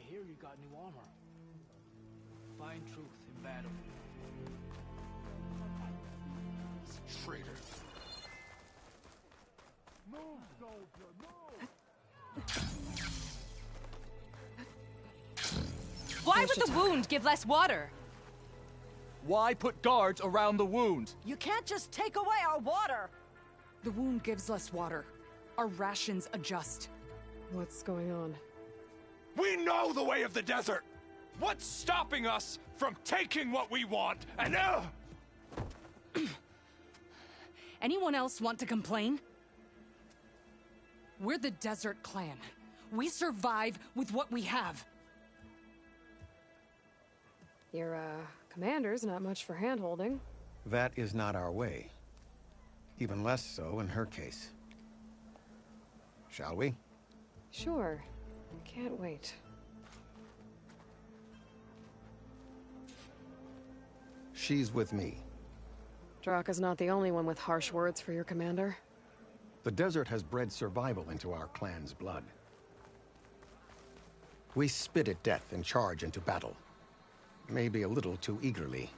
hear you got new armor. Find truth in battle. He's a traitor. Move, soldier, move! Why would the wound give less water? Why put guards around the wound? You can't just take away our water! The wound gives less water. Our rations adjust. What's going on? We know the way of the desert! What's stopping us from taking what we want? And Anyone else want to complain? We're the Desert Clan. We survive with what we have. Your, commander's not much for hand-holding. That is not our way. Even less so in her case. Shall we? Sure. Can't wait. She's with me. Draka's not the only one with harsh words for your commander. The desert has bred survival into our clan's blood. We spit at death and charge into battle. Maybe a little too eagerly.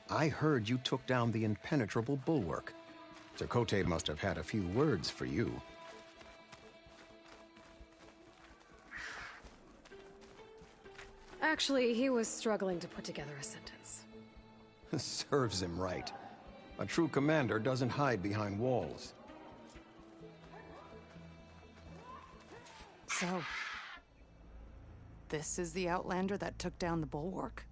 I heard you took down the impenetrable bulwark. Zakote must have had a few words for you. Actually, he was struggling to put together a sentence. Serves him right. A true commander doesn't hide behind walls. So, this is the Outlander that took down the bulwark?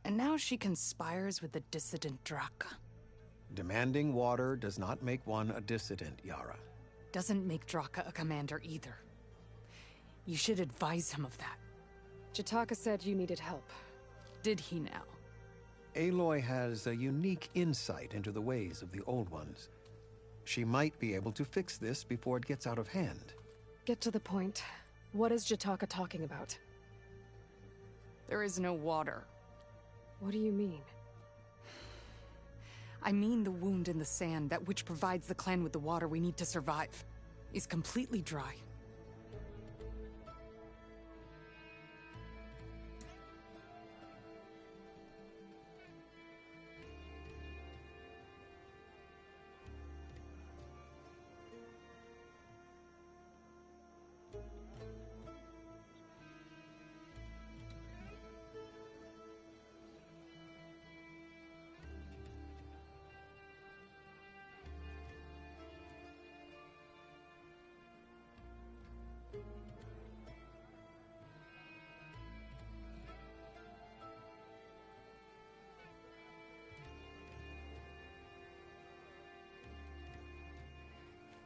And now she conspires with the dissident Draka. Demanding water does not make one a dissident, Yara. Doesn't make Draka a commander either. You should advise him of that. Jataka said you needed help. Did he now? Aloy has a unique insight into the ways of the Old Ones. She might be able to fix this before it gets out of hand. Get to the point. What is Jataka talking about? There is no water. What do you mean? I mean the wound in the sand, that which provides the clan with the water we need to survive, is completely dry.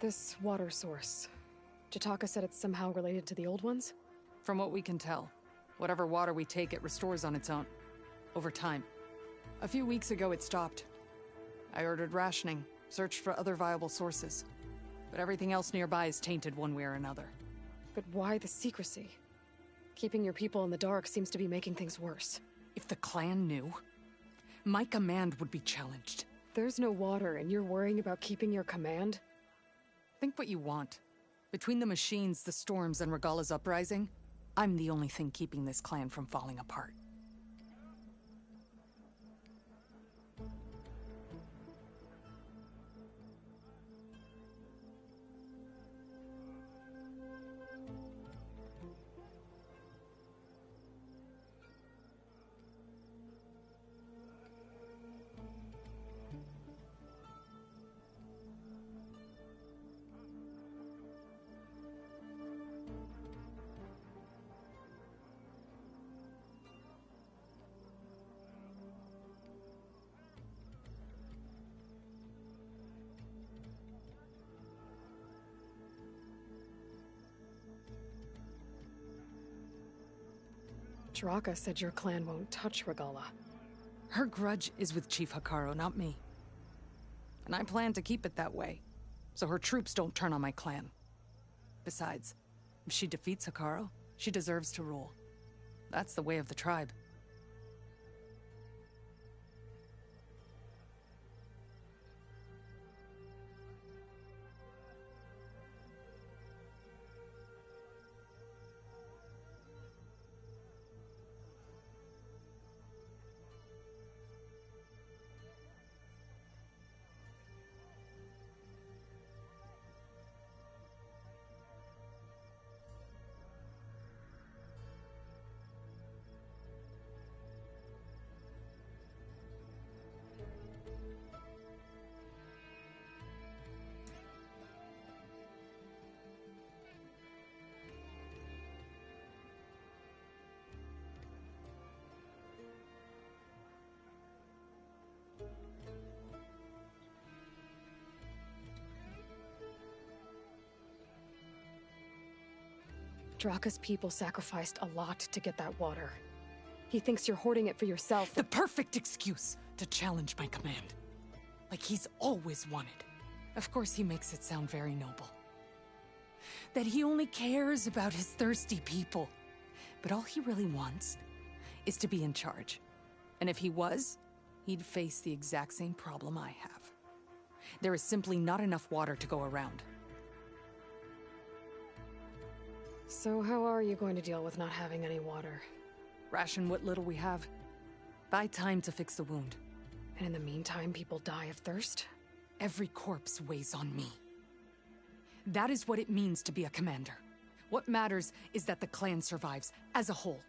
This water source. Jataka said it's somehow related to the Old Ones? From what we can tell, whatever water we take, it restores on its own. Over time. A few weeks ago, it stopped. I ordered rationing, searched for other viable sources. But everything else nearby is tainted one way or another. But why the secrecy? Keeping your people in the dark seems to be making things worse. If the clan knew, my command would be challenged. There's no water, and you're worrying about keeping your command? Think what you want. Between the machines, the storms, and Regala's uprising, I'm the only thing keeping this clan from falling apart. Draka said your clan won't touch Regala. Her grudge is with Chief Hikaru, not me. And I plan to keep it that way, so her troops don't turn on my clan. Besides, if she defeats Hikaru, She deserves to rule. That's the way of the tribe. Draka's people sacrificed a lot to get that water. He thinks you're hoarding it for yourself. The perfect excuse to challenge my command. Like he's always wanted. Of course he makes it sound very noble. That he only cares about his thirsty people. But all he really wants is to be in charge. And if he was, he'd face the exact same problem I have. There is simply not enough water to go around. So how are you going to deal with not having any water? Ration what little we have. Buy time to fix the wound. And in the meantime, people die of thirst? Every corpse weighs on me. That is what it means to be a commander. What matters is that the clan survives as a whole.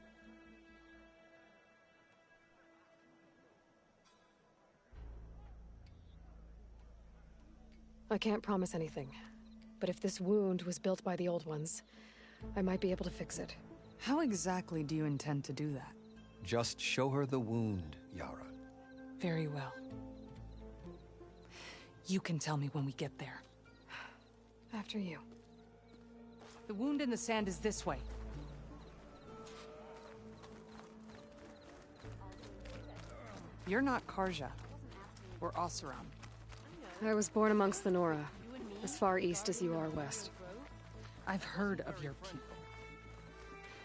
I can't promise anything. But if this wound was built by the Old Ones, I might be able to fix it. How exactly do you intend to do that? Just show her the wound, Yara. Very well. You can tell me when we get there. After you. The wound in the sand is this way. You're not Karja, or Oseram. I was born amongst the Nora, as far east as you are west. I've heard of your people.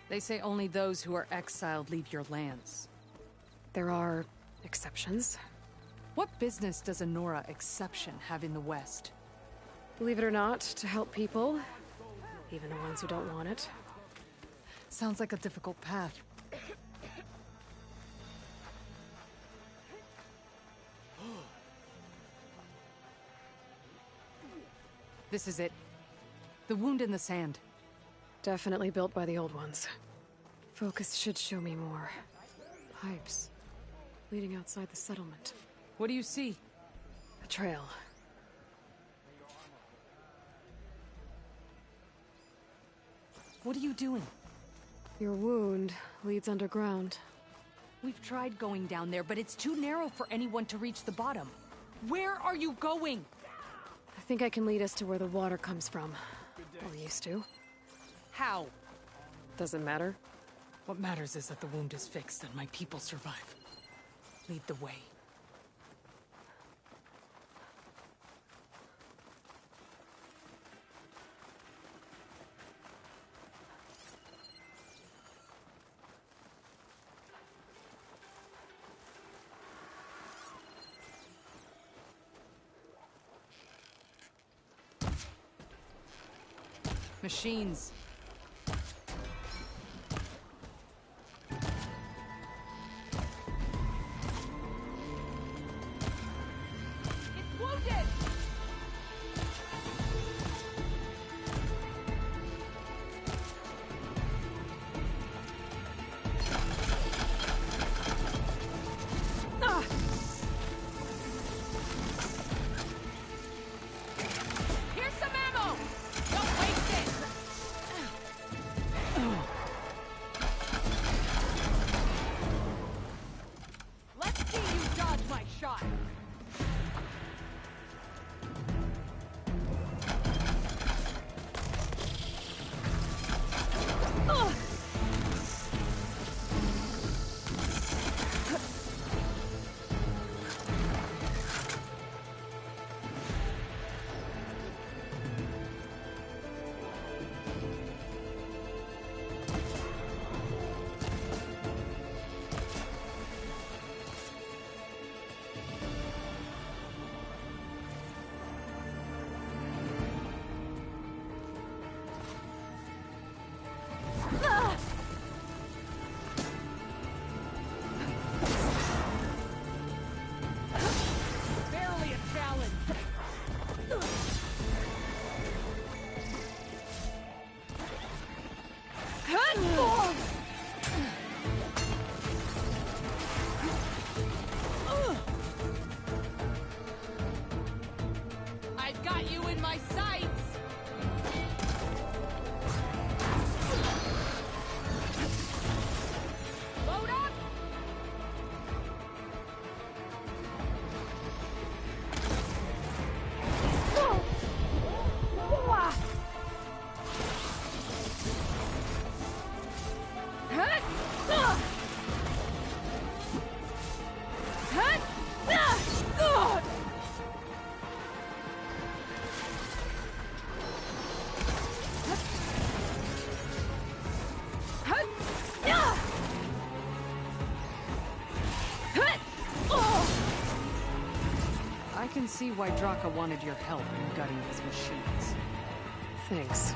They say only those who are exiled leave your lands. There are exceptions. What business does a Nora exception have in the West? Believe it or not, to help people, even the ones who don't want it. Sounds like a difficult path. This is it. The wound in the sand. Definitely built by the Old Ones. Focus should show me more. Pipes. Leading outside the settlement. What do you see? A trail. What are you doing? Your wound leads underground. We've tried going down there, but it's too narrow for anyone to reach the bottom. Where are you going? I think I can lead us to where the water comes from. Or used to. How? Doesn't matter. What matters is that the wound is fixed and my people survive. Lead the way. Machines. It's wounded! Ah! Here's some ammo! Don't waste it! I've got you in my sights! Load up! I can see why Draka wanted your help in gutting his machines. Thanks.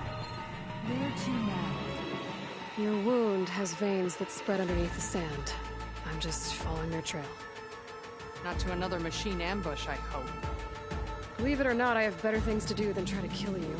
Where to now? Your wound has veins that spread underneath the sand. I'm just following their trail. Not to another machine ambush, I hope. Believe it or not, I have better things to do than try to kill you.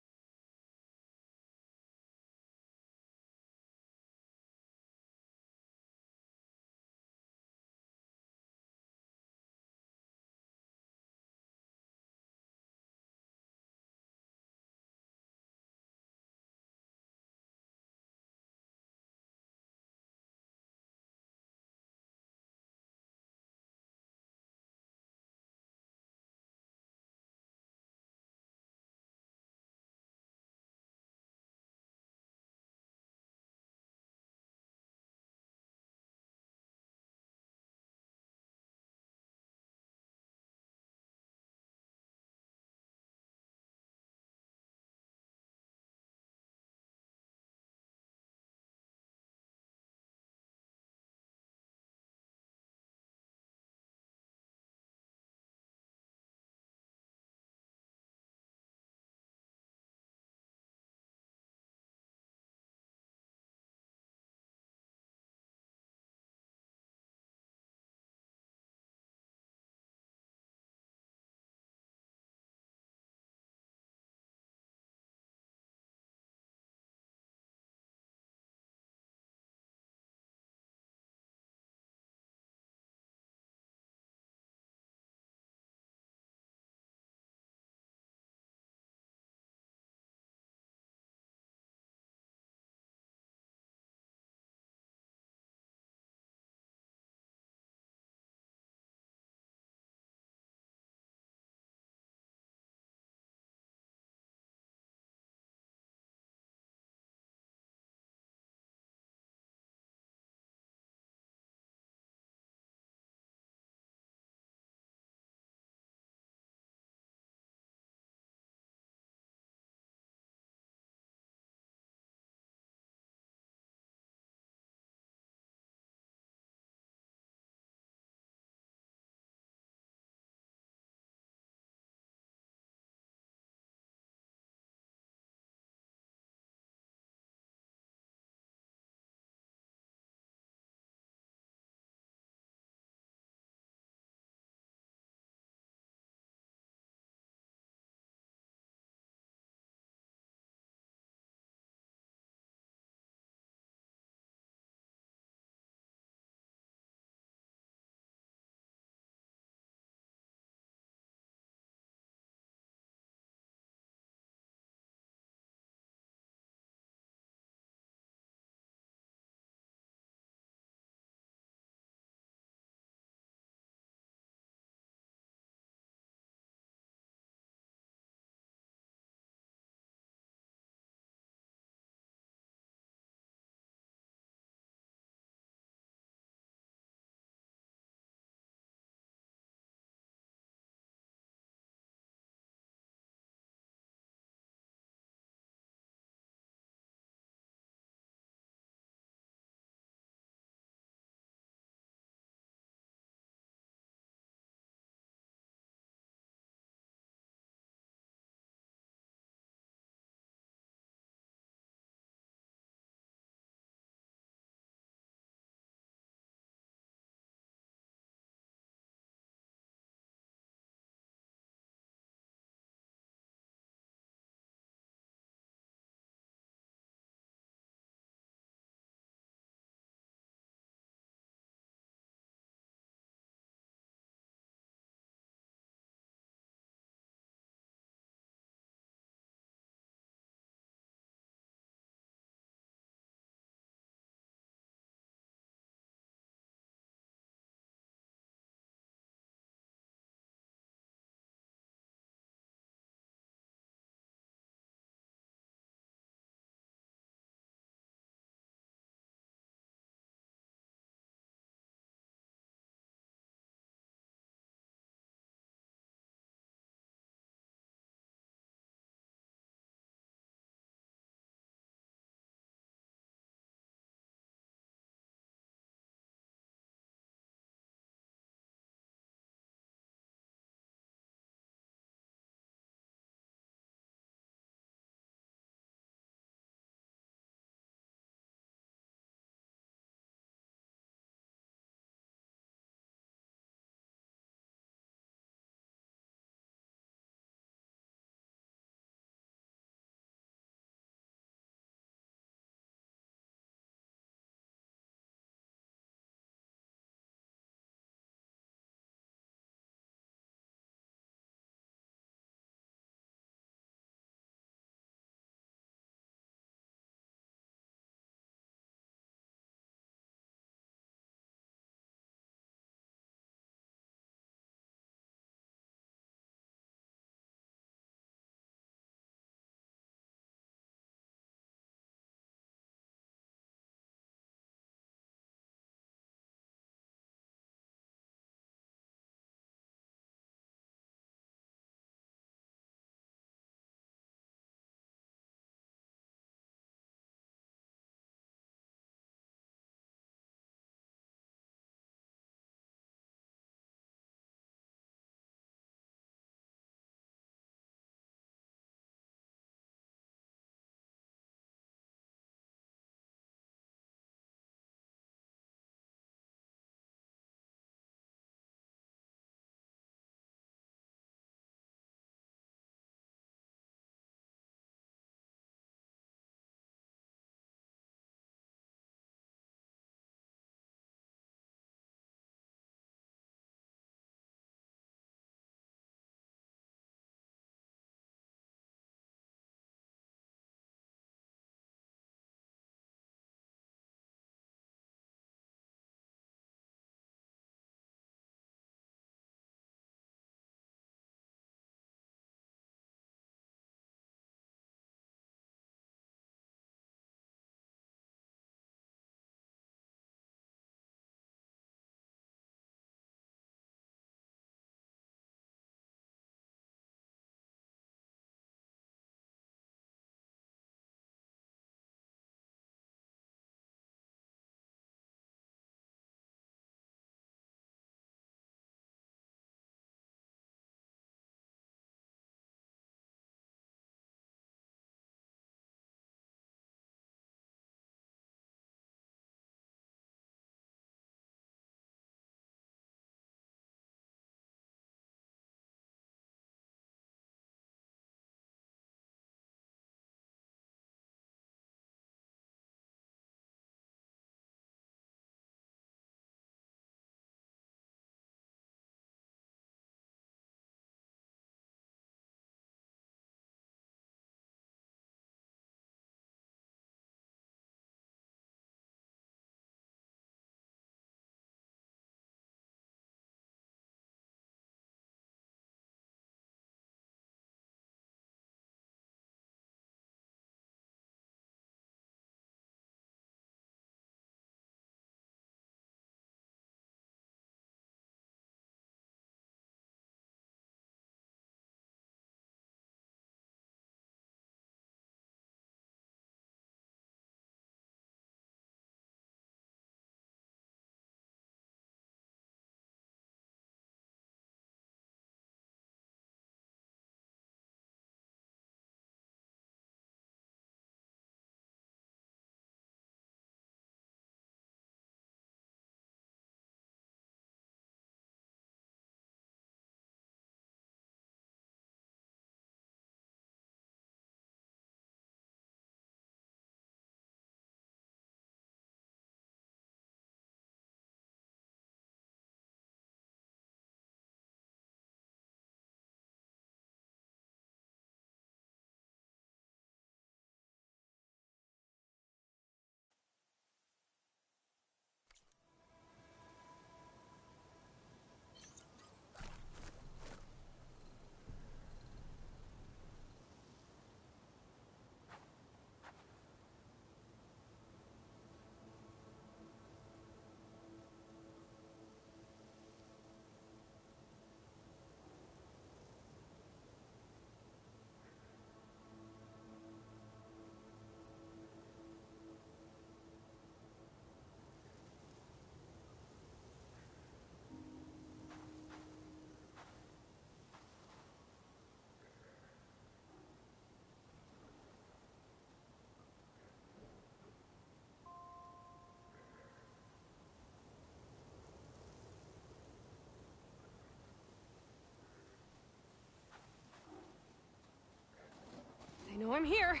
know I'm here.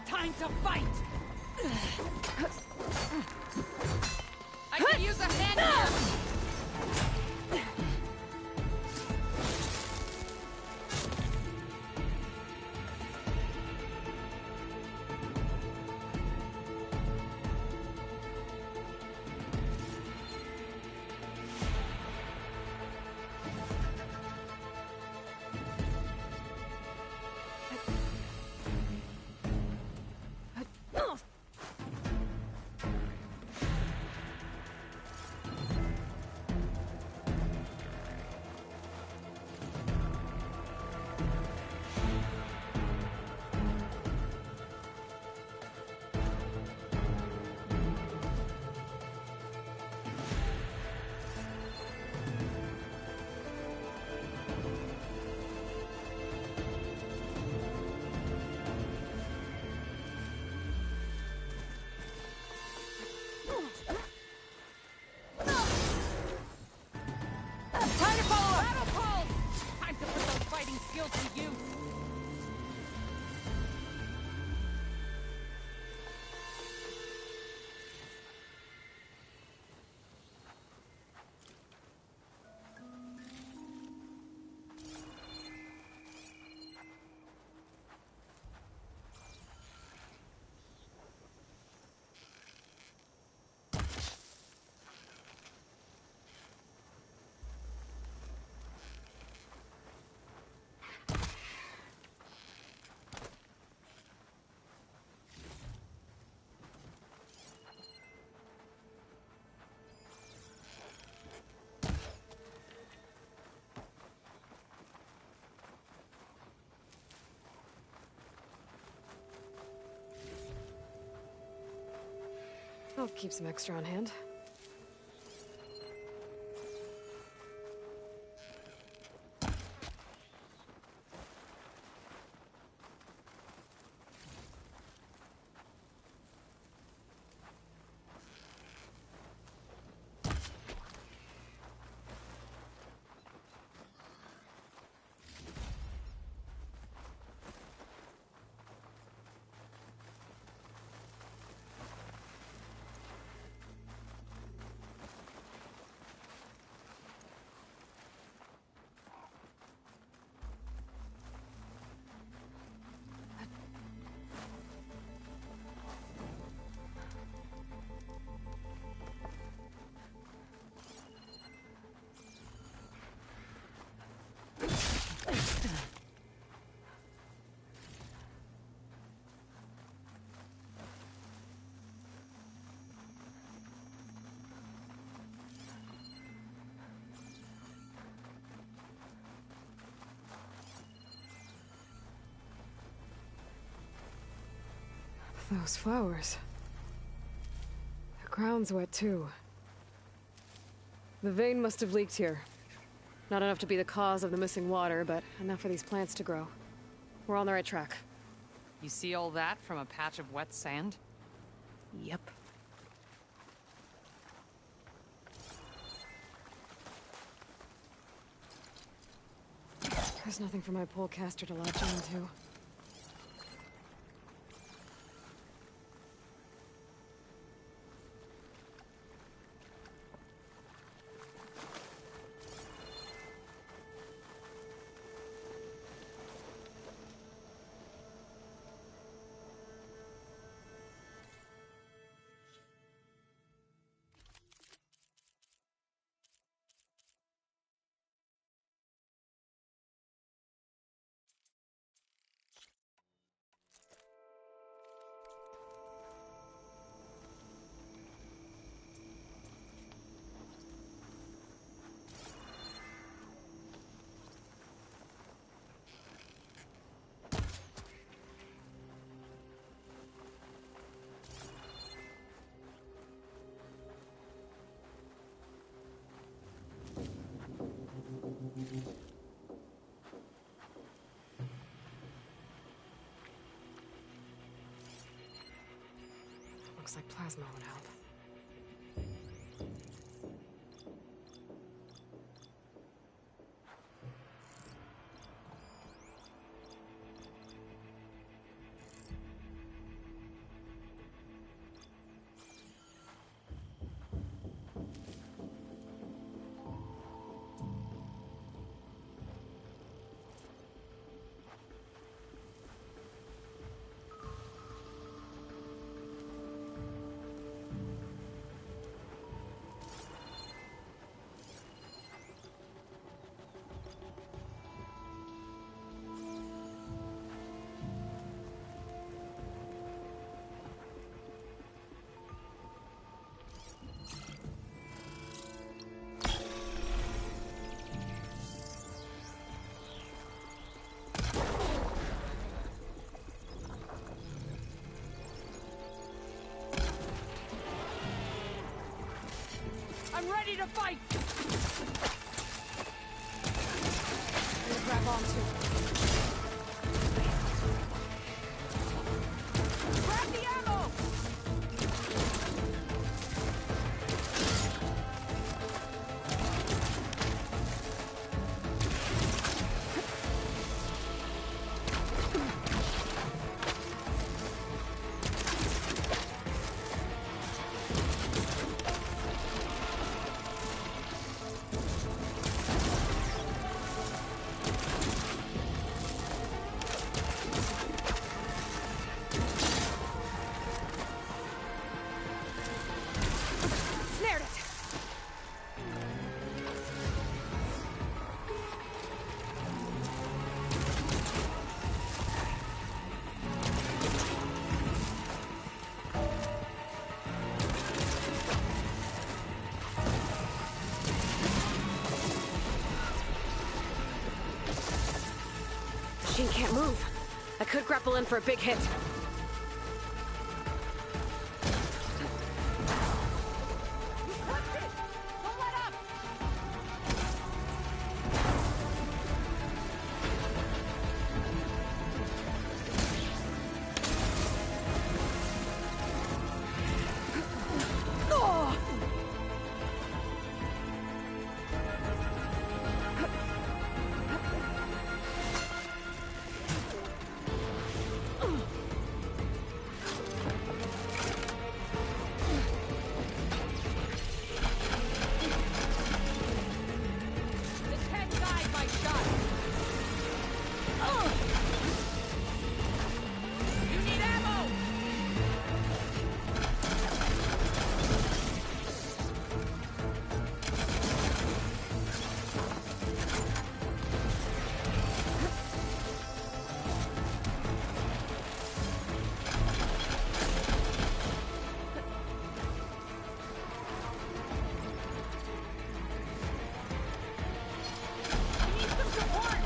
Time to fight! I could use a hand here! Time to follow up! Battle call! Time to put those fighting skills to use! I'll keep some extra on hand. Those flowers. The ground's wet too. The vein must have leaked here. Not enough to be the cause of the missing water, but enough for these plants to grow. We're on the right track. You see all that from a patch of wet sand? Yep. There's nothing for my polecaster to latch onto. Looks like plasma would help. to fight! I'm gonna grab onto. Grab the ammo! Snared it! Machine can't move. I could grapple in for a big hit. Don't let up! This can't guide my shot! You need ammo! We need some support!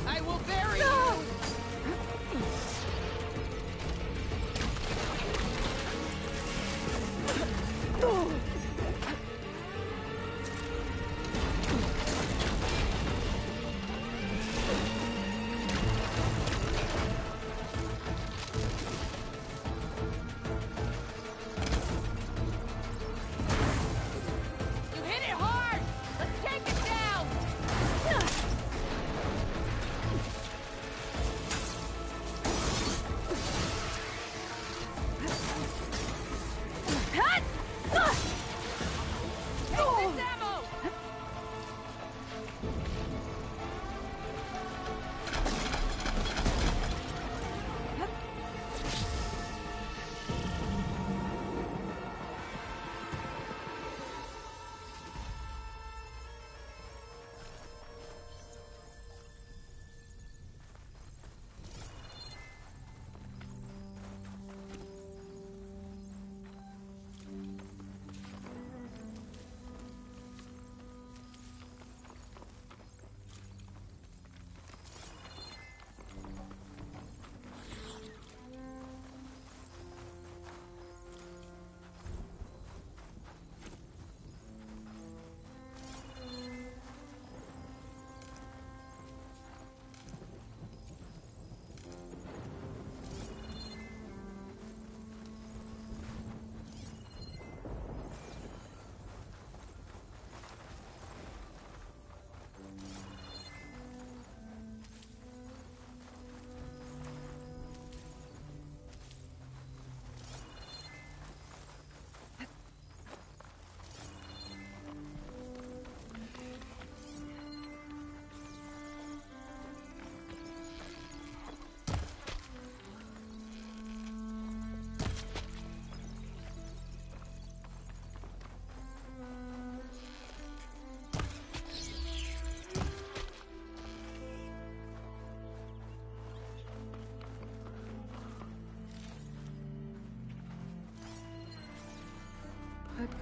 I will bury you!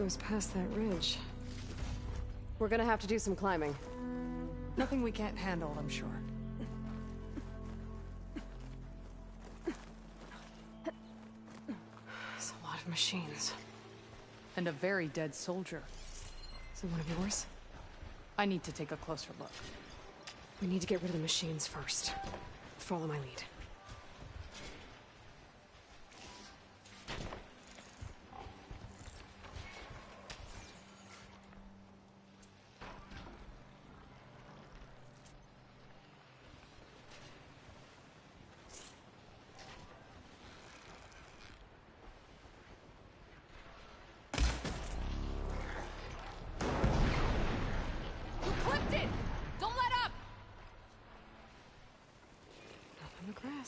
goes past that ridge. We're gonna have to do some climbing. Nothing we can't handle, I'm sure. There's a lot of machines. And a very dead soldier. Is it one of yours? I need to take a closer look. We need to get rid of the machines first. Follow my lead. You clipped it! Don't let up! Nothing to grab.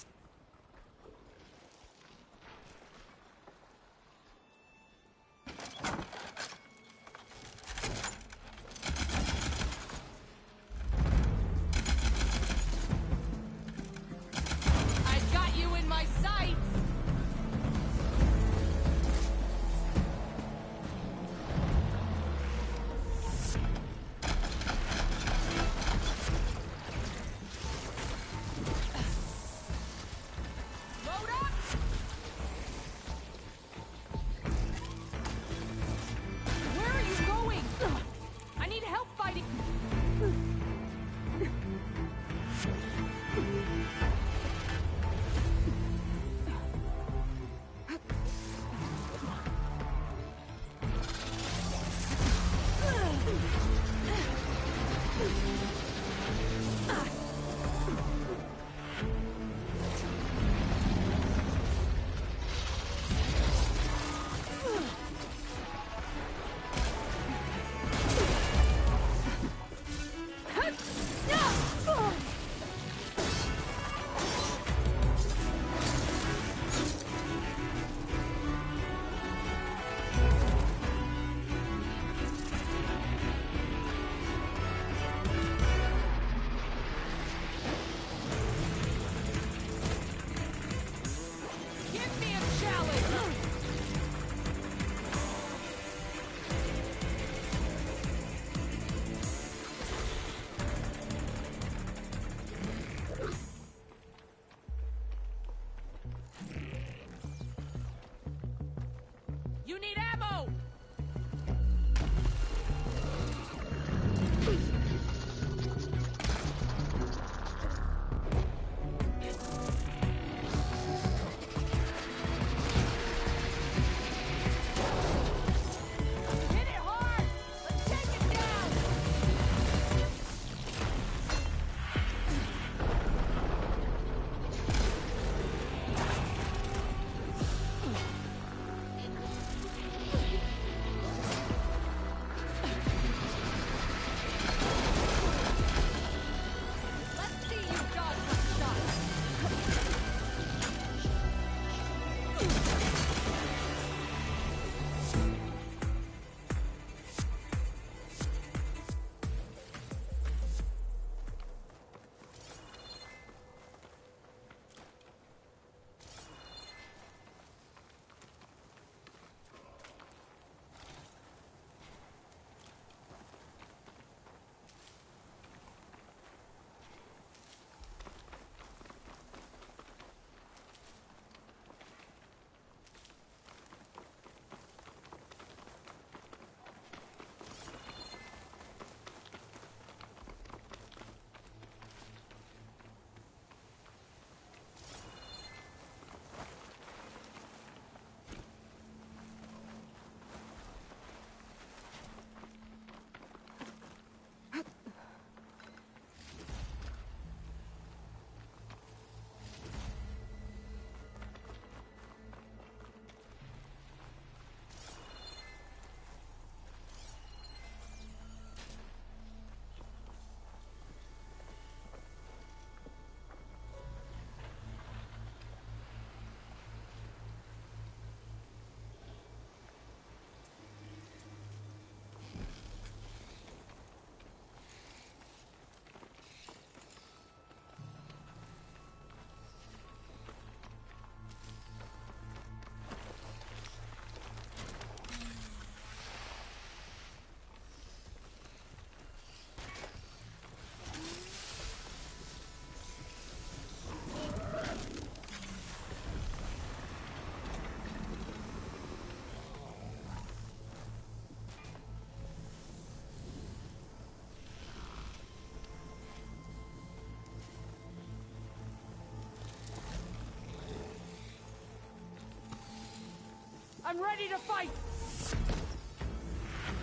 I'm ready to fight!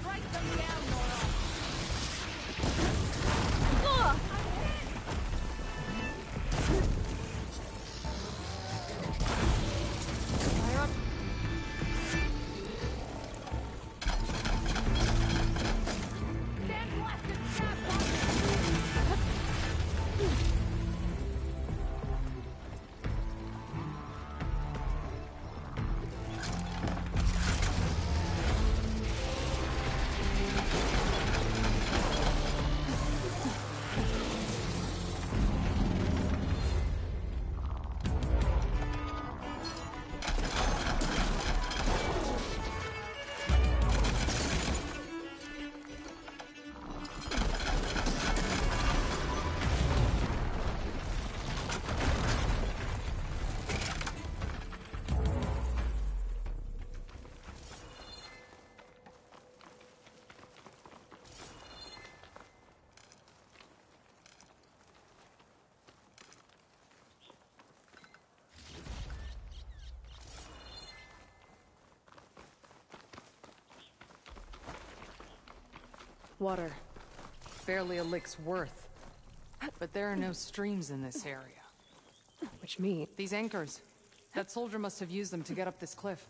Strike them down, Nora! Ugh! Fire up! Sandblasted snap! Water. Barely a lick's worth. But there are no streams in this area. Which means These anchors. That soldier must have used them to get up this cliff.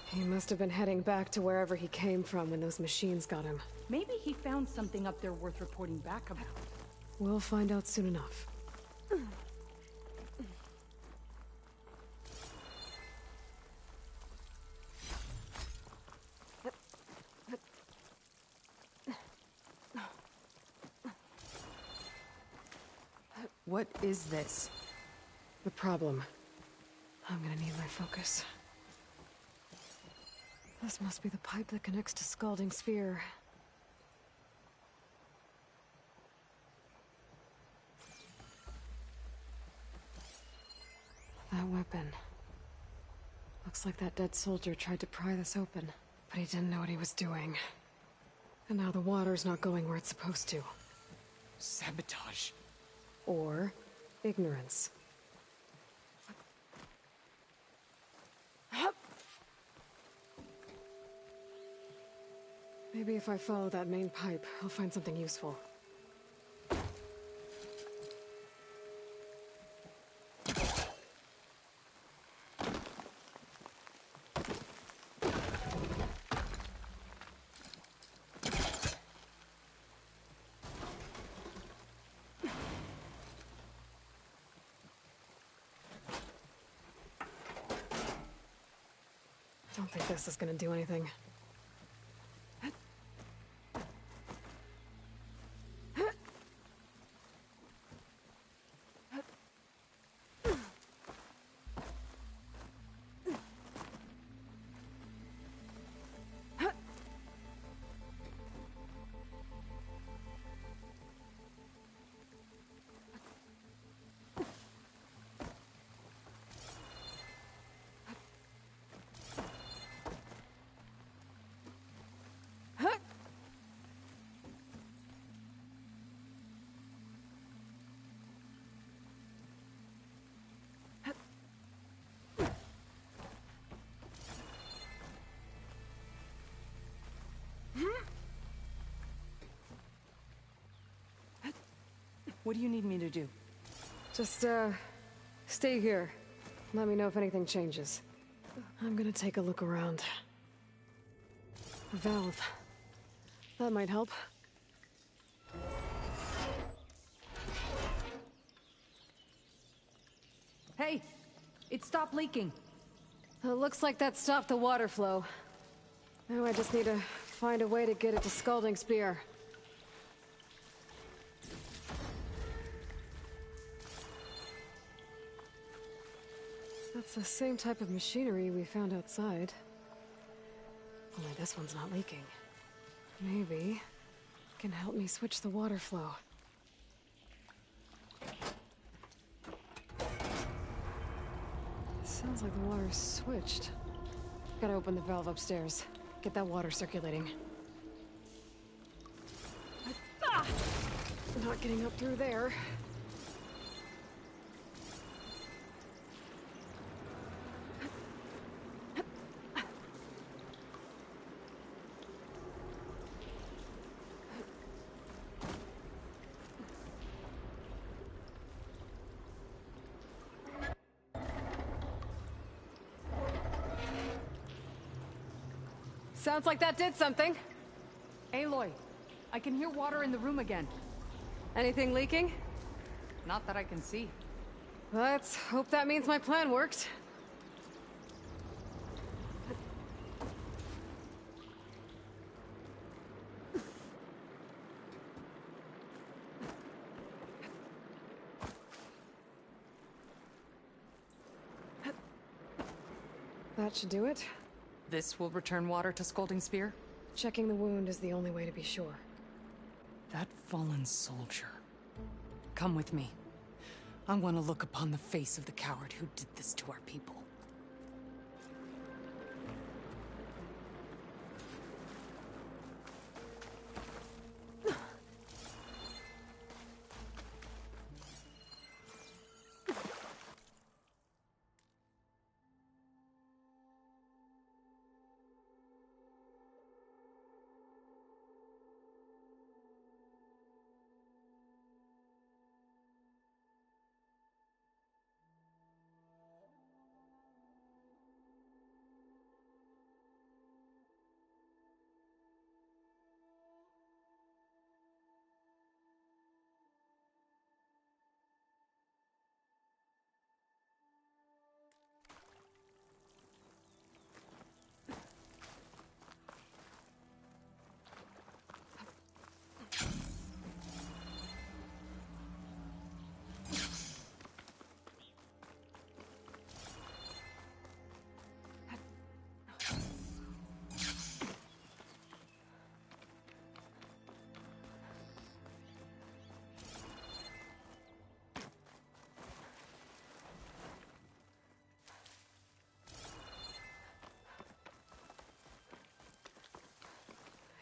he must have been heading back to wherever he came from when those machines got him. Maybe he found something up there worth reporting back about. We'll find out soon enough. What is this? The problem. I'm gonna need my focus. This must be the pipe that connects to Scalding Spear. That weapon. Looks like that dead soldier tried to pry this open, but he didn't know what he was doing. And now the water's not going where it's supposed to. Sabotage. Or ignorance. Maybe if I follow that main pipe, I'll find something useful. Don't think this is gonna do anything. What do you need me to do? Just, stay here. Let me know if anything changes. I'm gonna take a look around. A valve. That might help. Hey! It stopped leaking. It looks like that stopped the water flow. Now I just need to find a way to get it to Scalding Spear. That's the same type of machinery we found outside. Only this one's not leaking. Maybe it can help me switch the water flow. Sounds like the water's switched. Gotta open the valve upstairs. Get that water circulating. Not getting up through there. Sounds like that did something. Aloy, I can hear water in the room again. Anything leaking? Not that I can see. Let's hope that means my plan worked. That should do it. This will return water to Scolding Spear? Checking the wound is the only way to be sure. That fallen soldier. Come with me. I want to look upon the face of the coward who did this to our people.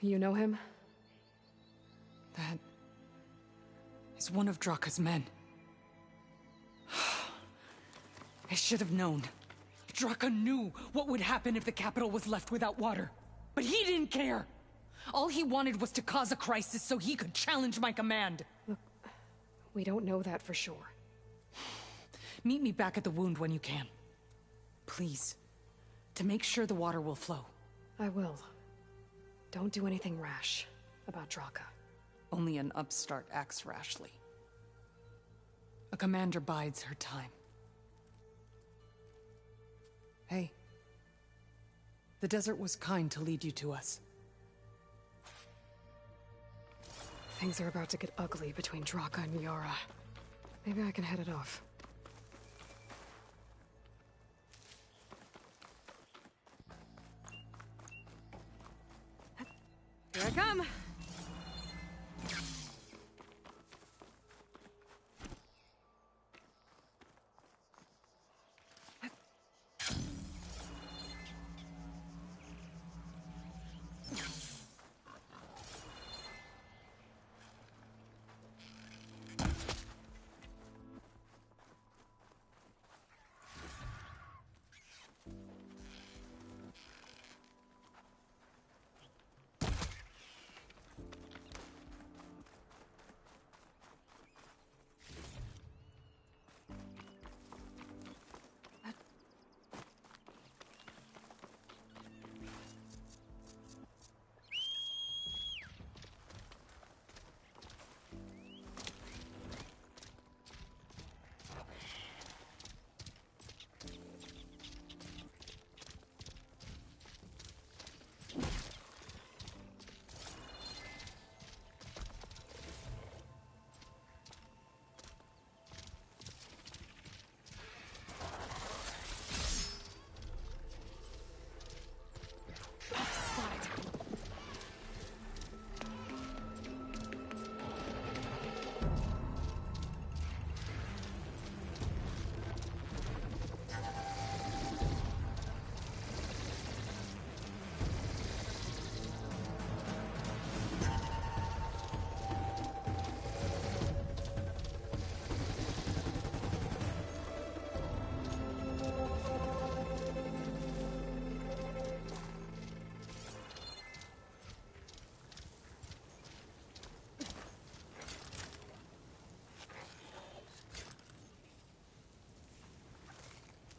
You know him? That is one of Draka's men. I should have known. Draka knew what would happen if the capital was left without water. But he didn't care! All he wanted was to cause a crisis so he could challenge my command. Look, we don't know that for sure. Meet me back at the wound when you can. Please. To make sure the water will flow. I will. Don't do anything rash about Draka. Only an upstart acts rashly. A commander bides her time. Hey. The desert was kind to lead you to us. Things are about to get ugly between Draka and Yara. Maybe I can head it off. Here I come!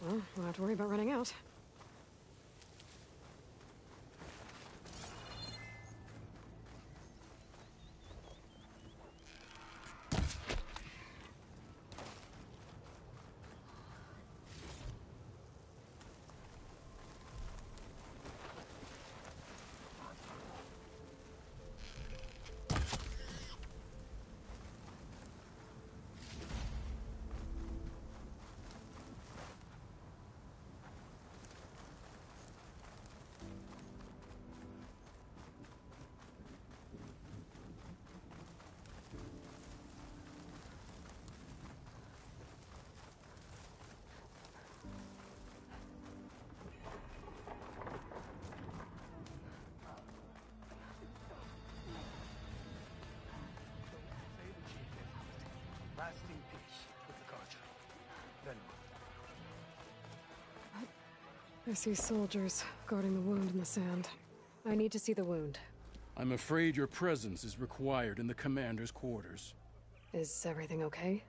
Well, don't have to worry about running out. I see soldiers guarding the wound in the sand. I need to see the wound. I'm afraid your presence is required in the commander's quarters. Is everything okay?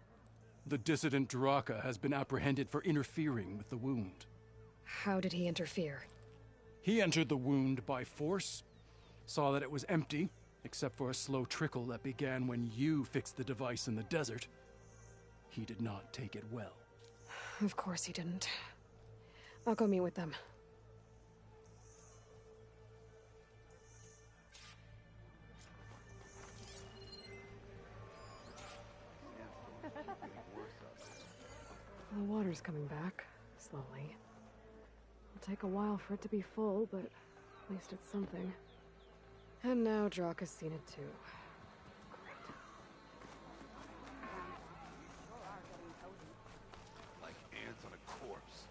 The dissident Draka has been apprehended for interfering with the wound. How did he interfere? He entered the wound by force, saw that it was empty, except for a slow trickle that began when you fixed the device in the desert. He did not take it well. Of course he didn't. I'll go meet with them. The water's coming back, slowly. It'll take a while for it to be full, but at least it's something. And now Draka's seen it too. Like ants on a corpse.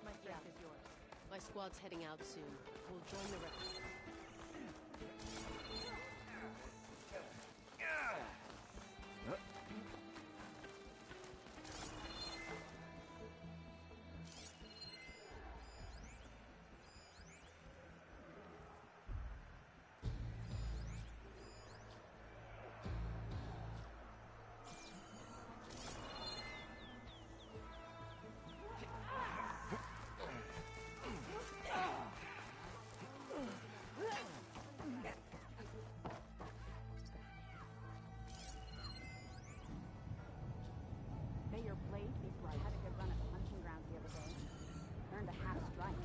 My strength is yours. My squad's heading out soon. We'll join the rest. May your blade be bright. I had a good run at the hunting grounds the other day. Earned a half strike.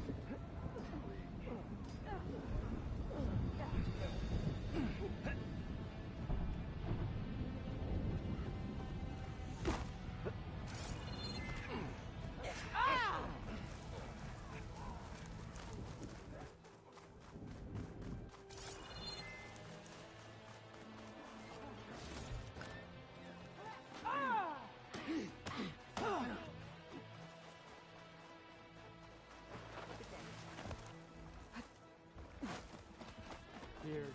Here.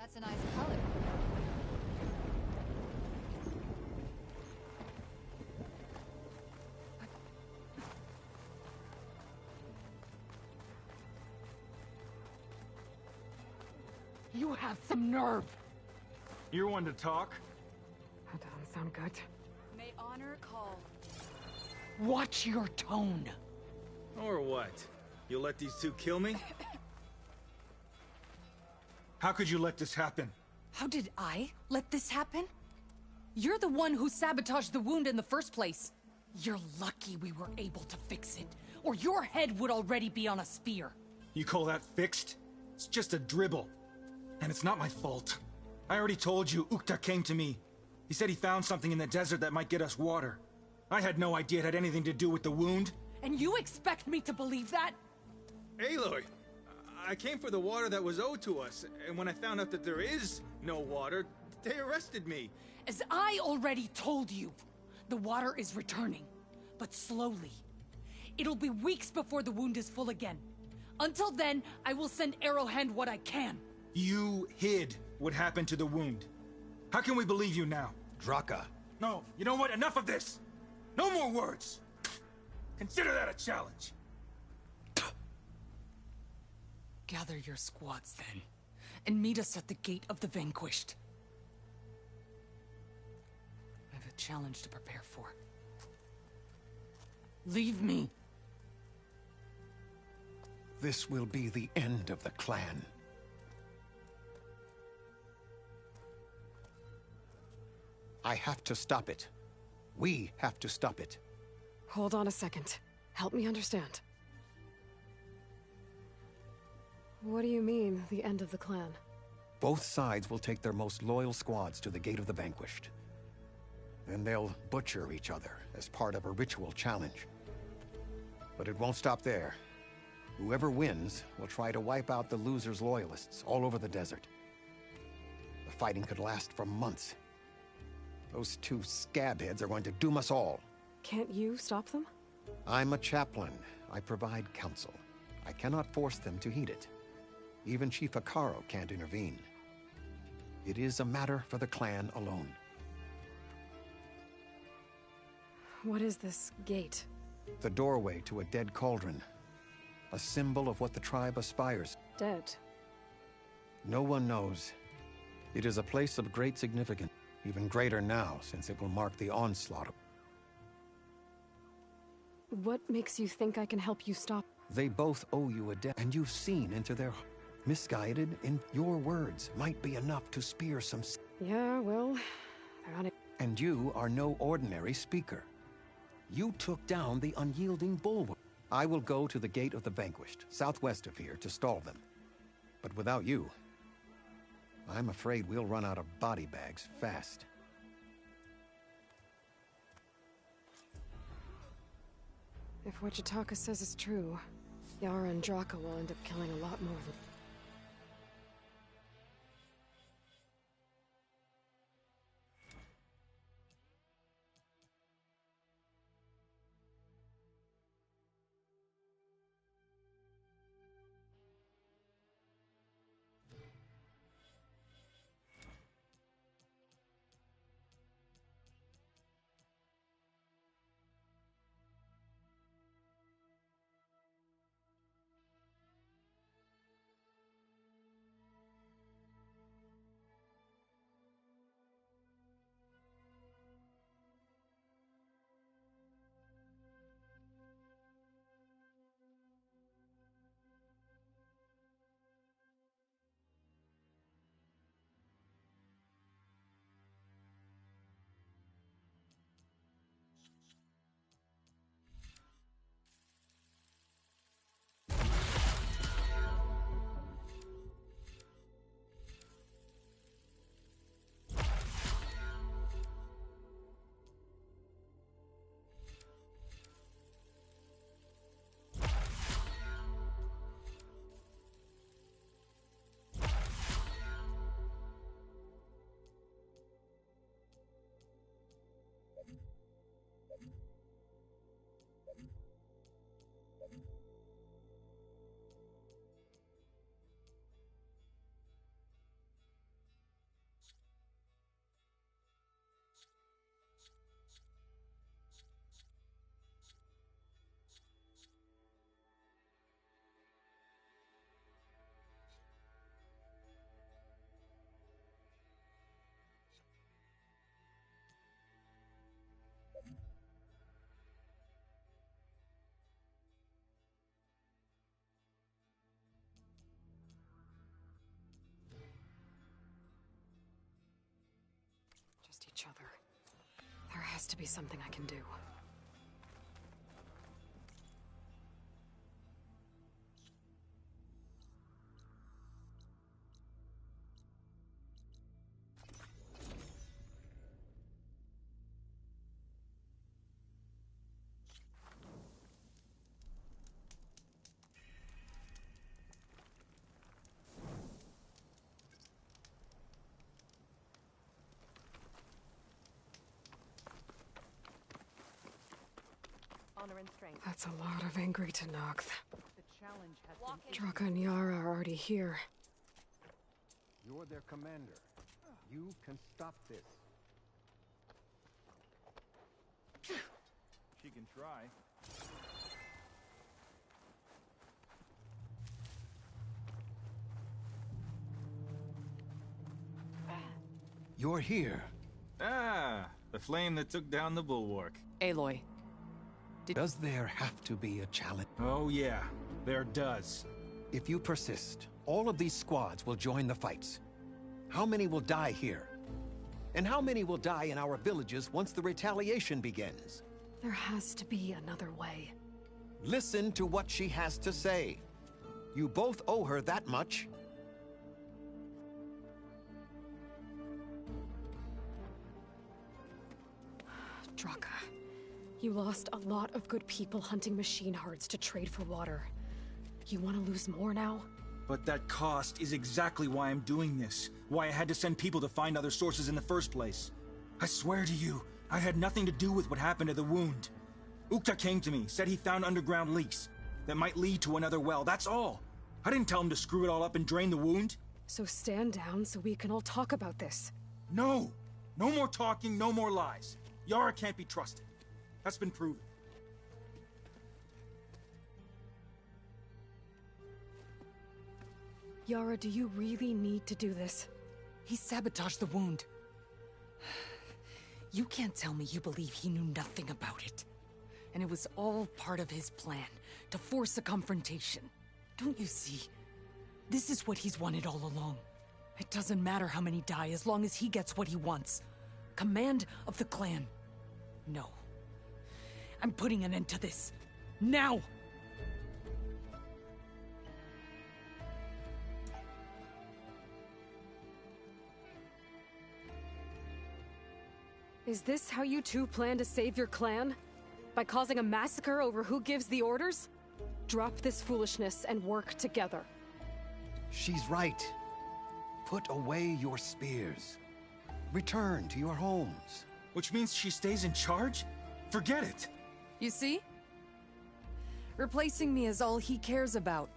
That's a nice color. You have some nerve! You're one to talk? That doesn't sound good. May honor call. Watch your tone! Or what? You'll let these two kill me? How could you let this happen? How did I let this happen? You're the one who sabotaged the wound in the first place. You're lucky we were able to fix it, or your head would already be on a spear. You call that fixed? It's just a dribble. And it's not my fault. I already told you, Ukta came to me. He said he found something in the desert that might get us water. I had no idea it had anything to do with the wound. And you expect me to believe that? Aloy, I came for the water that was owed to us, and when I found out that there is no water, they arrested me. As I already told you, the water is returning, but slowly. It'll be weeks before the wound is full again. Until then, I will send Arrowhand what I can. You hid what happened to the wound. How can we believe you now? Draka. No, you know what? Enough of this! No more words! Consider that a challenge. Gather your squads then, and meet us at the Gate of the Vanquished. I have a challenge to prepare for. Leave me. This will be the end of the clan. I have to stop it. We have to stop it. Hold on a second. Help me understand. What do you mean, the end of the clan? Both sides will take their most loyal squads to the Gate of the Vanquished. Then they'll butcher each other as part of a ritual challenge. But it won't stop there. Whoever wins will try to wipe out the loser's loyalists all over the desert. The fighting could last for months. Those two scabheads are going to doom us all. Can't you stop them? I'm a chaplain. I provide counsel. I cannot force them to heed it. Even Chief Akaro can't intervene. It is a matter for the clan alone. What is this gate? The doorway to a dead cauldron. A symbol of what the tribe aspires. Dead. No one knows. It is a place of great significance. Even greater now, since it will mark the onslaught of... What makes you think I can help you stop? They both owe you a debt, and you've seen into their... Misguided in your words might be enough to spear some... Yeah, well, they're on it. And you are no ordinary speaker. You took down the unyielding bulwark. I will go to the Gate of the Vanquished, southwest of here, to stall them. But without you, I'm afraid we'll run out of body bags fast. If what Jataka says is true, Yara and Draka will end up killing a lot more than... Just each other. There has to be something I can do. Honor and strength. That's a lot of angry Tenakth. The challenge has been... Draka and Yara are already here. You're their commander. You can stop this. She can try. You're here. Ah, the flame that took down the bulwark. Aloy. Does there have to be a challenge? Oh yeah, there does. If you persist, all of these squads will join the fights. How many will die here? And how many will die in our villages once the retaliation begins? There has to be another way. Listen to what she has to say. You both owe her that much. Draka, you lost a lot of good people hunting machine herds to trade for water. You want to lose more now? But that cost is exactly why I'm doing this. Why I had to send people to find other sources in the first place. I swear to you, I had nothing to do with what happened to the wound. Ukta came to me, said he found underground leaks that might lead to another well, that's all. I didn't tell him to screw it all up and drain the wound. So stand down so we can all talk about this. No! No more talking, no more lies. Yara can't be trusted. That's been proven. Yara, do you really need to do this? He sabotaged the wound. You can't tell me you believe he knew nothing about it. And it was all part of his plan, to force a confrontation. Don't you see? This is what he's wanted all along. It doesn't matter how many die as long as he gets what he wants. Command of the clan. No. I'm putting an end to this. Now! Is this how you two plan to save your clan? By causing a massacre over who gives the orders? Drop this foolishness and work together. She's right. Put away your spears. Return to your homes. Which means she stays in charge? Forget it! You see? Replacing me is all he cares about.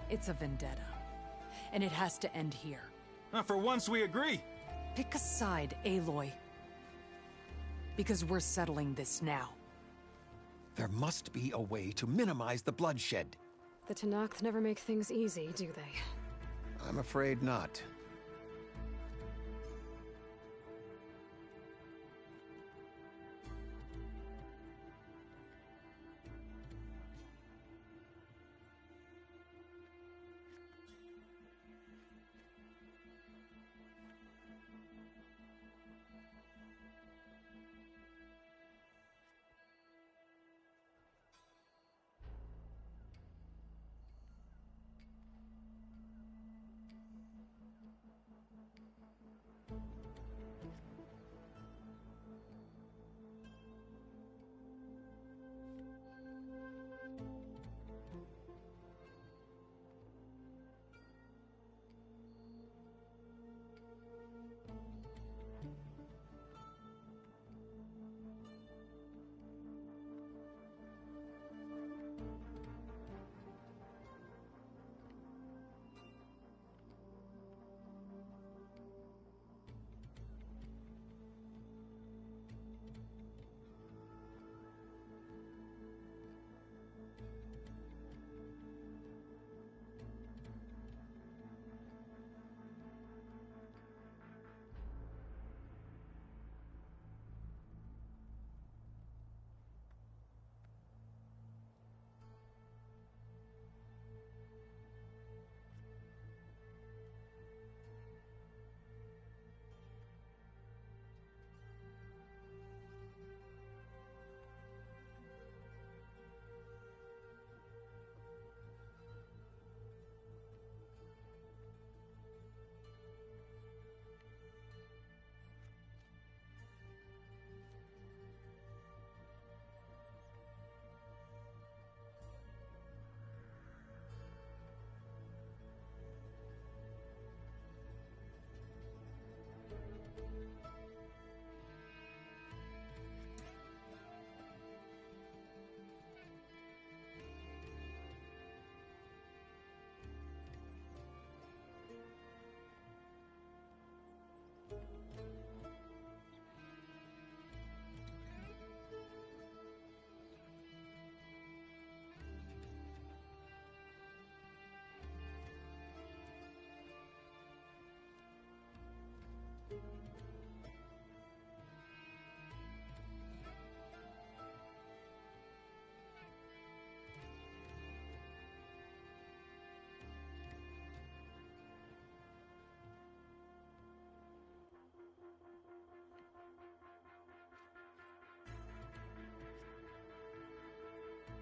It's a vendetta. And it has to end here. For once we agree. Pick a side, Aloy. Because we're settling this now. There must be a way to minimize the bloodshed. The Tenakth never make things easy, do they? I'm afraid not.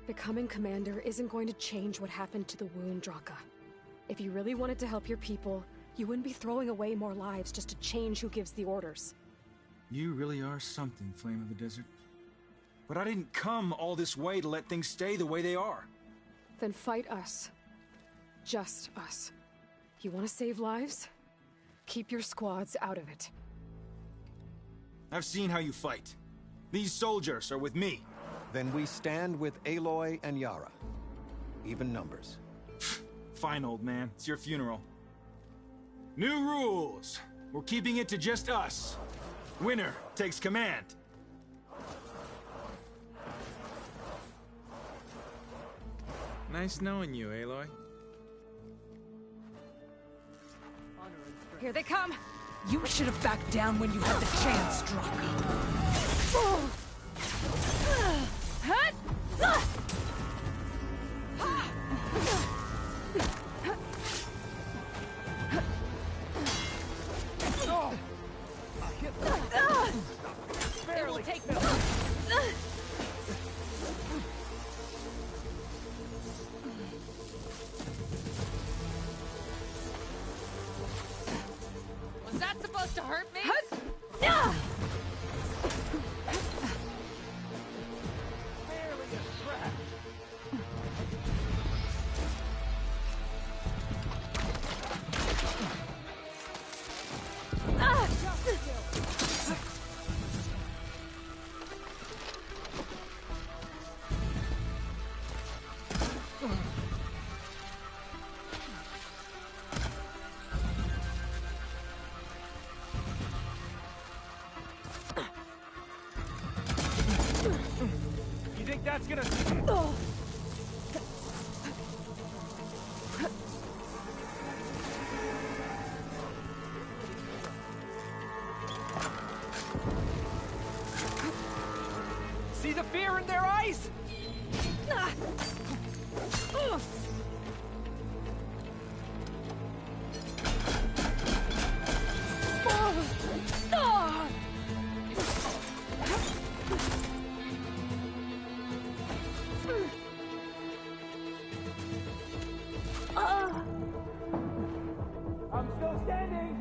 Becoming commander isn't going to change what happened to the wound, Draka. If you really wanted to help your people, you wouldn't be throwing away more lives just to change who gives the orders. You really are something, Flame of the Desert. But I didn't come all this way to let things stay the way they are. Then fight us. Just us. You want to save lives? Keep your squads out of it. I've seen how you fight. These soldiers are with me. Then we stand with Aloy and Yara. Even numbers. Fine, old man. It's your funeral. New rules. We're keeping it to just us. Winner takes command. Nice knowing you, Aloy. Here they come! You should have backed down when you had the chance, Draka. It will take me. Was that supposed to hurt me? You think that's gonna... See the fear in their eyes? I'm still standing!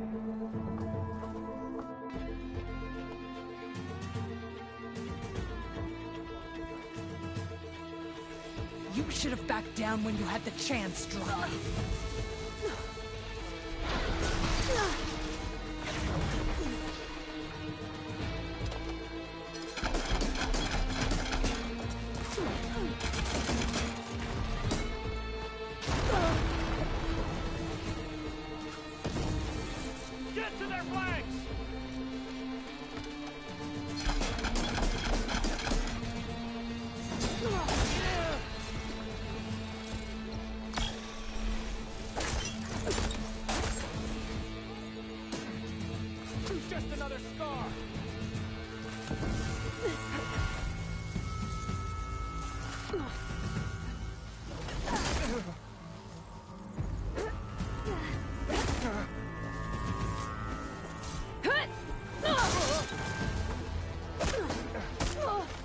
You should have backed down when you had the chance, Draka. Get to their flanks! Just another scar!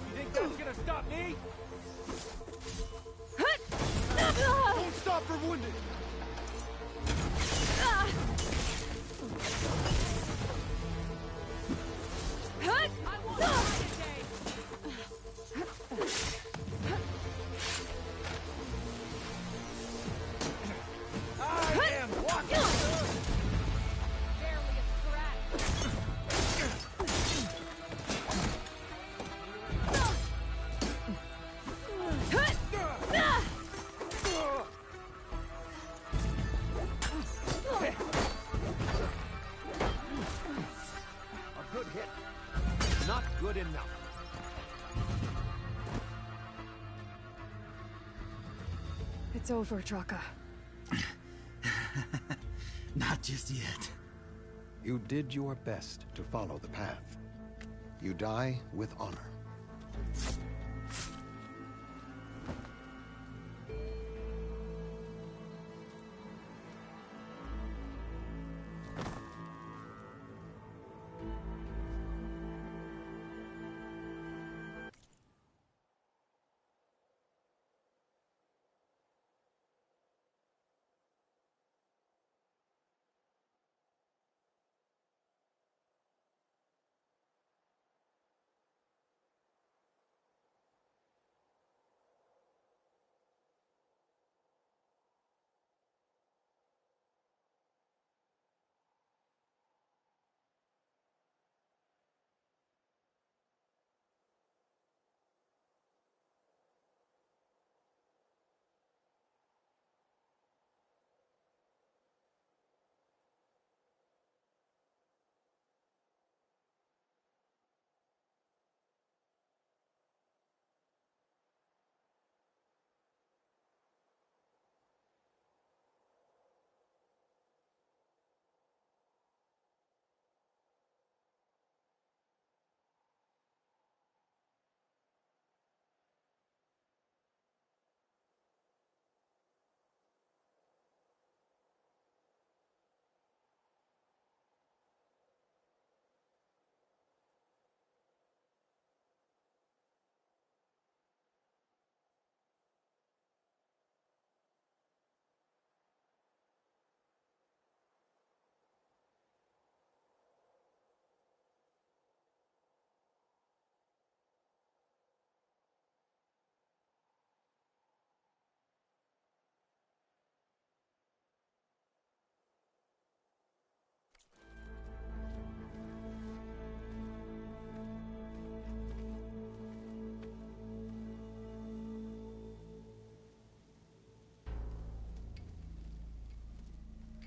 You think that's gonna stop me? Don't stop for wounded! I am walking! Barely a scratch. A good hit. Not good enough. It's over, Draka. Not just yet. You did your best to follow the path. You die with honor.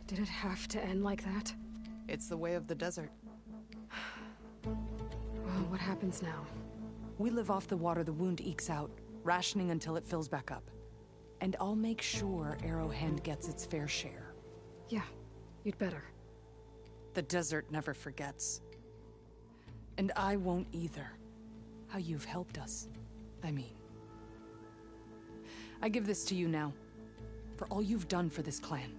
Did it have to end like that? It's the way of the desert. Well, what happens now? We live off the water the wound ekes out, rationing until it fills back up. And I'll make sure Arrowhand gets its fair share. Yeah, you'd better. The desert never forgets. And I won't either. How you've helped us, I mean. I give this to you now, for all you've done for this clan.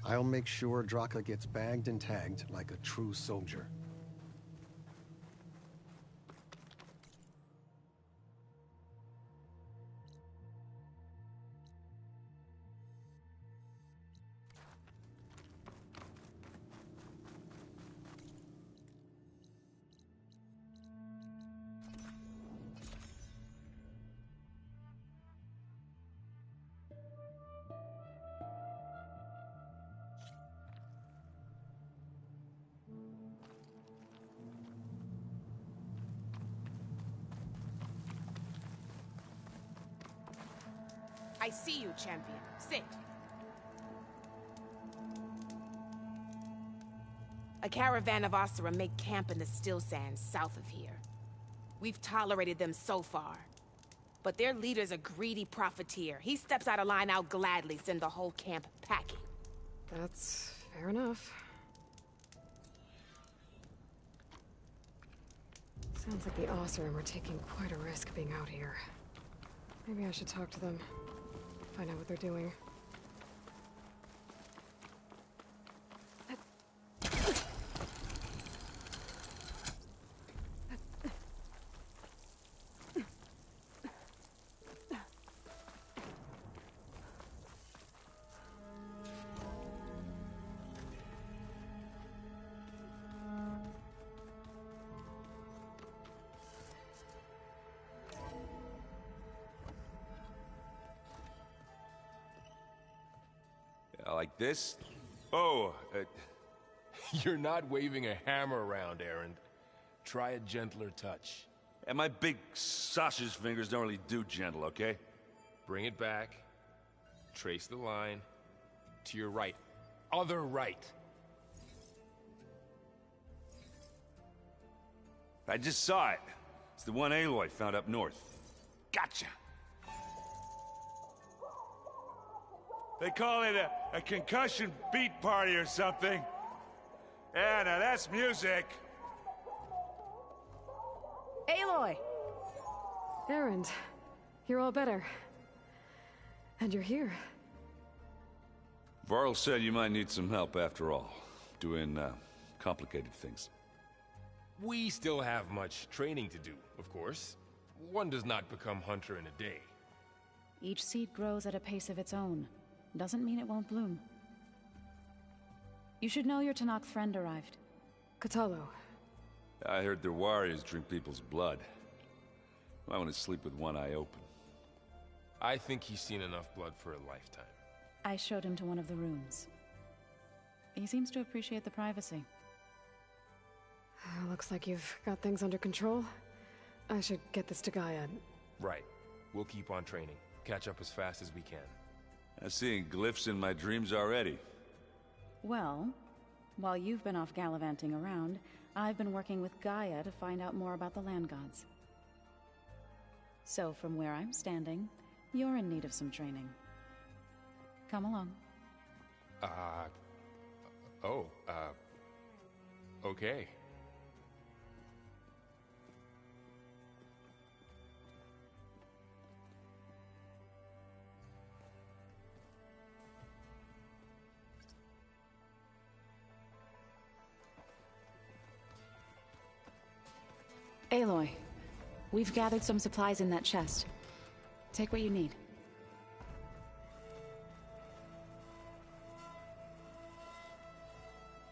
I'll make sure Draka gets bagged and tagged like a true soldier. I see you, champion. Sit. A caravan of Asura make camp in the still sands south of here. We've tolerated them so far. But their leader's a greedy profiteer. He steps out of line, I'll gladly send the whole camp packing. That's fair enough. Sounds like the Oseram are taking quite a risk being out here. Maybe I should talk to them. Find out what they're doing. Like this? Oh, you're not waving a hammer around, Errand. Try a gentler touch. And my big sausage fingers don't really do gentle, okay? Bring it back. Trace the line. To your right. Other right. I just saw it. It's the one Aloy found up north. Gotcha! They call it a concussion beat party or something. Yeah, now that's music. Aloy! Errand, you're all better. And you're here. Varl said you might need some help after all. Doing, complicated things. We still have much training to do, of course. One does not become hunter in a day. Each seed grows at a pace of its own. Doesn't mean it won't bloom. You should know your Tanakh friend arrived. Katalo. I heard their warriors drink people's blood. I want to sleep with one eye open. I think he's seen enough blood for a lifetime. I showed him to one of the rooms. He seems to appreciate the privacy. Looks like you've got things under control. I should get this to Gaia. Right. We'll keep on training. Catch up as fast as we can. I'm seeing glyphs in my dreams already. Well, while you've been off gallivanting around, I've been working with Gaia to find out more about the land gods. So from where I'm standing, you're in need of some training. Come along. Okay. Aloy, we've gathered some supplies in that chest. Take what you need.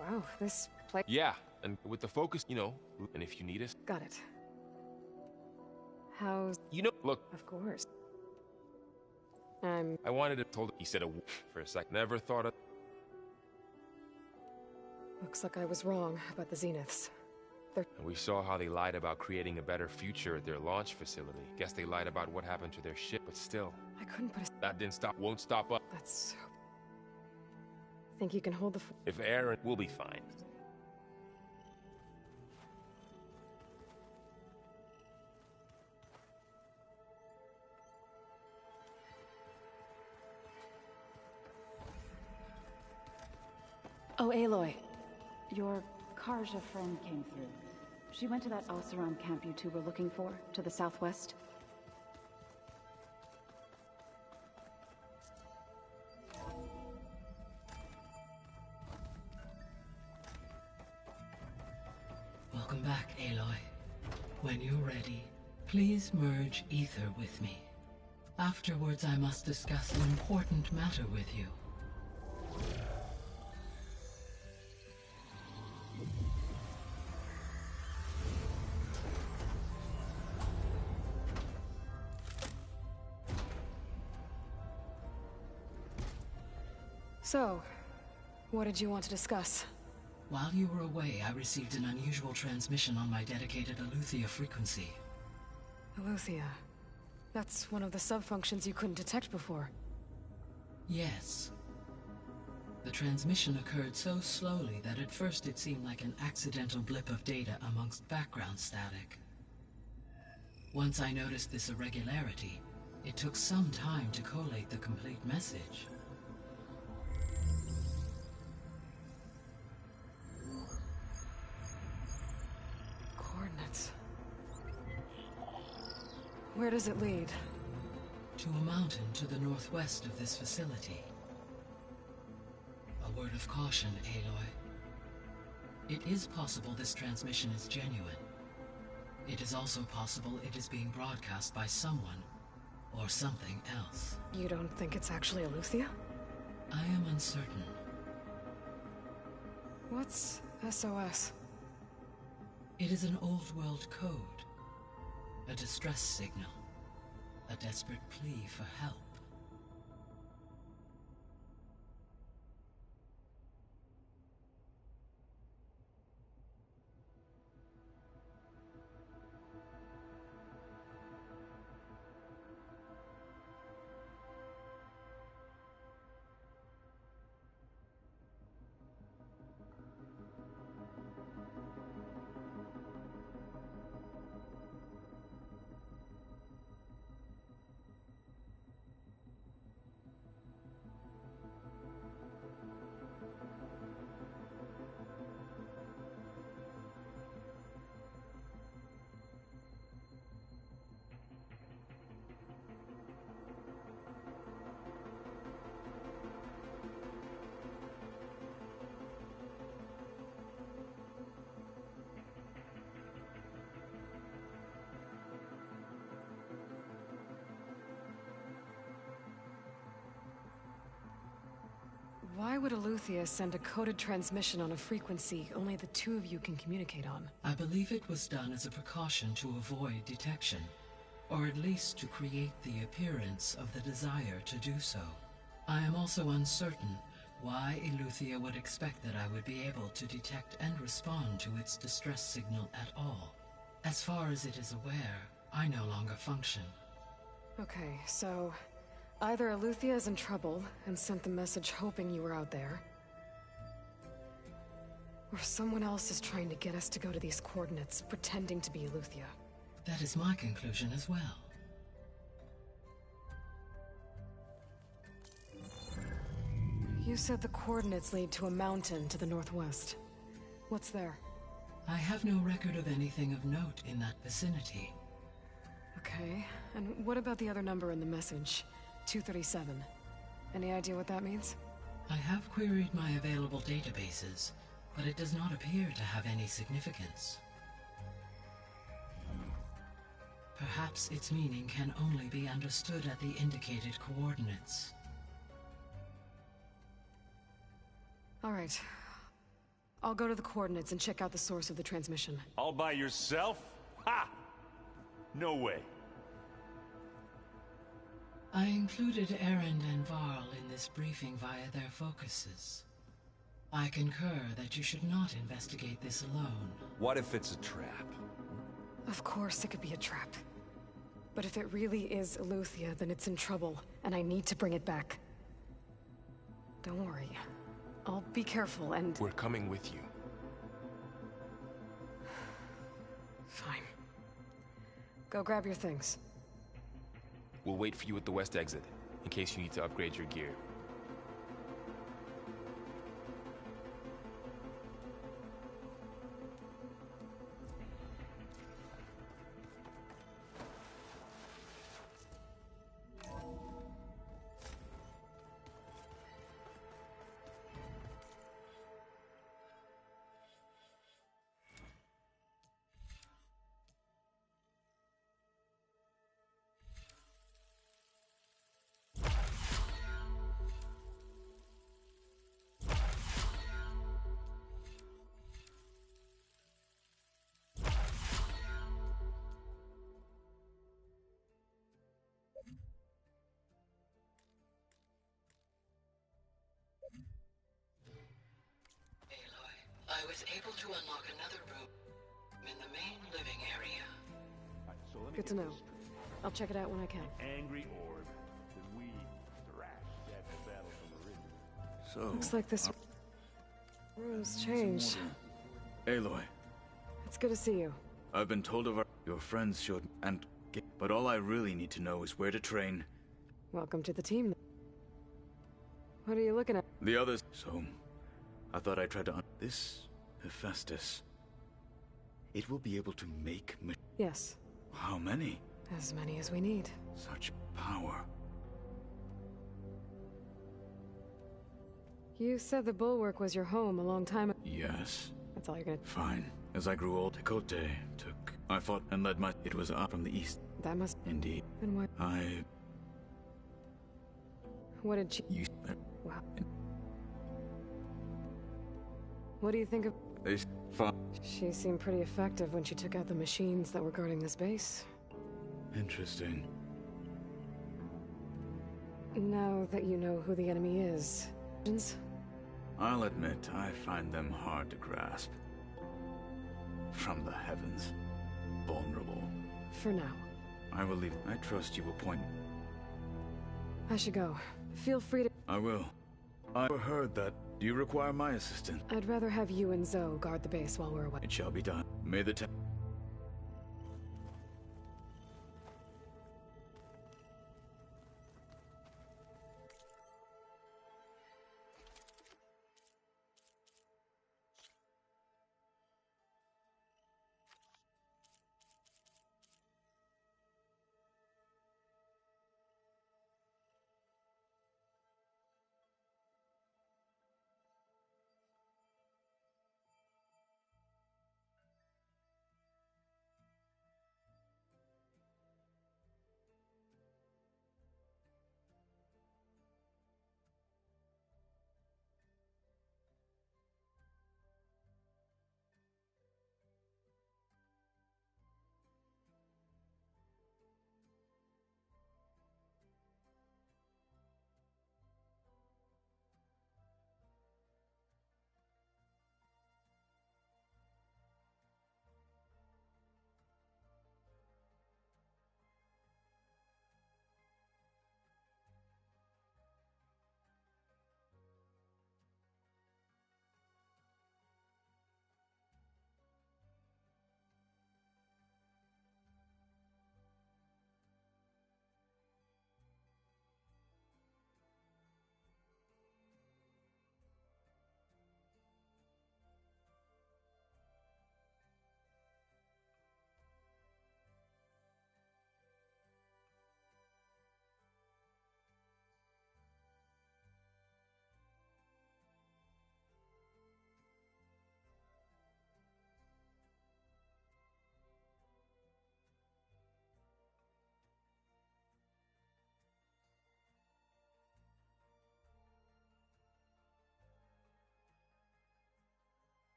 Wow, this place... Yeah, and with the focus, you know, and if you need us... Got it. How's... You know, look... Of course. I wanted to told he said for a sec. Never thought of. Looks like I was wrong about the Zeniths. And we saw how they lied about creating a better future at their launch facility. Guess they lied about what happened to their ship, but still. I couldn't put a... That didn't stop, won't stop us. That's so... Think you can hold the... If Aaron, we'll be fine. Oh, Aloy. Your Karja friend came through. She went to that Oseram camp you two were looking for, to the southwest. Welcome back, Aloy. When you're ready, please merge ether with me. Afterwards, I must discuss an important matter with you. So, what did you want to discuss? While you were away, I received an unusual transmission on my dedicated Aletheia frequency. Aletheia. That's one of the sub-functions you couldn't detect before. Yes. The transmission occurred so slowly that at first it seemed like an accidental blip of data amongst background static. Once I noticed this irregularity, it took some time to collate the complete message. Coordinates. Where does it lead? To a mountain to the northwest of this facility. A word of caution, Aloy. It is possible this transmission is genuine. It is also possible it is being broadcast by someone or something else. You don't think it's actually Aletheia? I am uncertain. What's SOS? It is an old world code. A distress signal. A desperate plea for help. Why would Aletheia send a coded transmission on a frequency only the two of you can communicate on? I believe it was done as a precaution to avoid detection, or at least to create the appearance of the desire to do so. I am also uncertain why Aletheia would expect that I would be able to detect and respond to its distress signal at all. As far as it is aware, I no longer function. Okay, so... either Aletheia is in trouble and sent the message hoping you were out there, or someone else is trying to get us to go to these coordinates, pretending to be Aletheia. That is my conclusion as well. You said the coordinates lead to a mountain to the northwest. What's there? I have no record of anything of note in that vicinity. Okay, and what about the other number in the message? 237. Any idea what that means? I have queried my available databases, but it does not appear to have any significance. Perhaps its meaning can only be understood at the indicated coordinates. All right. I'll go to the coordinates and check out the source of the transmission. All by yourself? Ha! No way. I included Erend and Varl in this briefing via their focuses. I concur that you should not investigate this alone. What if it's a trap? Of course it could be a trap. But if it really is Eleuthia, then it's in trouble, and I need to bring it back. Don't worry. I'll be careful and... We're coming with you. Fine. Go grab your things. We'll wait for you at the west exit, in case you need to upgrade your gear. I was able to unlock another room in the main living area. Good to know. I'll check it out when I can. Angry orb. Because we thrashed at the battle from Original. So... Looks like this room's changed. Aloy. It's good to see you. I've been told of your friends showed and... But all I really need to know is where to train. Welcome to the team. What are you looking at? The others... So... I thought I'd try to... This... Hephaestus... It will be able to make... Yes. How many? As many as we need. Such power. You said the Bulwark was your home a long time ago. Yes. That's all you're gonna... Fine. As I grew old, Tekote took... I fought and led my... It was up from the east. That must... Indeed. Then what... What did she... You... Wow. What do you think of... They... Fought. She seemed pretty effective when she took out the machines that were guarding this base. Interesting. Now that you know who the enemy is... I'll admit, I find them hard to grasp. From the heavens. Vulnerable. For now. I will leave. I trust you will point. I should go. Feel free to... I will. I heard that. Do you require my assistance? I'd rather have you and Zoe guard the base while we're away. It shall be done. May the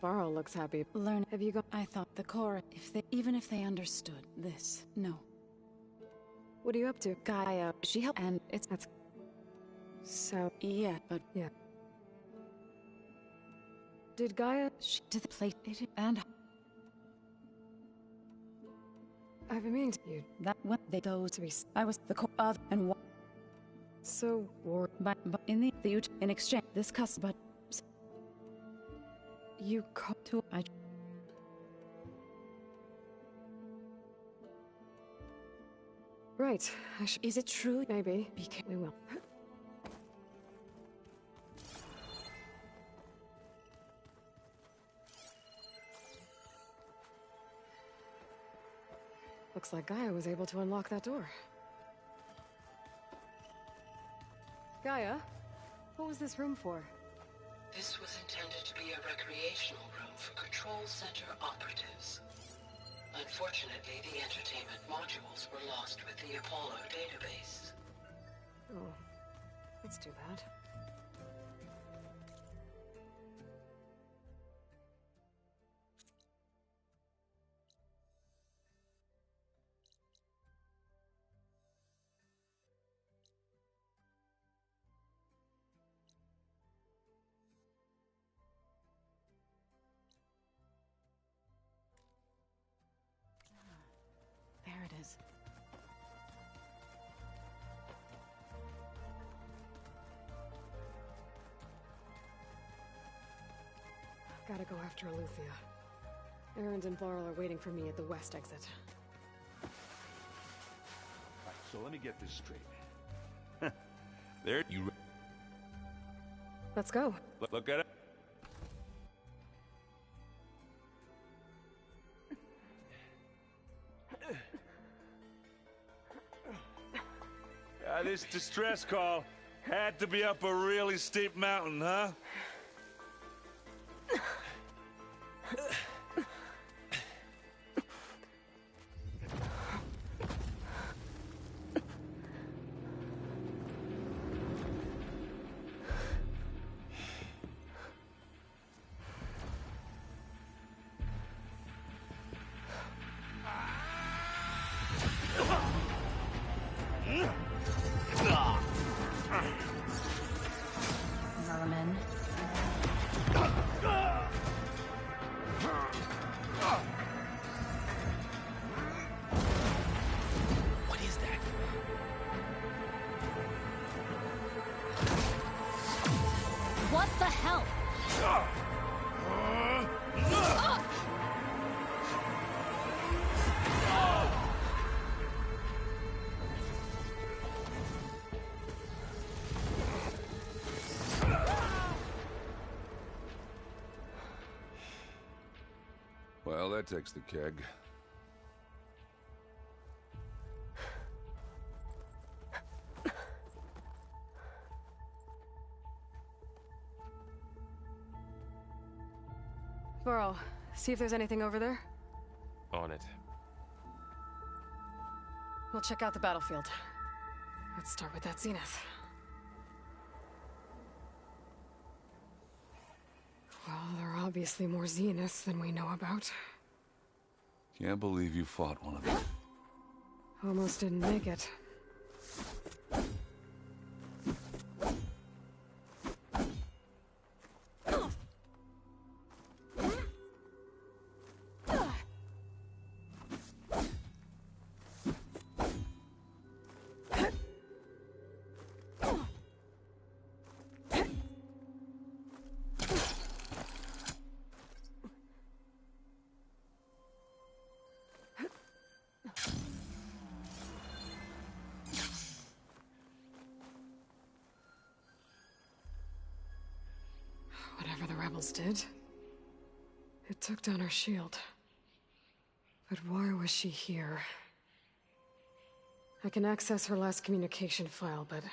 Varl looks happy. Learn. Have you got? I thought the core. Even if they understood this, no. What are you up to? Gaia, she helped, and that's. So yeah, but yeah. Did Gaia? She did the plate and. I've been meaning to you. That what they those to be. I was the core of and what. So war. But in the in exchange this cuss but. You call to I. Right. Is it true? Maybe. We will. Looks like Gaia was able to unlock that door. Gaia, what was this room for? This was intended to be a recreational room for Control Center operatives. Unfortunately, the entertainment modules were lost with the Apollo database. Oh, that's too bad. There it is. Gotta go after Aletheia. Erend and Varl are waiting for me at the west exit. Right, so let me get this straight. There you... Let's go. Look at it. This distress call had to be up a really steep mountain, huh? Merman. What is that? What the hell? Well, that takes the keg. Varl, see if there's anything over there. On it. We'll check out the battlefield. Let's start with that zenith. Well, there are obviously more zeniths than we know about. Can't believe you fought one of them. Almost didn't make it. Whatever the rebels did, it took down her shield. But why was she here? I can access her last communication file, but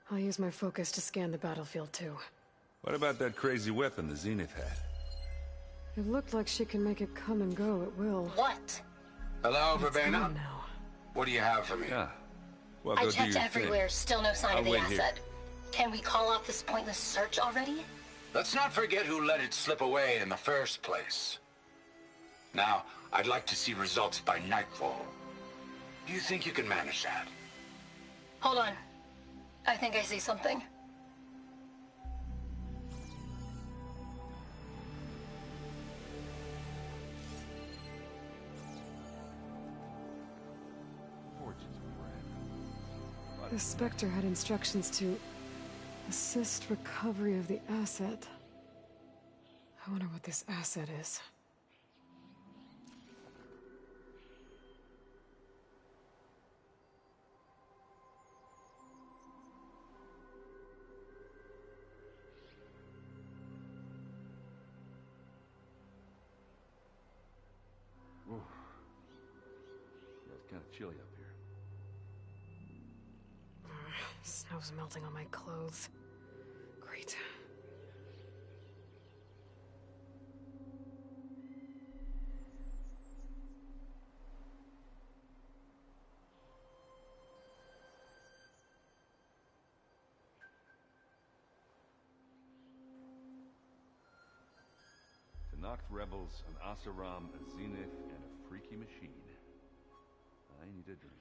I'll use my focus to scan the battlefield too. What about that crazy weapon the Zenith had? It looked like she can make it come and go at will. What? Hello, It's Verbena? gone now. What do you have for me? Yeah. Well, I go do checked your everywhere, thing. still no sign I'll of the wait here. asset. Can we call off this pointless search already? Let's not forget who let it slip away in the first place. Now, I'd like to see results by nightfall. Do you think you can manage that? Hold on. I think I see something. The Spectre had instructions to assist recovery of the asset. I wonder what this asset is. Ooh. Yeah, it's kind of chilly up here. Snow's melting on my clothes. Great. The Noct rebels, an Asaram, a Zenith, and a freaky machine. I need a drink.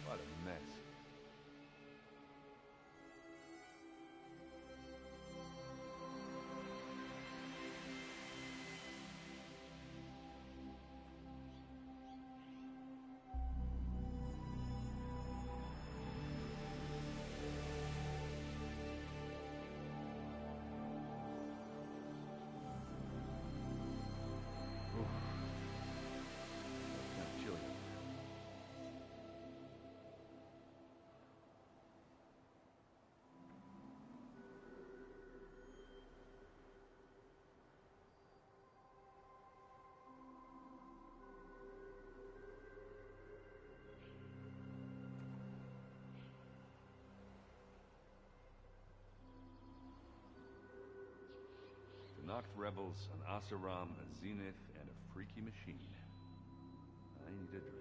What a mess. Oof. That's kind of chilly. The Noct rebels, an Asaram, a Zenith, and a freaky machine. I need a drink.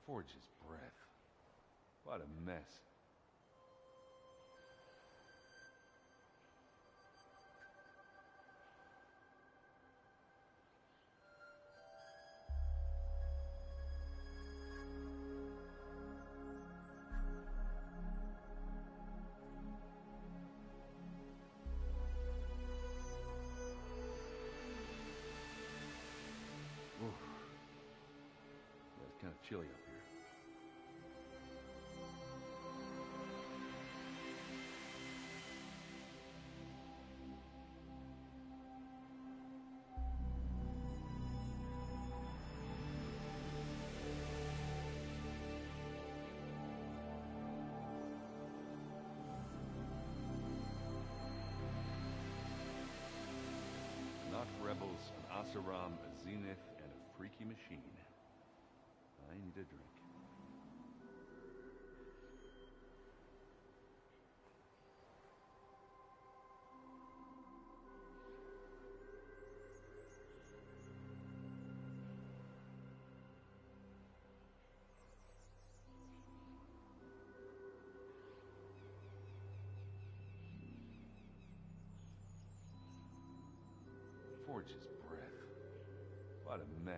Forge's breath. What a mess. Oof. Yeah, it's kind of chilly up here. Noct rebels, an Asaram, a Zenith, and a freaky machine. I need a drink. Forge's breath. What a mess.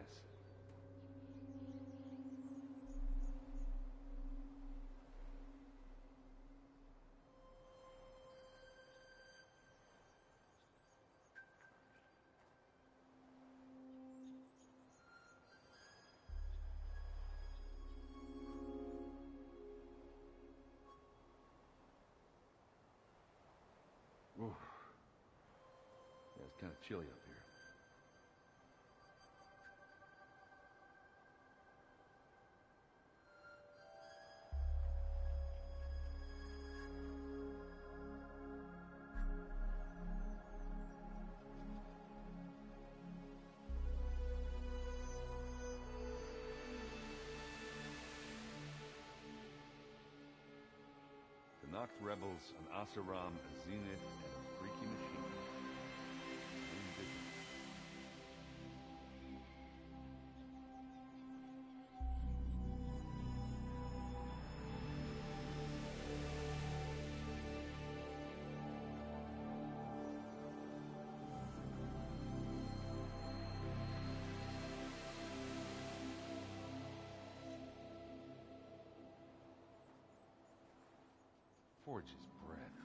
It's kind of chilly up here. The Nox rebels, an Asaram, a Zenith, and a freaky machine. Main vision. Forge's breath.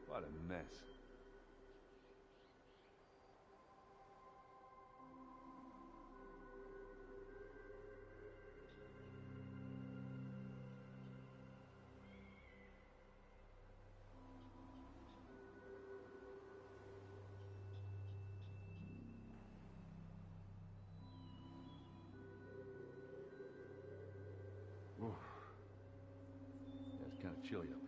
What a mess. Oof. Yeah, it's kind of chilly up here.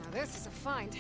Now this is a find.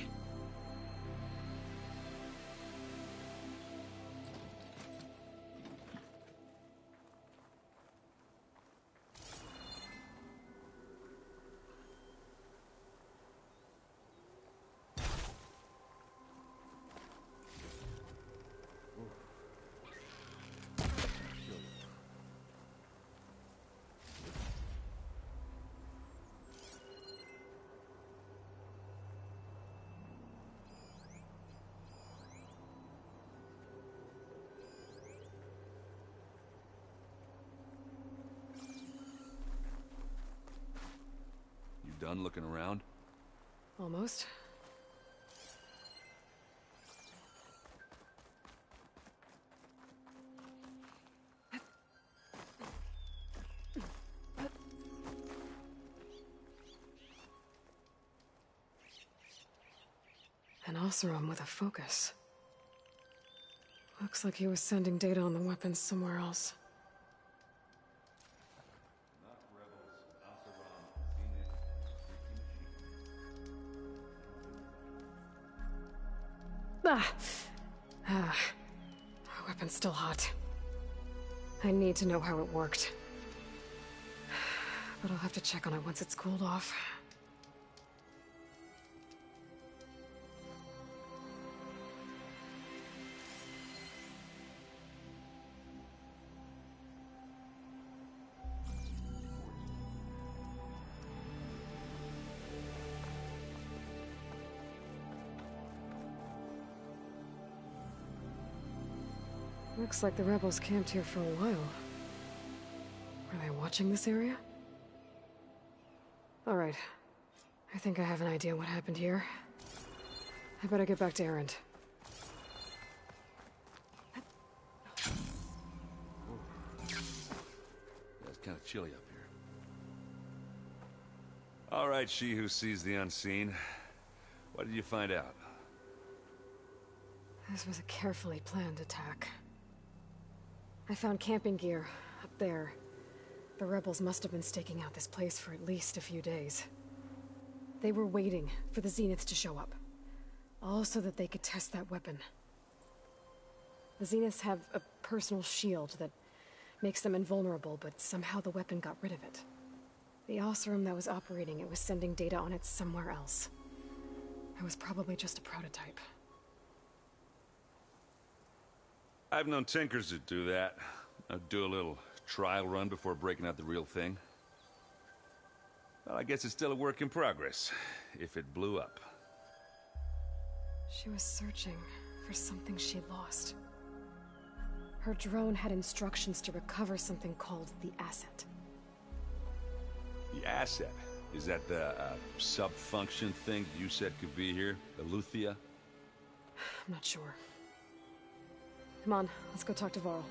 Done looking around? Almost. An Oseram with a focus. Looks like he was sending data on the weapons somewhere else. Ah. Weapon's still hot. I need to know how it worked. But I'll have to check on it once it's cooled off. Looks like the rebels camped here for a while. Were they watching this area? Alright. I think I have an idea what happened here. I better get back to Erend. Yeah, it's kind of chilly up here. All right, she who sees the unseen. What did you find out? This was a carefully planned attack. I found camping gear up there. The rebels must have been staking out this place for at least a few days. They were waiting for the Zeniths to show up. All so that they could test that weapon. The Zeniths have a personal shield that makes them invulnerable, but somehow the weapon got rid of it. The Oseram that was operating it was sending data on it somewhere else. It was probably just a prototype. I've known tinkers that do that. I'd do a little trial run before breaking out the real thing. Well, I guess it's still a work in progress, if it blew up. She was searching for something she lost. Her drone had instructions to recover something called the asset. The asset? Is that the sub-function thing you said could be here? Eleuthia? I'm not sure. Come on, let's go talk to Varl.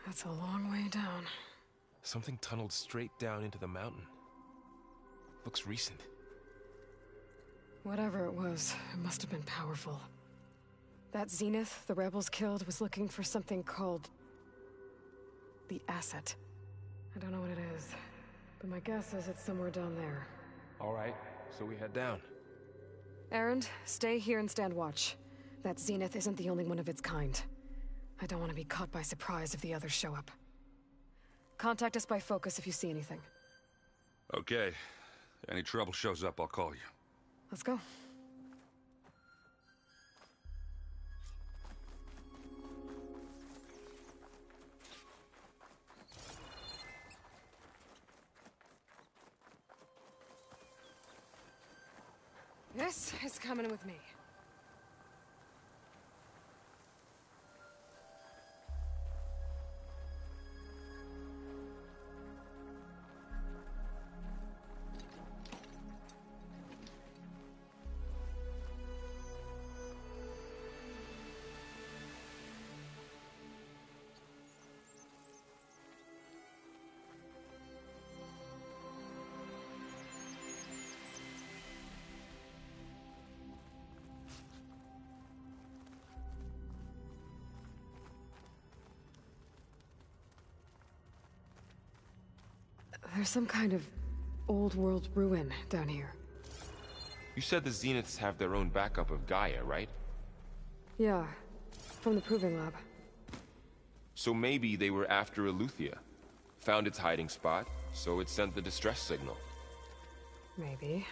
That's a long way down. Something tunneled straight down into the mountain. Looks recent. Whatever it was, it must have been powerful. That Zenith the rebels killed was looking for something called the asset. I don't know what it is, but my guess is it's somewhere down there. All right, so we head down. Erend, stay here and stand watch. That Zenith isn't the only one of its kind. I don't want to be caught by surprise if the others show up. Contact us by focus if you see anything. Okay. Any trouble shows up, I'll call you. Let's go. This is coming with me. There's some kind of old-world ruin down here. You said the Zeniths have their own backup of Gaia, right? Yeah, from the Proving Lab. So maybe they were after Eleuthia. Found its hiding spot, so it sent the distress signal. Maybe.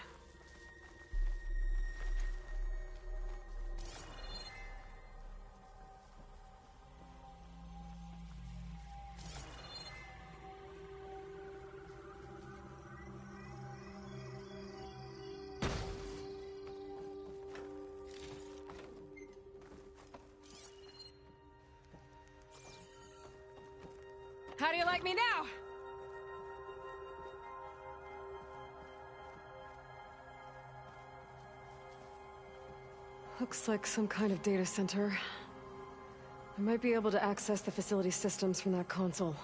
How do you like me now? Looks like some kind of data center. I might be able to access the facility systems from that console.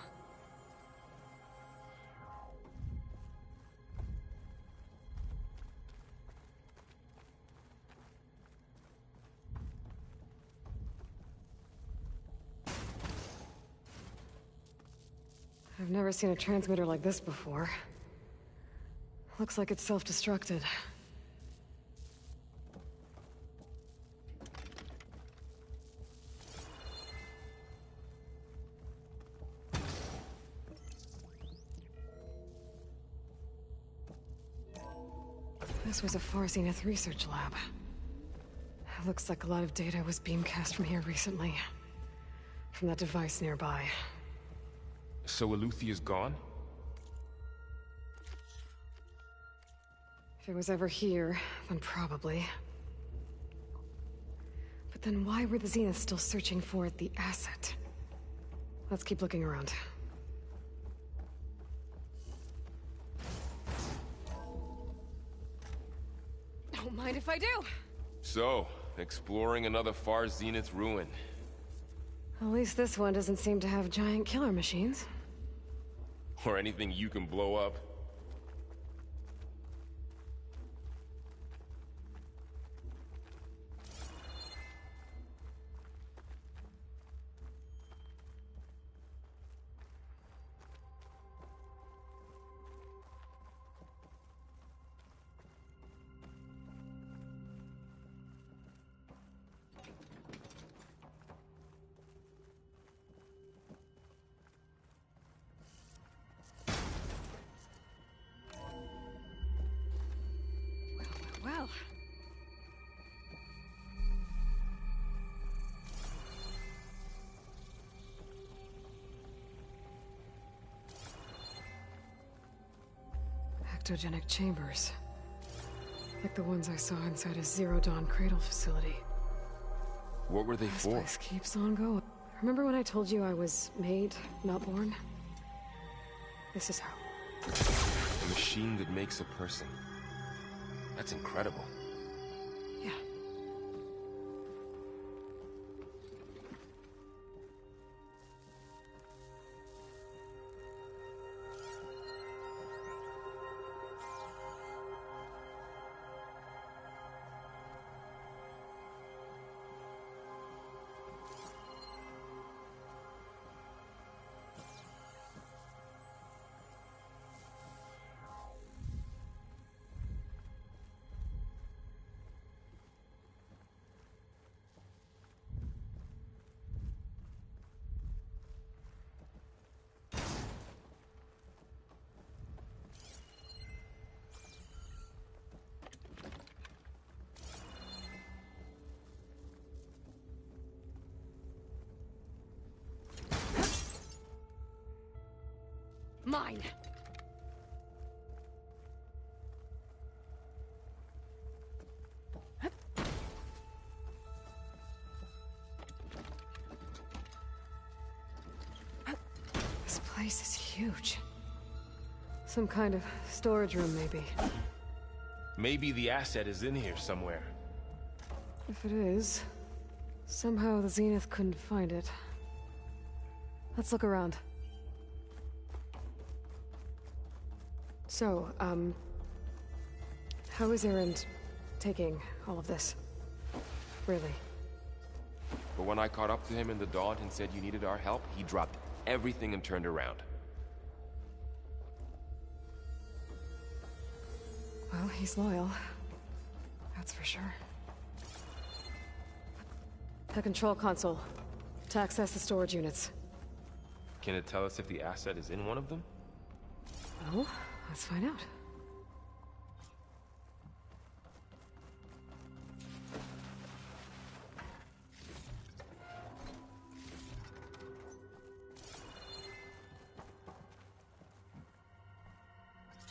I've never seen a transmitter like this before. Looks like it's self-destructed. This was a Far Zenith research lab. It looks like a lot of data was beamcast from here recently. From that device nearby. So Eleuthia's gone? If it was ever here, then probably. But then why were the Zeniths still searching for the asset? Let's keep looking around. Don't mind if I do. So, exploring another far zenith ruin. At least this one doesn't seem to have giant killer machines. Or anything you can blow up. Well. Ectogenic chambers. Like the ones I saw inside a Zero Dawn cradle facility. What were they This for? place keeps on going. Remember when I told you I was made, not born? This is how. A machine that makes a person. That's incredible. Yeah. Mine. This place is huge. Some kind of storage room, maybe. Maybe the asset is in here somewhere. If it is, somehow the Zenith couldn't find it. Let's look around. So, how is Erend taking all of this? Really? But when I caught up to him in the Daunt and said you needed our help, he dropped everything and turned around. Well, he's loyal. That's for sure. The control console. To access the storage units. Can it tell us if the asset is in one of them? Well, let's find out.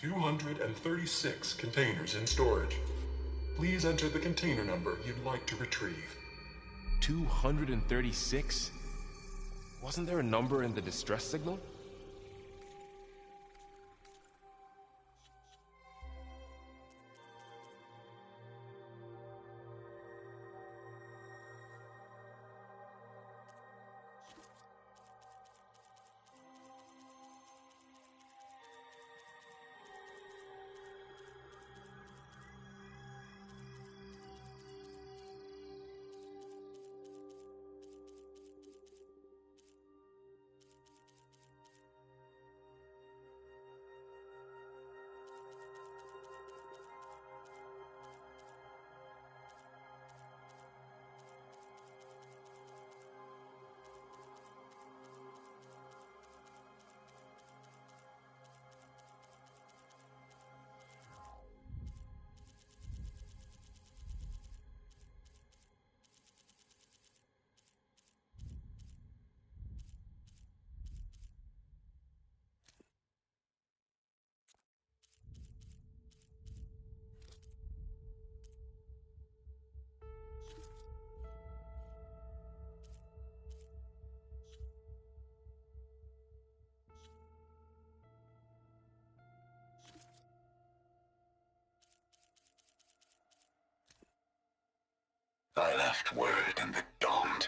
$236 containers in storage. Please enter the container number you'd like to retrieve. 236? Wasn't there a number in the distress signal? word in the domed.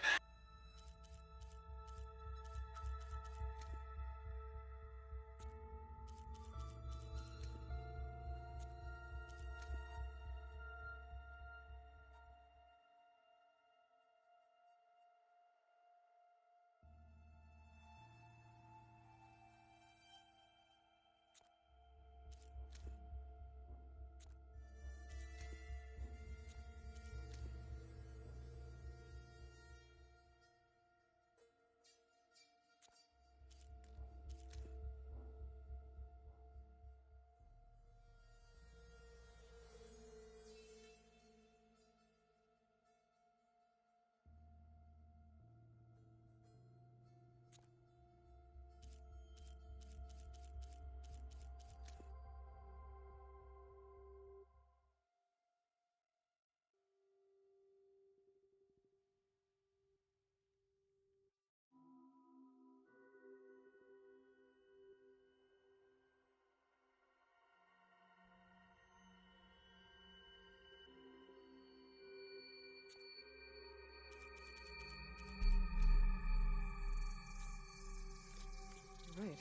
Right.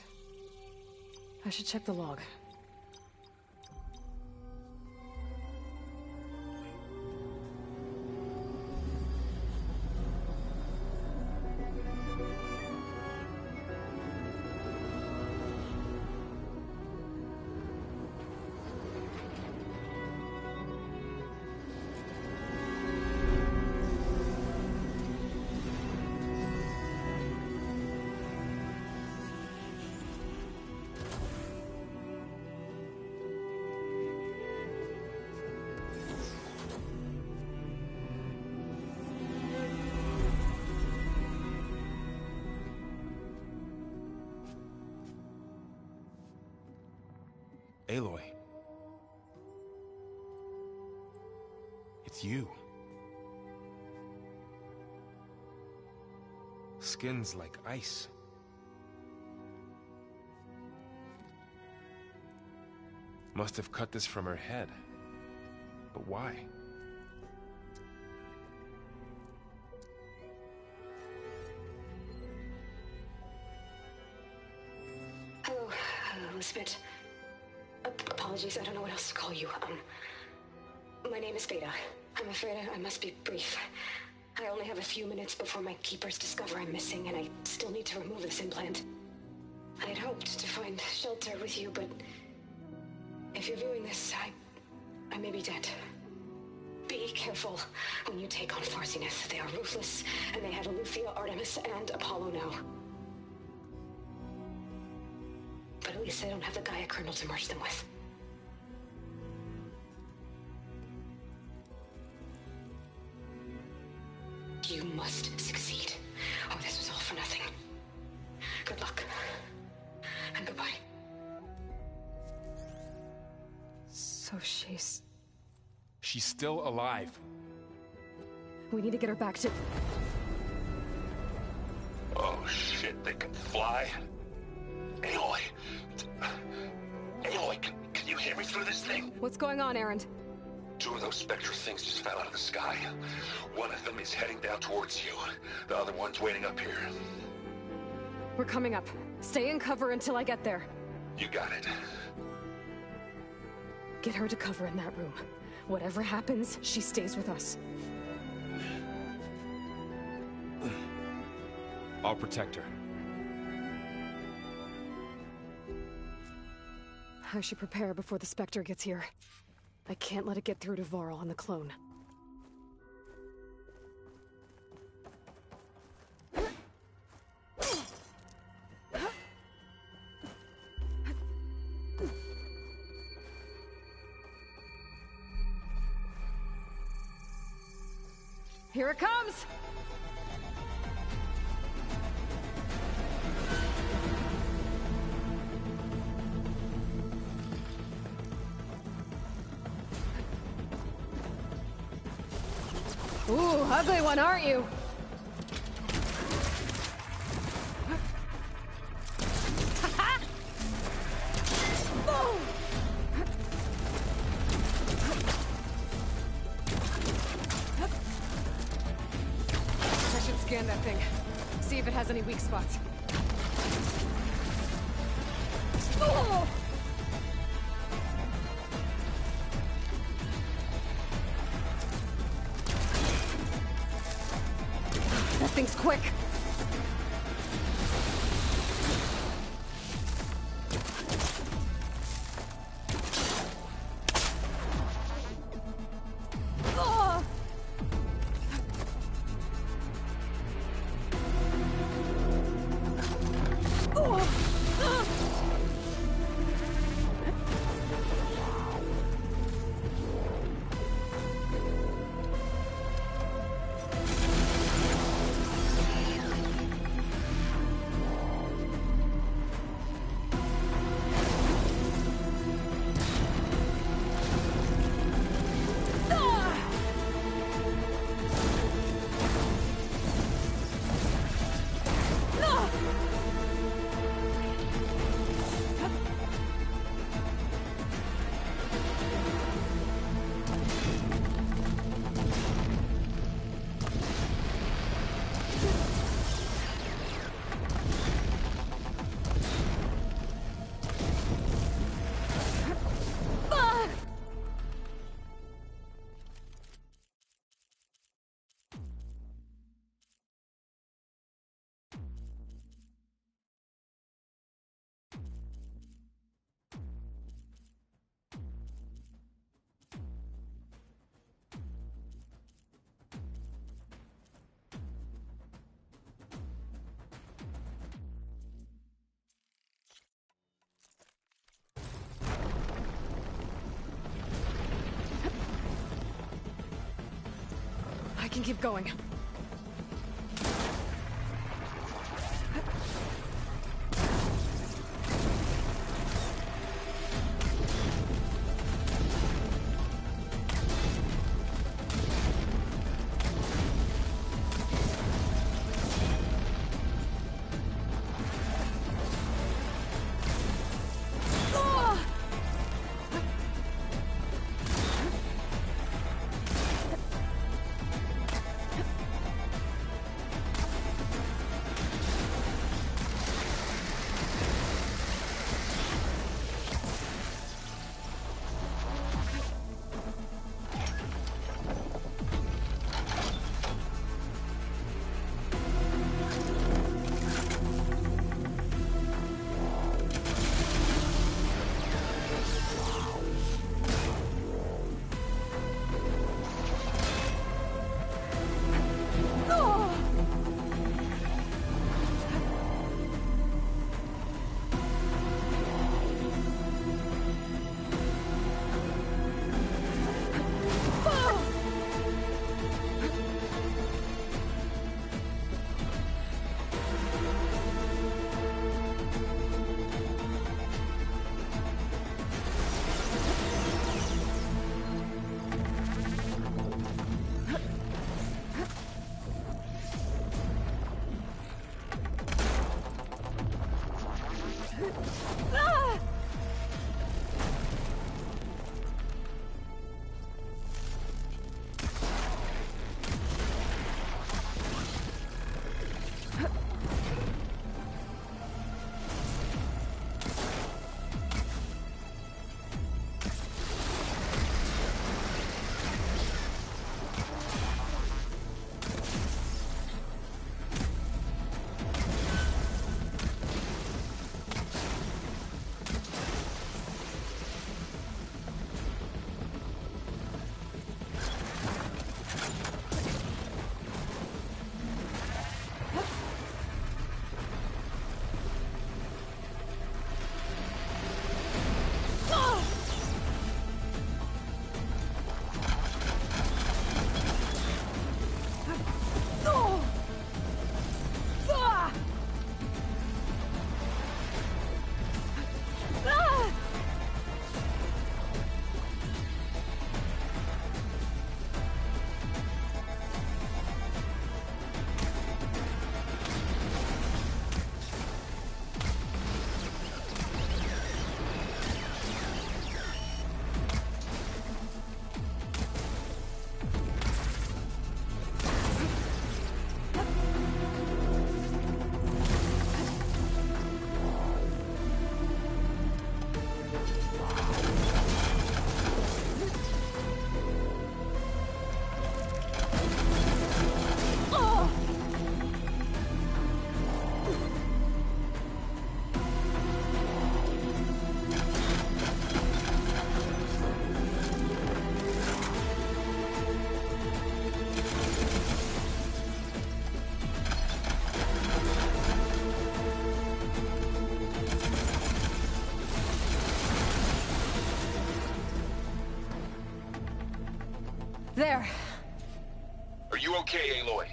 I should check the log. Aloy. It's you. Skin's like ice. Must have cut this from her head. But why? Hello, Elizabeth. Apologies, I don't know what else to call you. My name is Veda. I'm afraid I must be brief. I only have a few minutes before my keepers discover I'm missing, and I still need to remove this implant. I had hoped to find shelter with you, but if you're viewing this, I may be dead. Be careful when you take on Far Zenith. They are ruthless, and they have Eleuthia, Artemis, and Apollo now. But at least they don't have the Gaia kernel to merge them with. You must succeed, or this was all for nothing. Good luck. And goodbye. So she's still alive. We need to get her back to... Oh shit, they can fly? Aloy! Aloy, can you hear me through this thing? What's going on, Erend? 2 of those spectral things just fell out of the sky. One of them is heading down towards you. The other one's waiting up here. We're coming up. Stay in cover until I get there. You got it. Get her to cover in that room. Whatever happens, she stays with us. I'll protect her. I should prepare before the Spectre gets here. I can't let it get through to Varl and the clone. Here it comes! Ooh, ugly one, aren't you? scan that thing. See if it has any weak spots. Oh! That thing's quick. I can keep going. There. Are you okay, Aloy?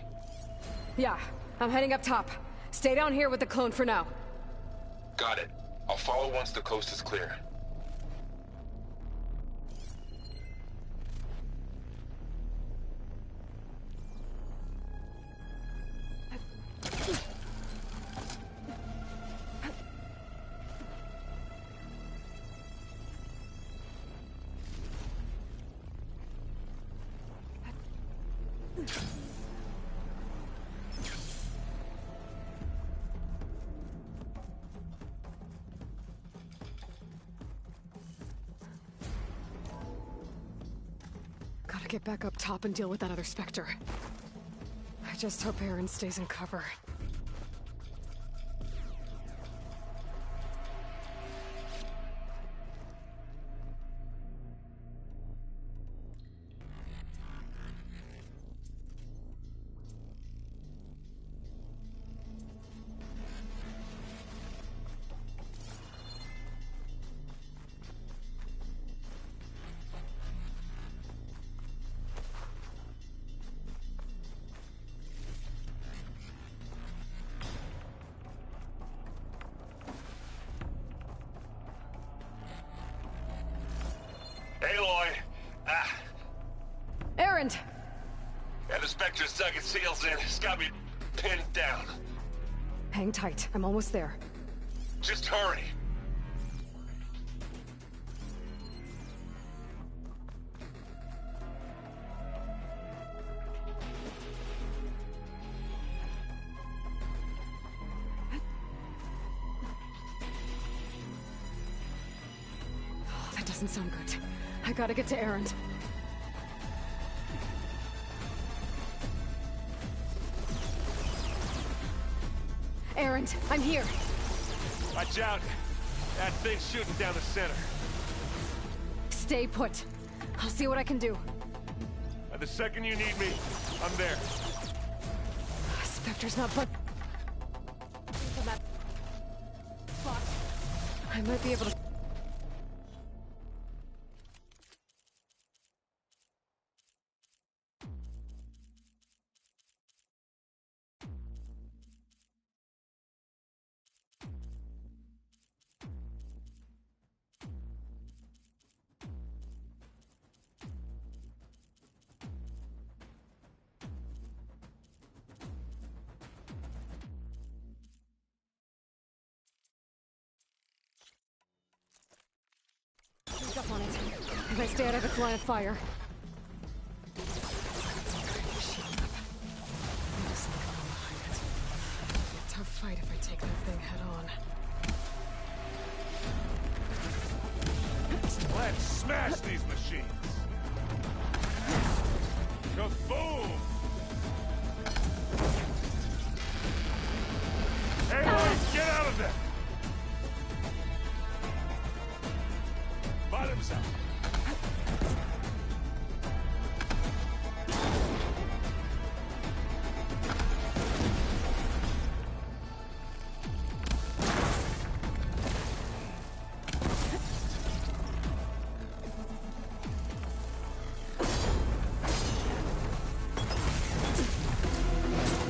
Yeah, I'm heading up top. Stay down here with the clone for now. Got it. I'll follow once the coast is clear. Gotta get back up top and deal with that other Spectre. I just hope Aaron stays in cover. Aloy! Aaron! Yeah, the Spectre's dug its heels in. It's got me pinned down. Hang tight. I'm almost there. Just hurry. Oh, that doesn't sound good. I gotta get to Aaron. Aaron, I'm here. Watch out. That thing's shooting down the center. Stay put. I'll see what I can do. The second you need me, I'm there. Spectre's not but. I might be able to. Up on it. If I stay out of its line of fire. Tough fight if I take that thing head on. Let's smash these machines. Kaboom! Aloy, get out of there! Bottoms up.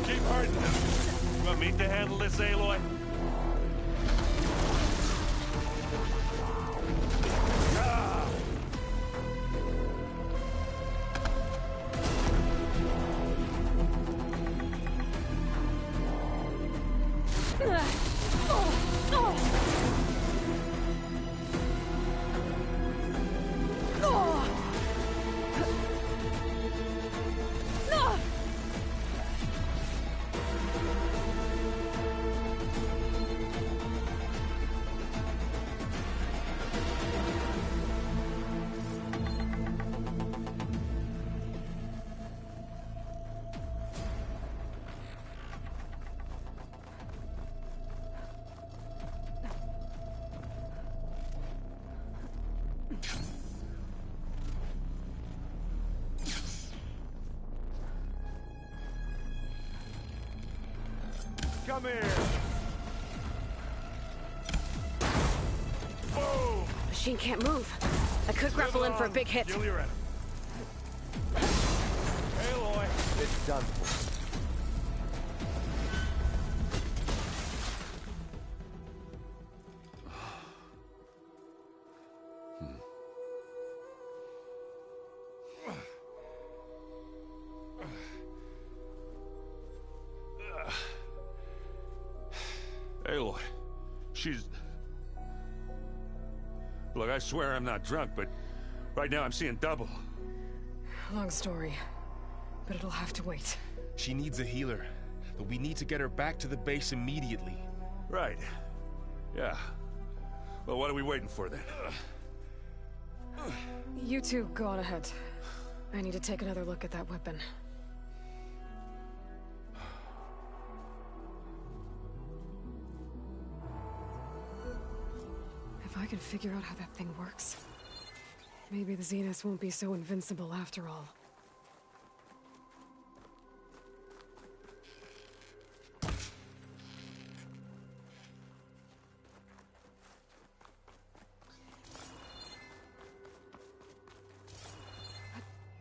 Keep hurting them. You want me to handle this, Aloy? Come here. Boom! Machine can't move. I could grapple in for a big hit. Kill your enemy. It's done for. Aloy, she's... Look, I swear I'm not drunk, but right now I'm seeing double. Long story, but it'll have to wait. She needs a healer, but we need to get her back to the base immediately. Right. Yeah. Well, what are we waiting for then? You two go on ahead. I need to take another look at that weapon. If I can figure out how that thing works, maybe the Zeniths won't be so invincible after all.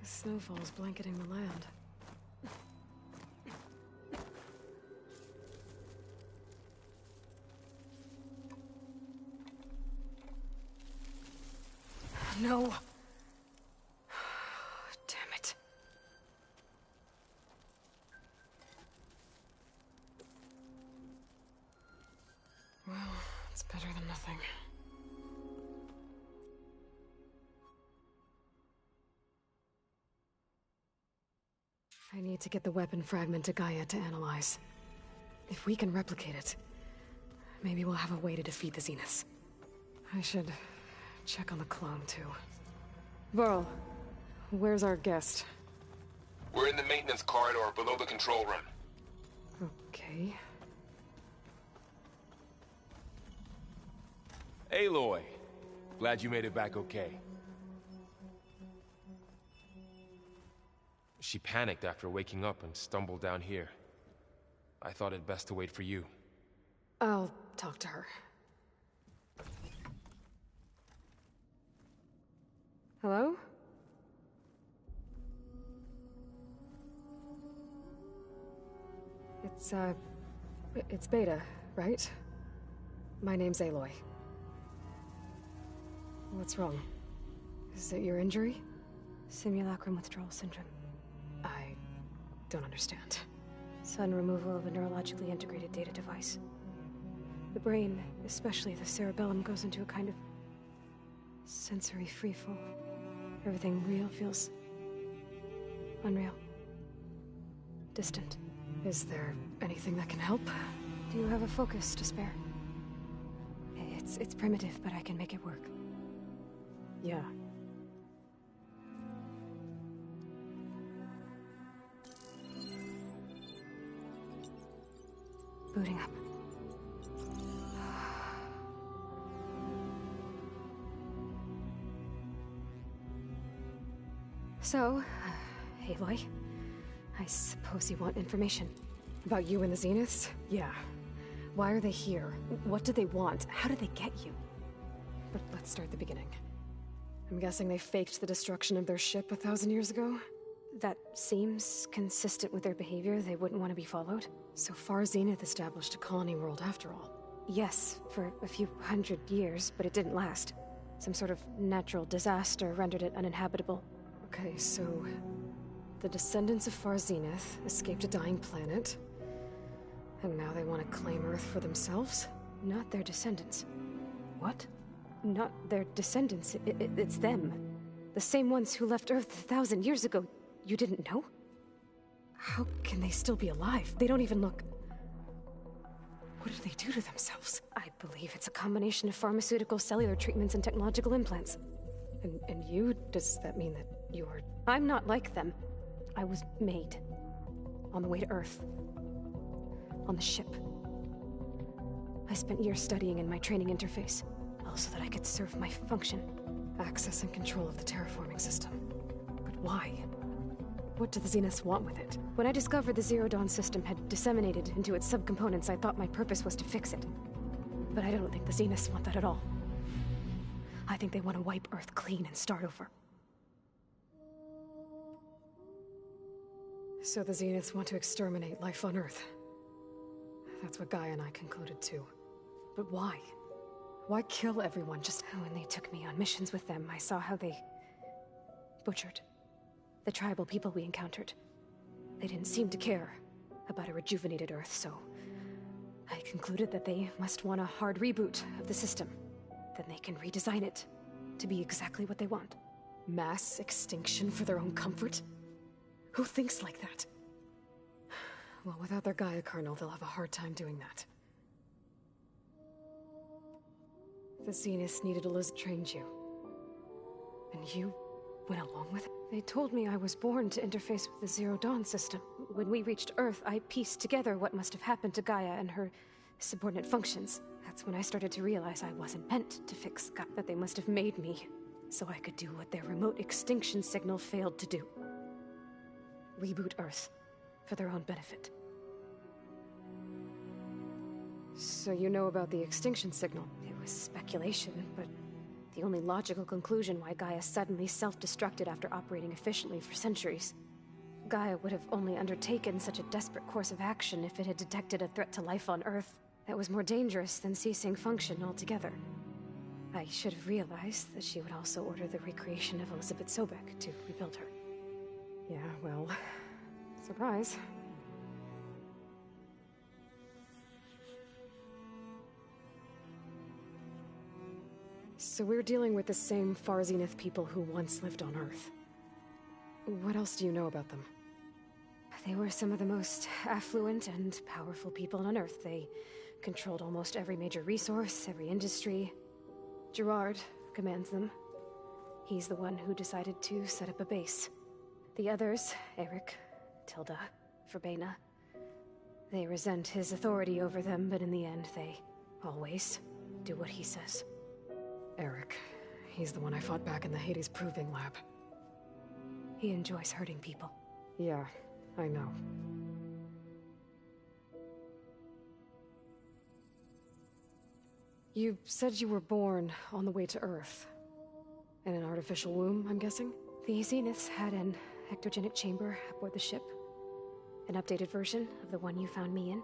The snowfall's blanketing the land. No. Damn it. Well, it's better than nothing. I need to get the weapon fragment to Gaia to analyze. If we can replicate it, maybe we'll have a way to defeat the Zeniths. I should check on the clone, too. Varl, where's our guest? We're in the maintenance corridor below the control room. Okay. Aloy, glad you made it back okay. She panicked after waking up and stumbled down here. I thought it best to wait for you. I'll talk to her. Hello? It's Beta, right? My name's Aloy. What's wrong? Is it your injury? Simulacrum withdrawal syndrome. I don't understand. Sudden removal of a neurologically integrated data device. The brain, especially the cerebellum, goes into a kind of sensory freefall. Everything real feels unreal. Distant. Is there anything that can help? Do you have a focus to spare? It's primitive, but I can make it work. Yeah. Booting up. So, Aloy, I suppose you want information. About you and the Zeniths? Yeah. Why are they here? What do they want? How did they get you? But let's start at the beginning. I'm guessing they faked the destruction of their ship 1,000 years ago? That seems consistent with their behavior. They wouldn't want to be followed. So Far Zenith established a colony world after all. Yes, for a few hundred years, but it didn't last. Some sort of natural disaster rendered it uninhabitable. Okay, so the descendants of Far Zenith escaped a dying planet, and now they want to claim Earth for themselves? Not their descendants. What? Not their descendants. It's them. The same ones who left Earth 1,000 years ago. You didn't know? How can they still be alive? They don't even look... What did they do to themselves? I believe it's a combination of pharmaceutical, cellular treatments, and technological implants. And you? Does that mean that you're... I'm not like them. I was made. On the way to Earth. On the ship. I spent years studying in my training interface, all so that I could serve my function. Access and control of the terraforming system. But why? What do the Zeniths want with it? When I discovered the Zero Dawn system had disseminated into its subcomponents, I thought my purpose was to fix it. But I don't think the Zeniths want that at all. I think they want to wipe Earth clean and start over. So the Zeniths want to exterminate life on Earth. That's what Gaia and I concluded too. But why? Why kill everyone just... When they took me on missions with them, I saw how they... butchered the tribal people we encountered. They didn't seem to care about a rejuvenated Earth, so... I concluded that they must want a hard reboot of the system. Then they can redesign it to be exactly what they want. Mass extinction for their own comfort? Who thinks like that? Well, without their Gaia kernel, they'll have a hard time doing that. The Zeniths needed Elizabeth trained you. And you went along with it? They told me I was born to interface with the Zero Dawn system. When we reached Earth, I pieced together what must have happened to Gaia and her subordinate functions. That's when I started to realize I wasn't meant to fix Gaia, that they must have made me so I could do what their remote extinction signal failed to do. Reboot Earth for their own benefit. So you know about the extinction signal? It was speculation, but the only logical conclusion why Gaia suddenly self-destructed after operating efficiently for centuries. Gaia would have only undertaken such a desperate course of action if it had detected a threat to life on Earth that was more dangerous than ceasing function altogether. I should have realized that she would also order the recreation of Elizabeth Sobek to rebuild her. Yeah, well, surprise. So we're dealing with the same Far Zenith people who once lived on Earth. What else do you know about them? They were some of the most affluent and powerful people on Earth. They controlled almost every major resource, every industry. Gerard commands them. He's the one who decided to set up a base. The others, Eric, Tilda, Verbena, they resent his authority over them, but in the end, they always do what he says. Eric. He's the one I fought back in the Hades Proving Lab. He enjoys hurting people. Yeah, I know. You said you were born on the way to Earth. In an artificial womb, I'm guessing? The Zeniths had an ectogenic chamber aboard the ship. An updated version of the one you found me in.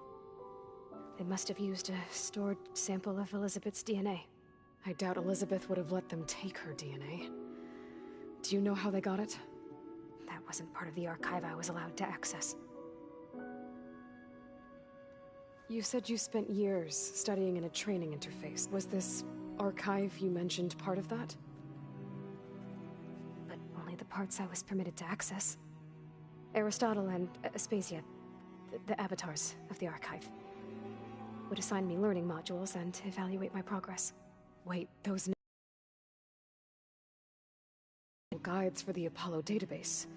They must have used a stored sample of Elizabeth's DNA. I doubt Elizabeth would have let them take her DNA. Do you know how they got it? That wasn't part of the archive I was allowed to access. You said you spent years studying in a training interface. Was this archive you mentioned part of that? But only the parts I was permitted to access. Aristotle and Aspasia, the avatars of the archive, would assign me learning modules and evaluate my progress. Wait, those guides for the Apollo database.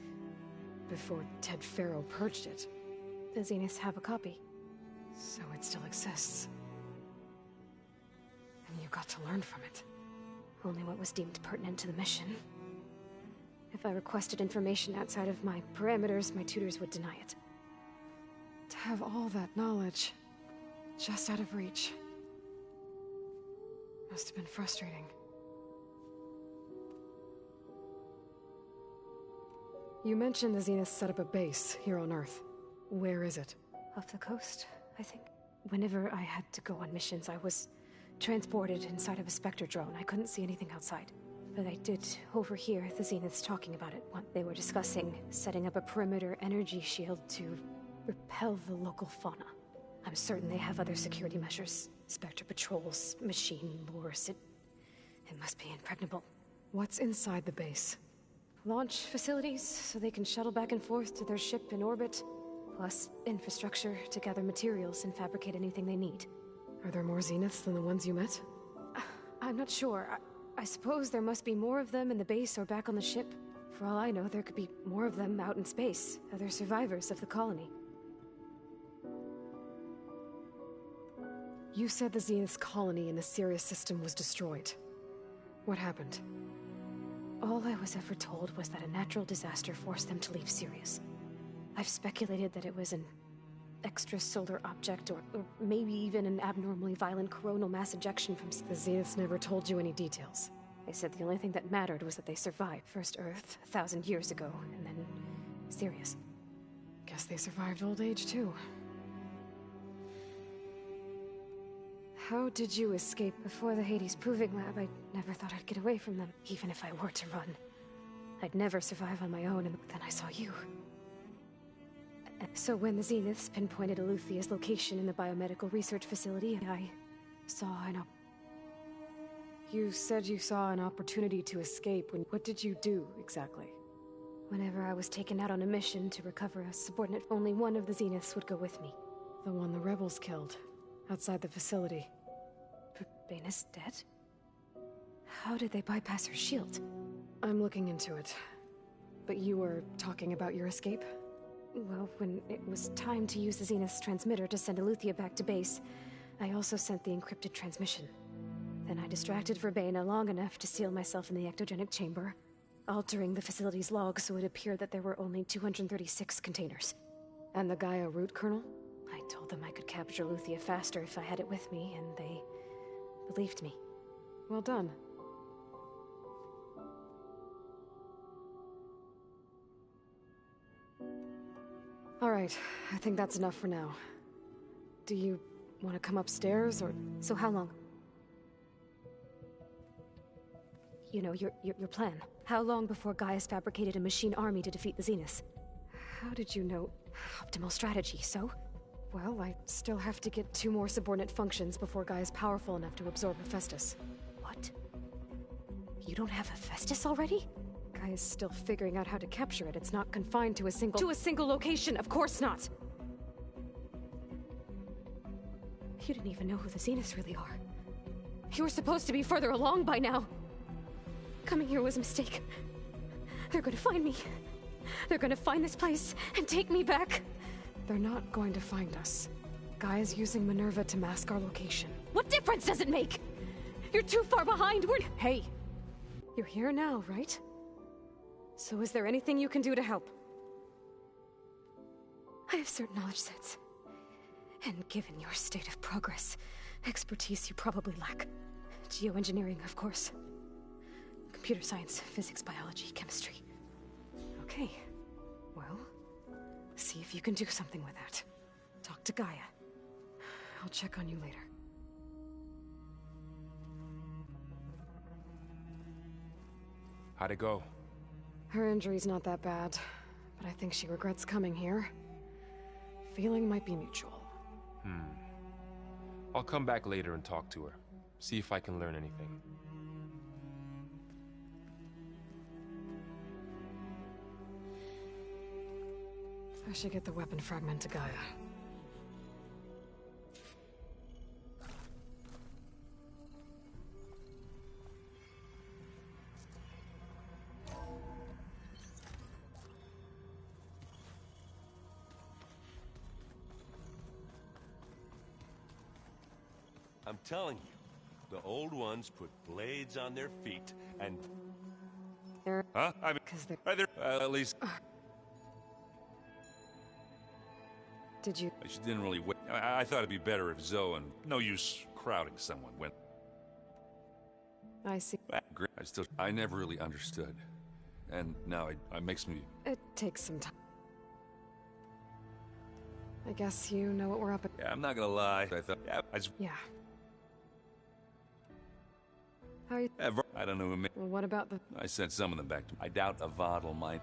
Before Ted Farrow purged it. The Zeniths have a copy. So it still exists. And you got to learn from it. Only what was deemed pertinent to the mission. If I requested information outside of my parameters, my tutors would deny it. To have all that knowledge, just out of reach. Must have been frustrating. You mentioned the Zeniths set up a base here on Earth. Where is it? Off the coast, I think. Whenever I had to go on missions, I was transported inside of a Spectre drone. I couldn't see anything outside. But I did overhear the Zeniths talking about it. They were discussing setting up a perimeter energy shield to repel the local fauna. I'm certain they have other security measures. Spectre patrols, machine lures. It must be impregnable. What's inside the base? Launch facilities, so they can shuttle back and forth to their ship in orbit. Plus infrastructure to gather materials and fabricate anything they need. Are there more Zeniths than the ones you met? I'm not sure. I suppose there must be more of them in the base or back on the ship. For all I know, there could be more of them out in space, other survivors of the colony. You said the Zenith's colony in the Sirius system was destroyed. What happened? All I was ever told was that a natural disaster forced them to leave Sirius. I've speculated that it was an extrasolar object, or maybe even an abnormally violent coronal mass ejection from... The Zeniths never told you any details. They said the only thing that mattered was that they survived. First Earth, 1,000 years ago, and then Sirius. Guess they survived old age, too. How did you escape? Before the Hades Proving Lab, I never thought I'd get away from them, even if I were to run. I'd never survive on my own, and then I saw you. So when the Zeniths pinpointed Eluthia's location in the biomedical research facility, I saw an You said you saw an opportunity to escape. What did you do, exactly? Whenever I was taken out on a mission to recover a subordinate, only one of the Zeniths would go with me. The one the rebels killed, outside the facility. Bane's dead? How did they bypass her shield? I'm looking into it. But you were talking about your escape? Well, when it was time to use the Zenith's transmitter to send Eluthia back to base, I also sent the encrypted transmission. Then I distracted Verbena long enough to seal myself in the ectogenic chamber, altering the facility's log so it appeared that there were only 236 containers. And the Gaia root kernel? I told them I could capture Eluthia faster if I had it with me, and they believed me. Well done. All right, I think that's enough for now. Do you want to come upstairs, or... So how long? You know, your plan. How long before Gaius fabricated a machine army to defeat the Zeniths? How did you know? Optimal strategy, so? Well, I still have to get 2 more subordinate functions before Gaia's powerful enough to absorb Hephaestus. What? You don't have Hephaestus already? Gaia's still figuring out how to capture it. It's not confined to a single location, of course not! You didn't even know who the Zeniths really are. You were supposed to be further along by now. Coming here was a mistake. They're gonna find me. They're gonna find this place and take me back. They're not going to find us. Gaia's using Minerva to mask our location. What difference does it make? You're too far behind. Hey, you're here now, right? So is there anything you can do to help? I have certain knowledge sets. And given your state of progress, expertise you probably lack. Geoengineering, of course. Computer science, physics, biology, chemistry. Okay, well, see if you can do something with that. Talk to Gaia. I'll check on you later. How'd it go? Her injury's not that bad, but I think she regrets coming here. Feeling might be mutual. I'll come back later and talk to her. See if I can learn anything. I should get the weapon fragment to Gaia. I'm telling you, the old ones put blades on their feet and... Huh? I mean, at least... Did you... She didn't really wait. I thought it'd be better if Zoe and... No use crowding someone when... I see. I never really understood. And now it makes me... It takes some time. I guess you know what we're up against. Yeah, I'm not gonna lie. I thought... Yeah. How are you... I don't know. Well, what about the... I sent some of them back to me. I doubt Avad'll might...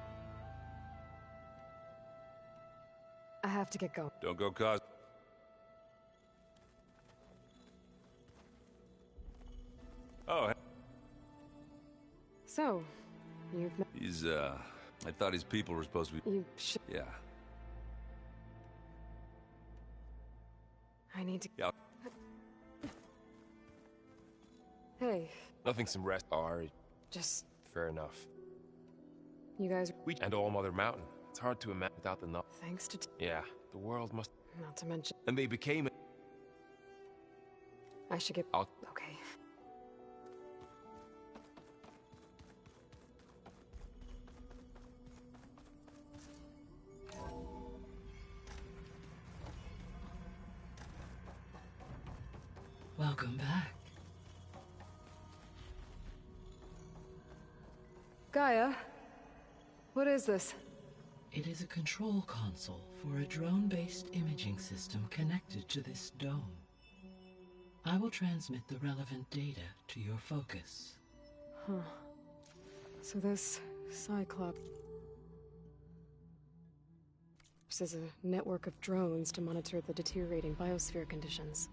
I have to get going. Don't go cause... Oh, So, you've... he's, I thought his people were supposed to be... You should... Yeah. I need to... Yeah. Hey. Nothing some rest are... Just... Fair enough. You guys... And All Mother Mountain. It's hard to imagine without the... Thanks to... Yeah, the world must... Not to mention... And they became... I should get... Okay. Welcome back. Gaia? What is this? It is a control console for a drone-based imaging system connected to this dome. I will transmit the relevant data to your focus. Huh. So this Cyclops is a network of drones to monitor the deteriorating biosphere conditions.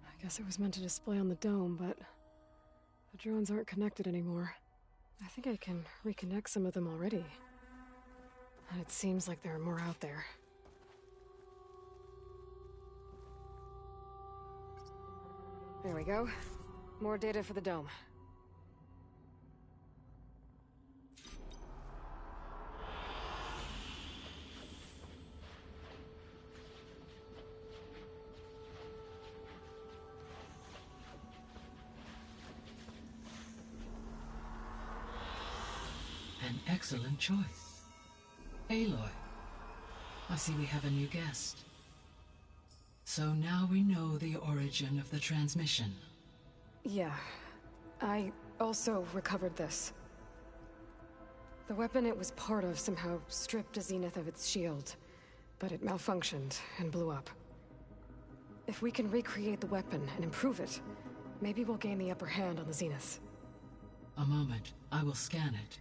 I guess it was meant to display on the dome, but the drones aren't connected anymore. I think I can reconnect some of them already. And it seems like there are more out there. There we go. More data for the dome. An excellent choice. Aloy, I see we have a new guest. So now we know the origin of the transmission. Yeah. I also recovered this. The weapon it was part of somehow stripped Zenith of its shield, but it malfunctioned and blew up. If we can recreate the weapon and improve it, maybe we'll gain the upper hand on the Zenith. A moment, I will scan it.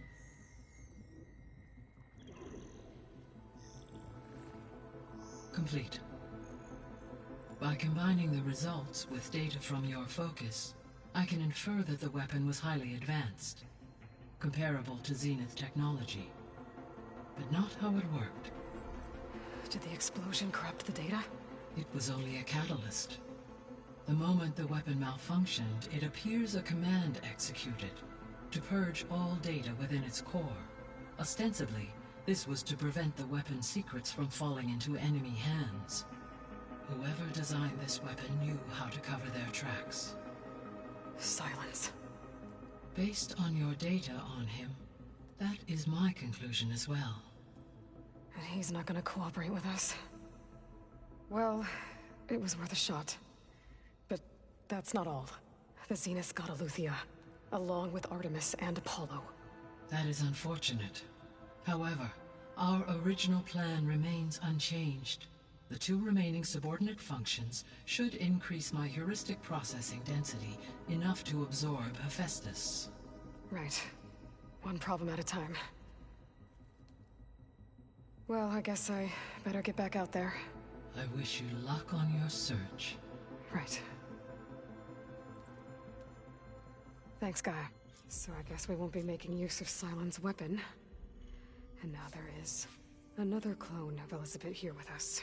Complete. By combining the results with data from your focus, I can infer that the weapon was highly advanced, comparable to Zenith technology, but not how it worked. Did the explosion corrupt the data? It was only a catalyst. The moment the weapon malfunctioned, it appears a command executed to purge all data within its core. Ostensibly, this was to prevent the weapon's secrets from falling into enemy hands. Whoever designed this weapon knew how to cover their tracks. Silence. Based on your data on him, that is my conclusion as well. And he's not gonna cooperate with us. Well, it was worth a shot. But that's not all. The Zenith got Eleuthia, along with Artemis and Apollo. That is unfortunate. However, our original plan remains unchanged. The two remaining subordinate functions should increase my heuristic processing density enough to absorb Hephaestus. Right. One problem at a time. Well, I guess I better get back out there. I wish you luck on your search. Right. Thanks, Gaia. So I guess we won't be making use of Cylon's weapon. And now there is another clone of Elizabeth here with us.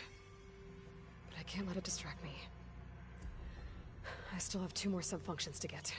But I can't let it distract me. I still have 2 more sub-functions to get.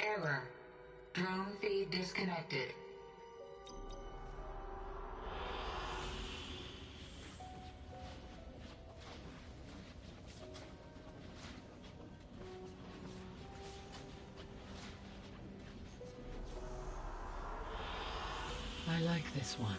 Error. Drone feed disconnected. I like this one.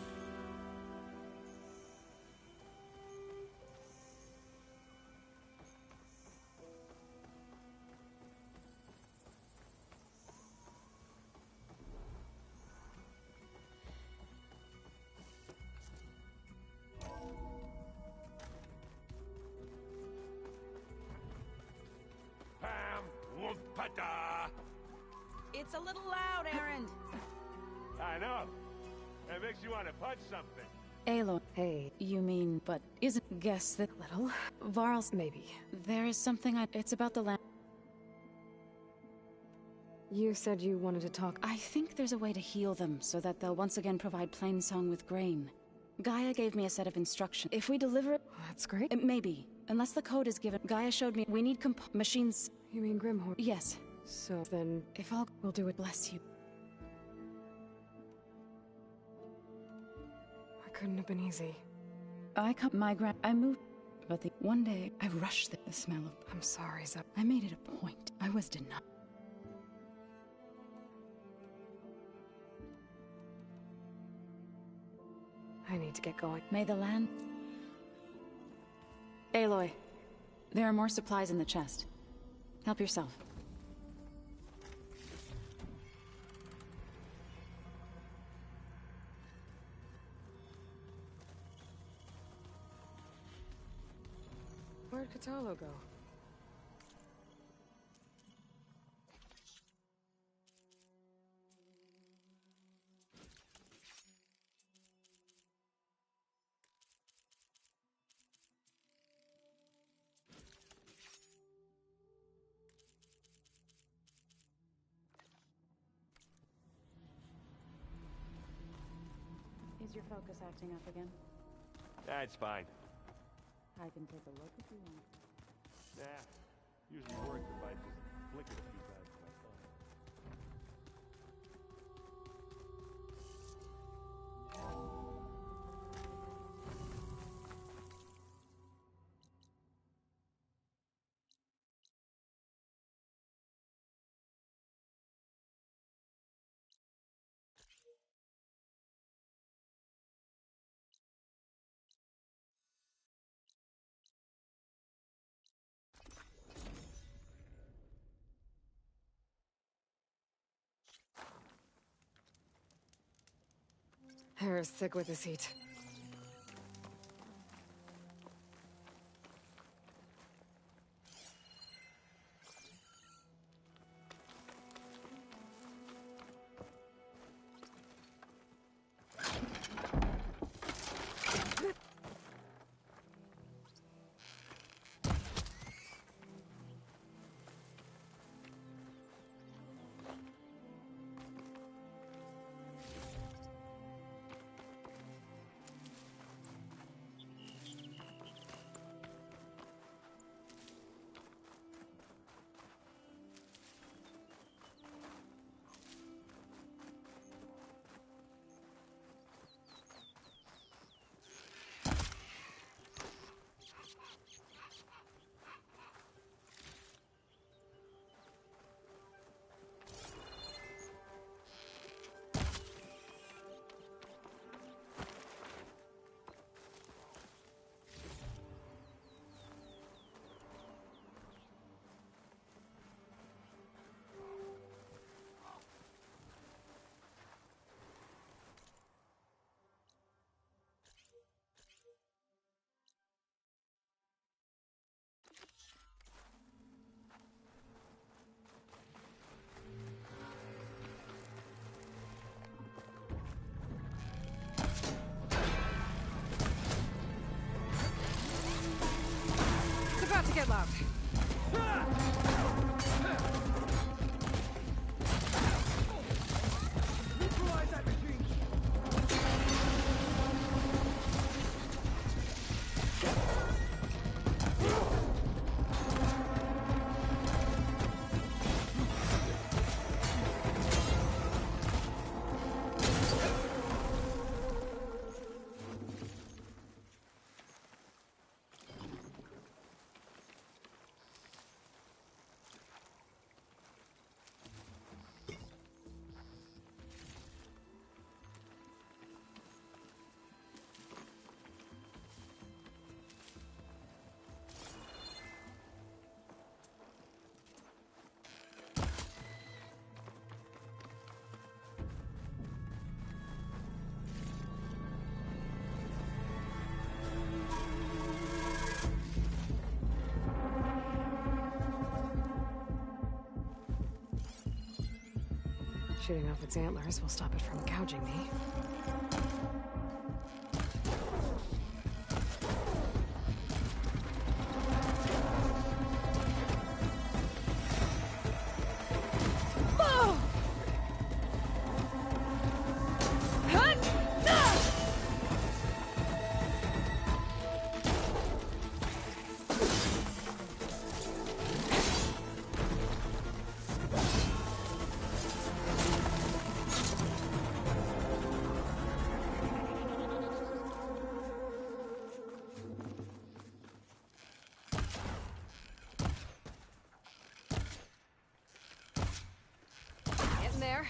It's a little loud, Erend. I know. It makes you want to punch something. Aloy. Hey, you mean, but isn't guess that little? Varl's maybe. There is something it's about the land. You said you wanted to talk. I think there's a way to heal them so that they'll once again provide Plainsong with grain. Gaia gave me a set of instructions. If we deliver it... That's great. Maybe. Unless the code is given. Gaia showed me we need machines... You mean Grimhorn? Yes. So then... If all... We'll do it. Bless you. Couldn't have been easy. I moved, but one day I rushed the smell of... I'm sorry, Zep. I made it a point. I was denied. I need to get going. May the land... Aloy, there are more supplies in the chest. Help yourself. Where'd Katalo go? Is your focus acting up again? That's fine. I can take a look if you want. Yeah, usually works if I just flick it a few times with my thumb. Hair is thick with this heat. About to get loud. Neutralize that machine! Shooting off its antlers will stop it from gouging me. Getting there.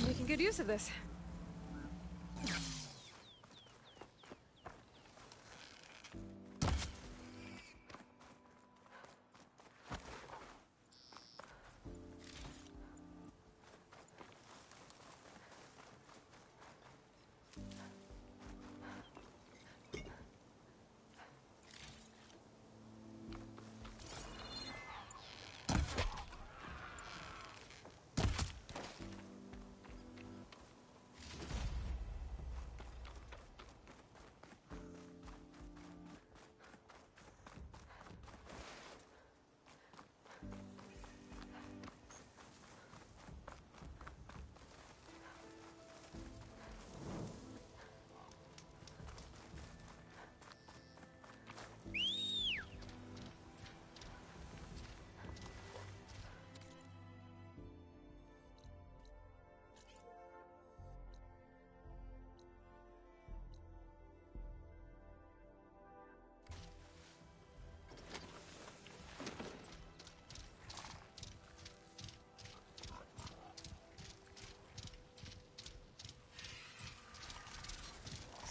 Making good use of this.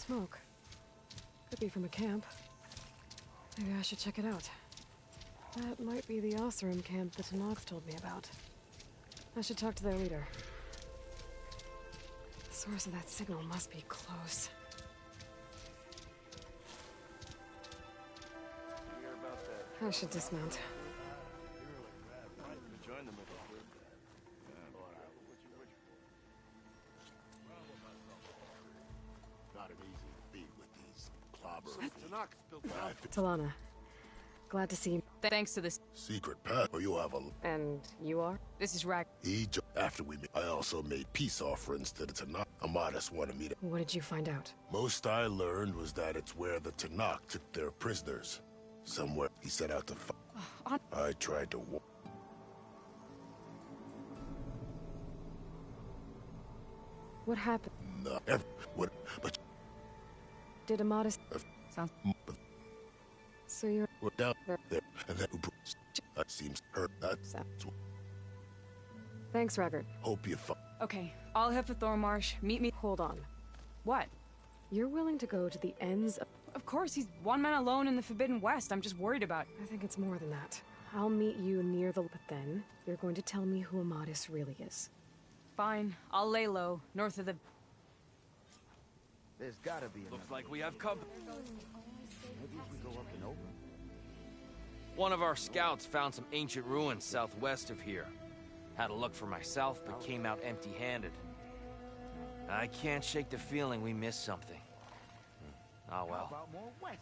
Smoke. be from a camp. Maybe I should check it out. That might be the Oseram camp that Tanakh told me about. I should talk to their leader. The source of that signal must be close. I should dismount. Not an easy feat with these clobber. Talana, glad to see you. Thanks to this Secret path, or you have a... And you are? This is Rag. After we met, I also made peace offerings to the Tanakh. Amadas wanted me to... What did you find out? Most I learned was that it's where the Tanakh took their prisoners. Somewhere he set out to fight. I tried to... What happened? No, but... Did Amadas... Sounds... So you're... We're down there, and that seems hurt. That's... Thanks, Raggart. Hope you find... Okay, I'll head for Thormarsh. Meet me... Hold on. What? You're willing to go to the ends of... Of course, he's one man alone in the Forbidden West. I'm just worried about... I think it's more than that. I'll meet you near the... But then, you're going to tell me who Amadas really is. Fine. I'll lay low, north of the... There's gotta be Looks like we have company. Maybe if we go up and over. One of our scouts found some ancient ruins southwest of here. Had a look for myself, but came out empty-handed. I can't shake the feeling we missed something. Oh well.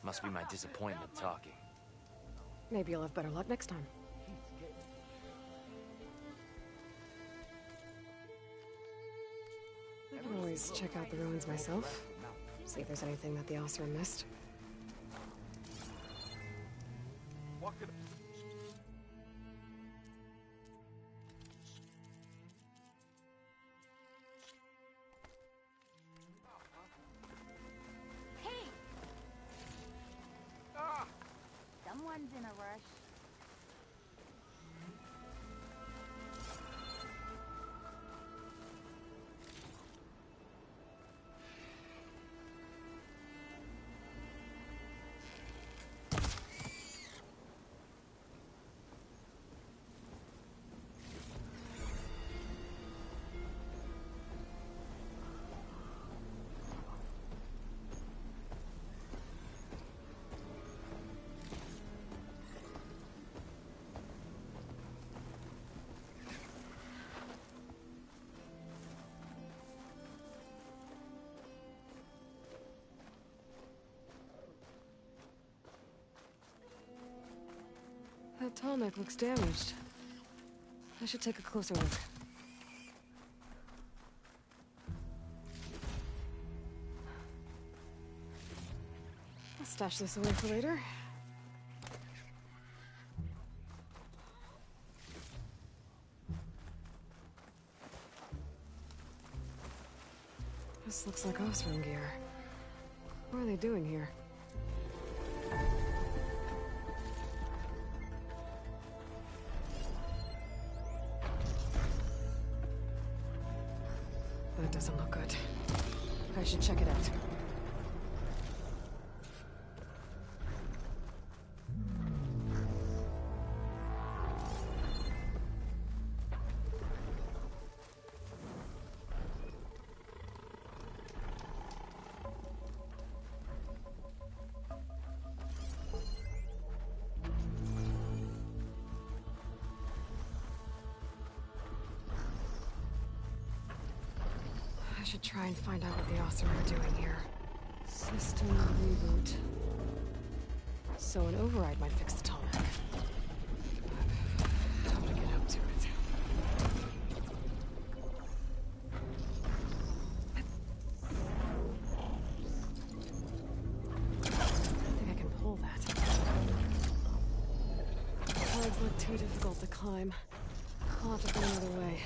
Must be my disappointment talking. Maybe you'll have better luck next time. I can always check out the ruins myself. See if there's anything that the Oseram missed. Hey! Someone's in a rush. That tonic looks damaged. I should take a closer look. I'll stash this away for later. This looks like Oseram gear. What are they doing here? That doesn't look good. I should check it out. I should try and find out what the Oseram are doing here. System reboot. So an override might fix the tonic. How to get up to it? I think I can pull that. Legs look too difficult to climb. I'll have to find another way.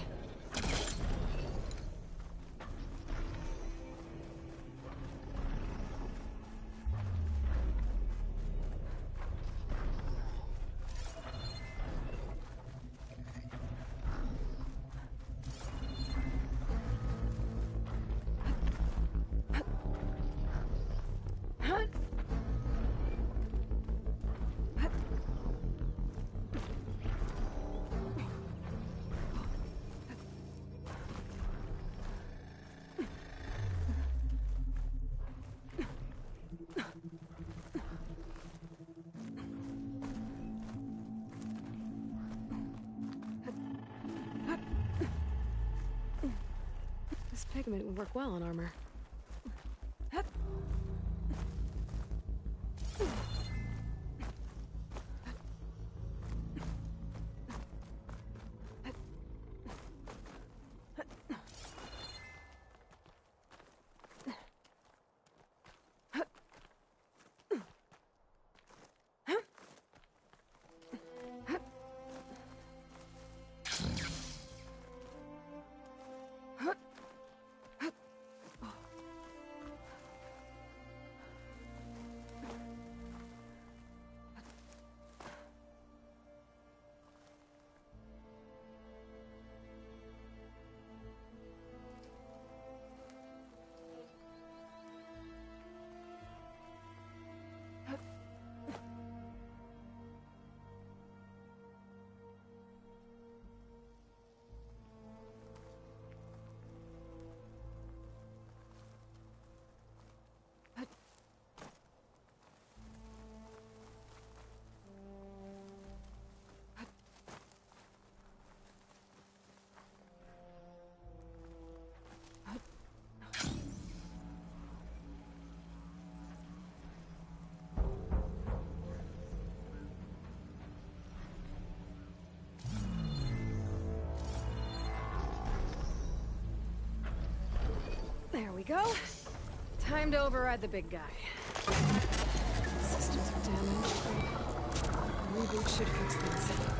Pigment would work well on armor. There we go. Time to override the big guy. Systems are damaged. A reboot should fix things.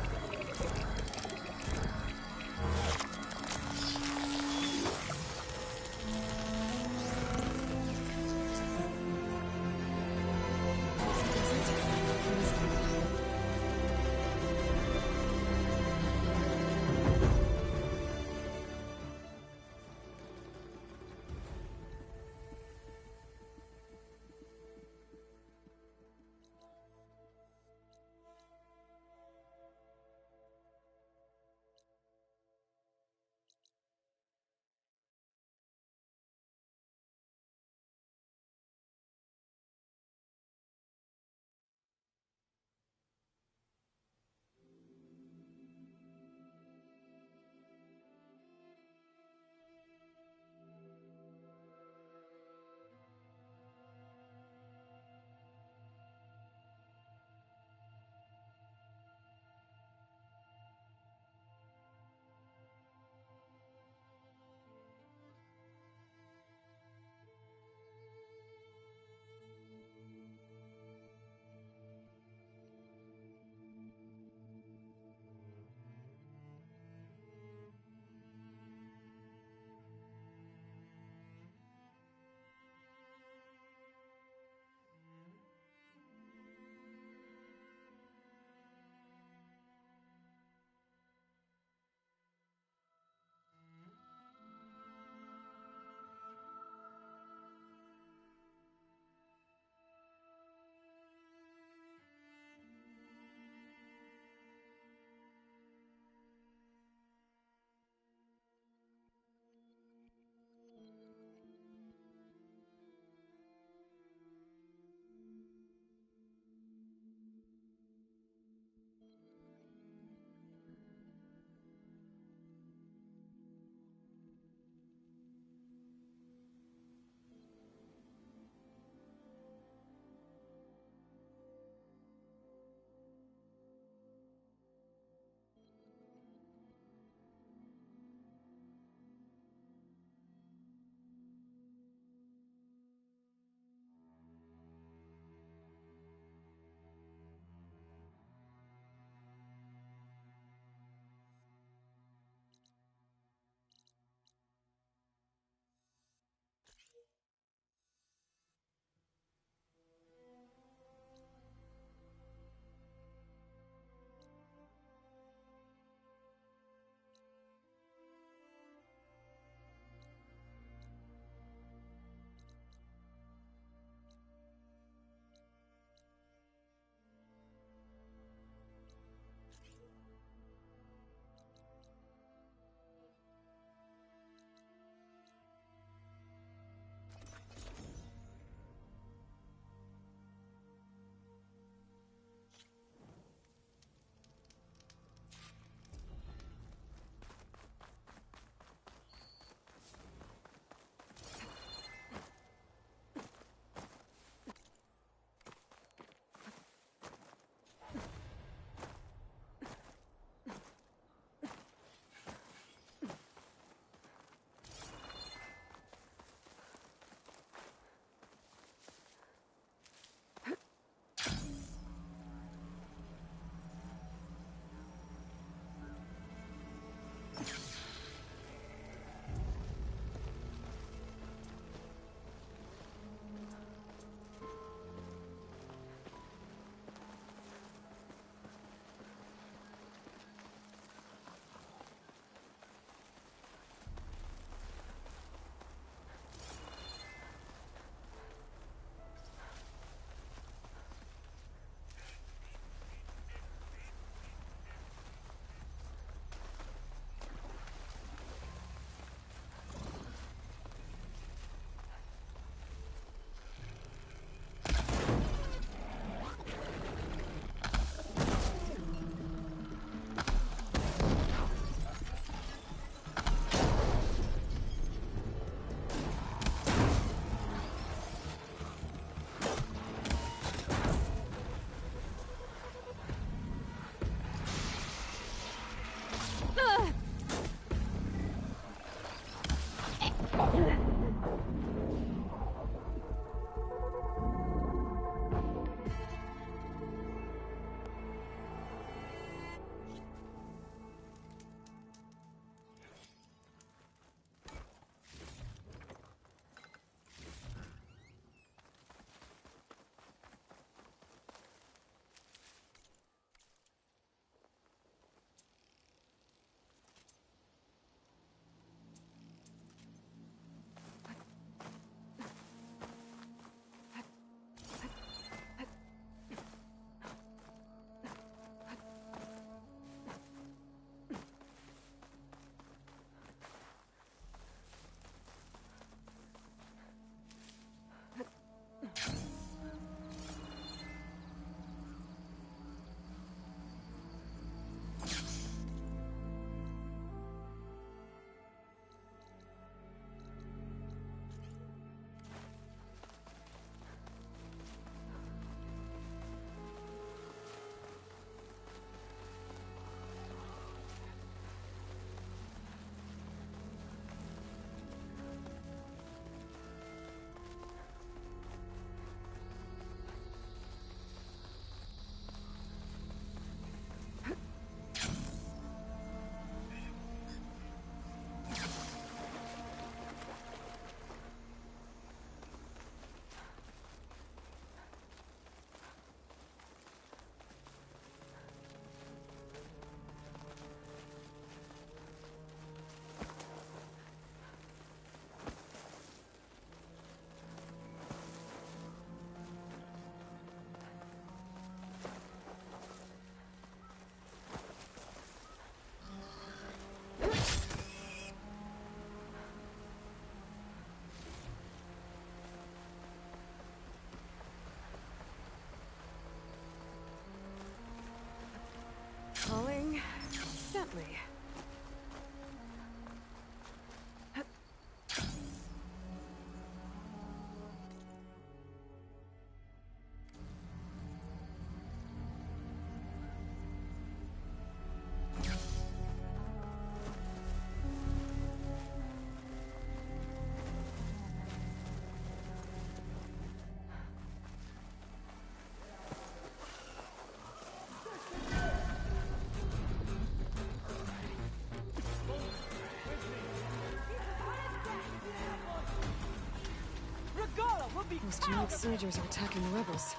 Those genetic soldiers are attacking the rebels.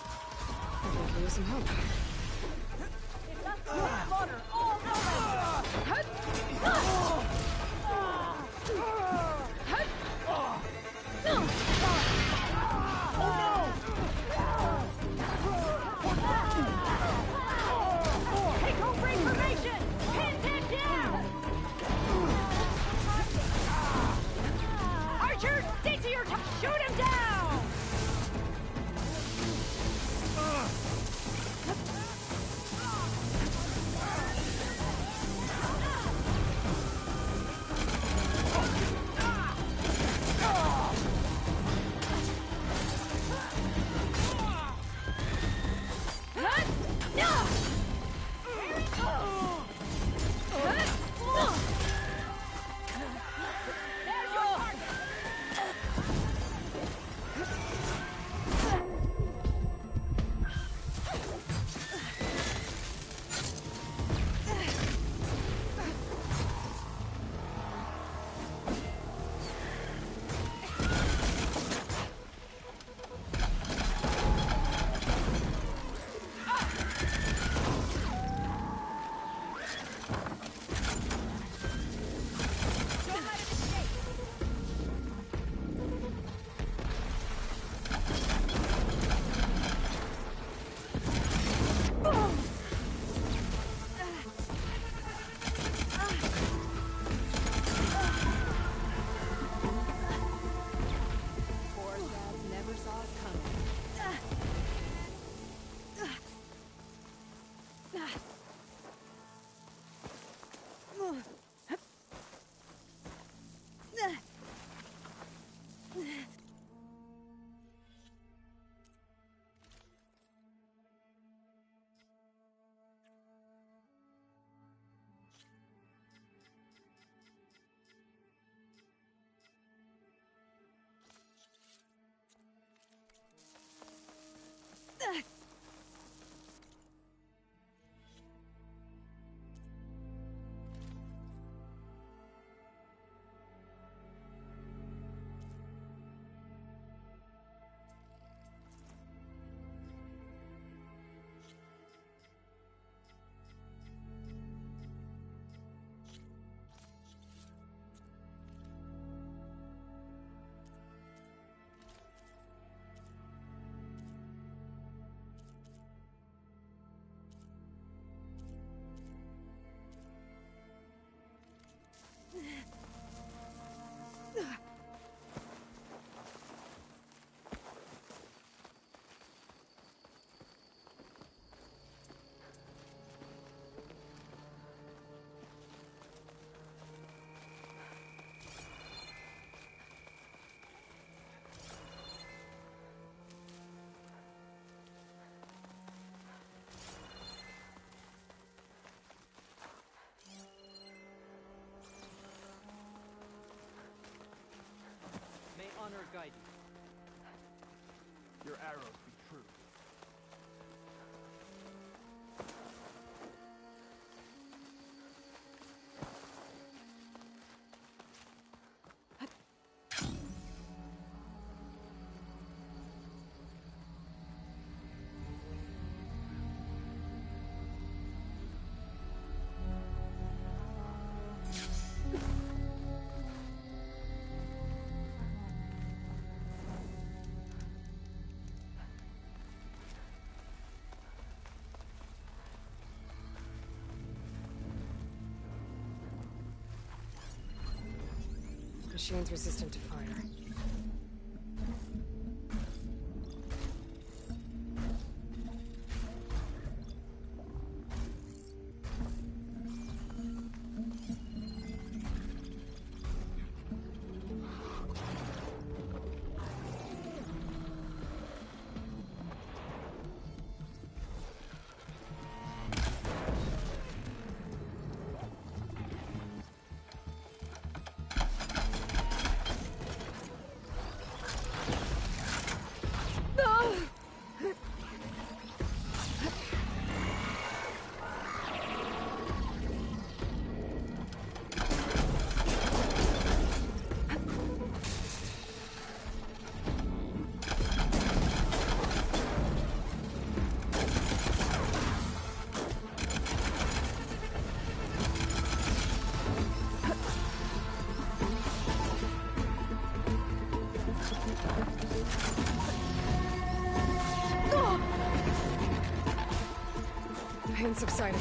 I think there is some hope. Take home for information! Pin him down! Archers, stick to your shoot him down! Honor guide you. Your arrows be true. Machine's resistant to fire. pain subsided.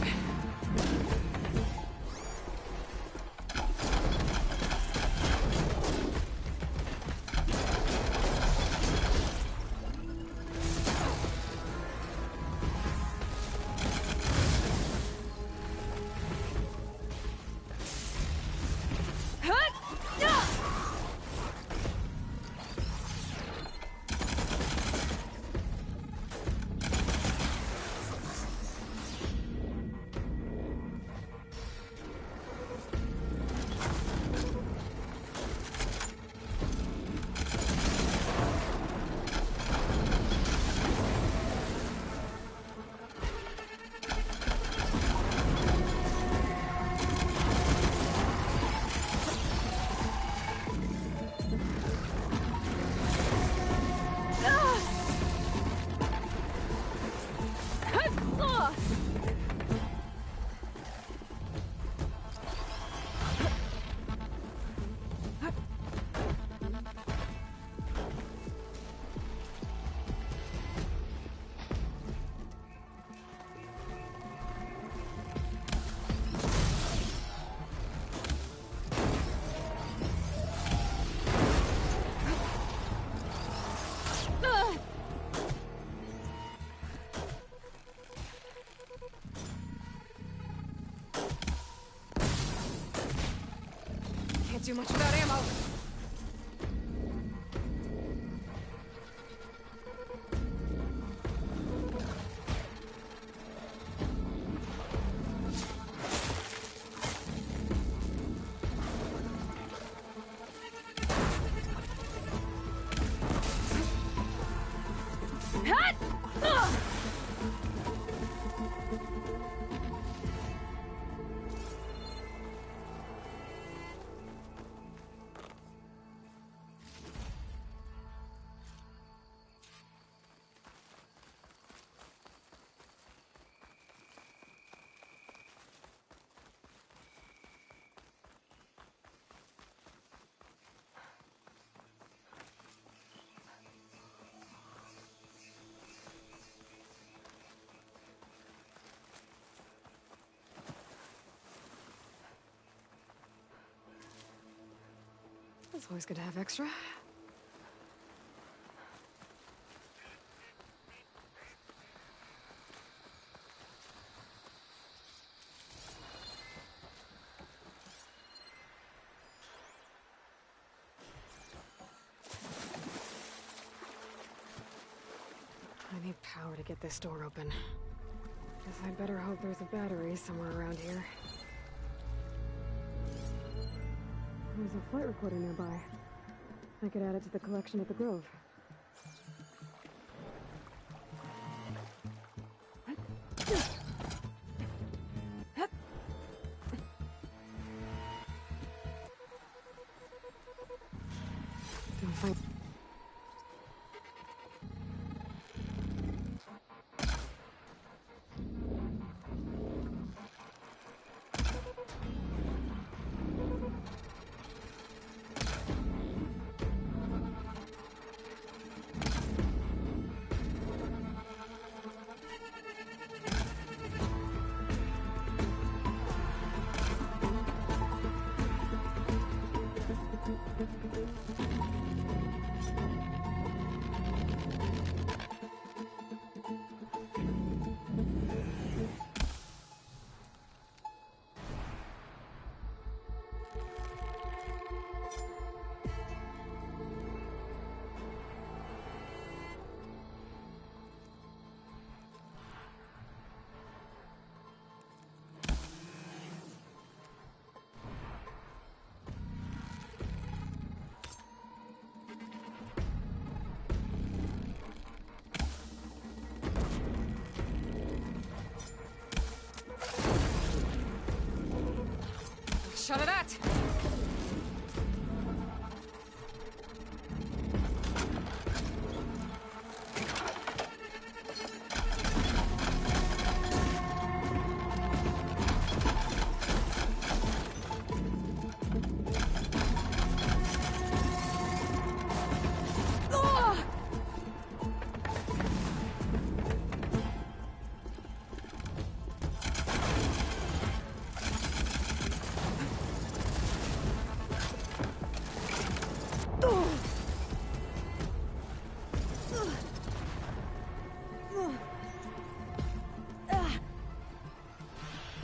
Can't do much without ammo. It's always good to have extra. I need power to get this door open. Guess I'd better hope there's a battery somewhere around here. There's a flight recorder nearby. I could add it to the collection at the Grove. Don't find... Shot of that!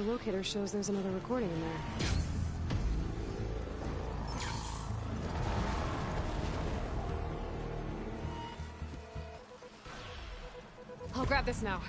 locator shows there's another recording in there. I'll grab this now.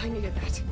I needed that.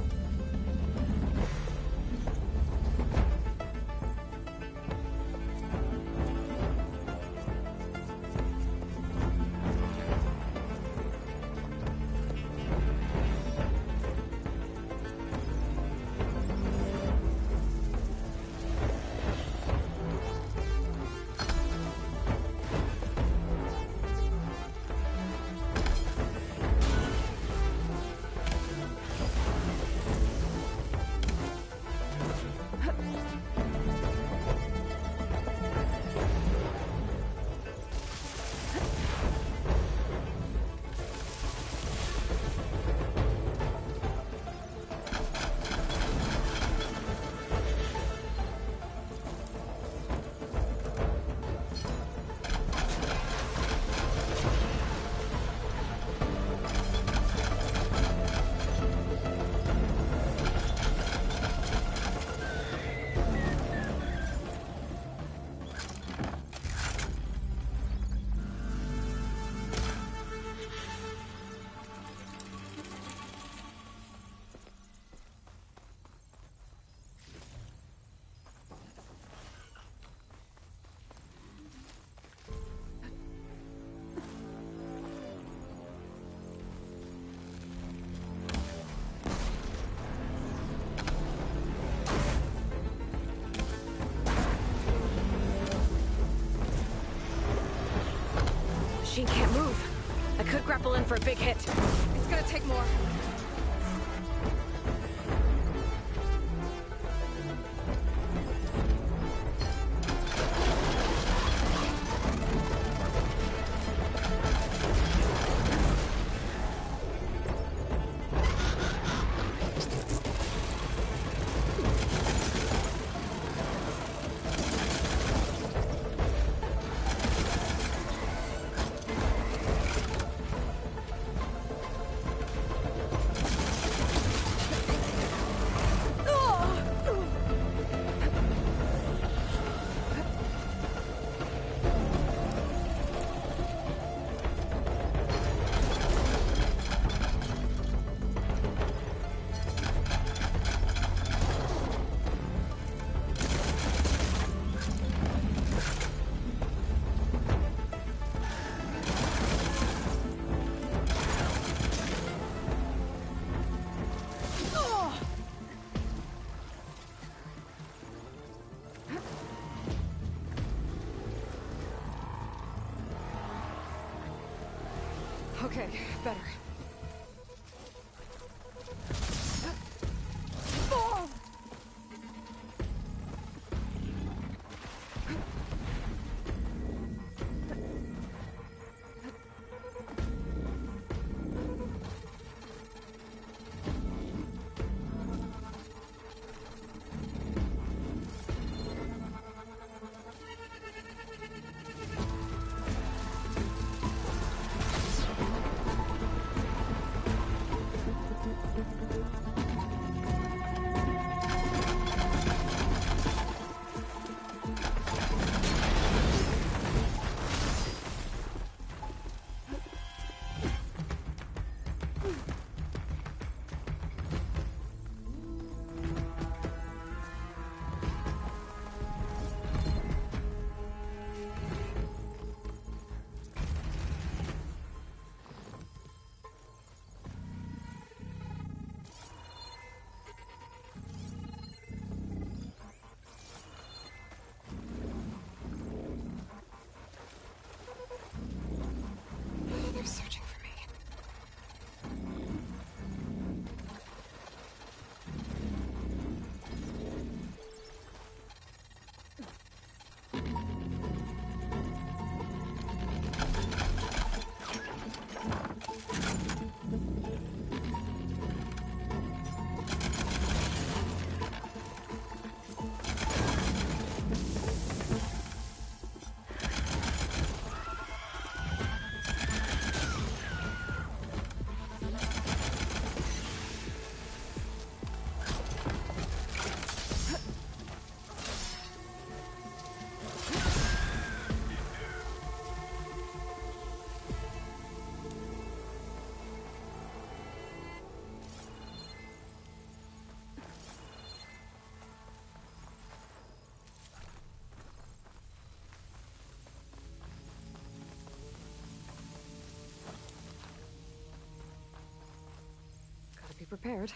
Machine can't move. I could grapple in for a big hit. It's gonna take more. Okay, better. They're searching for me. Gotta be prepared.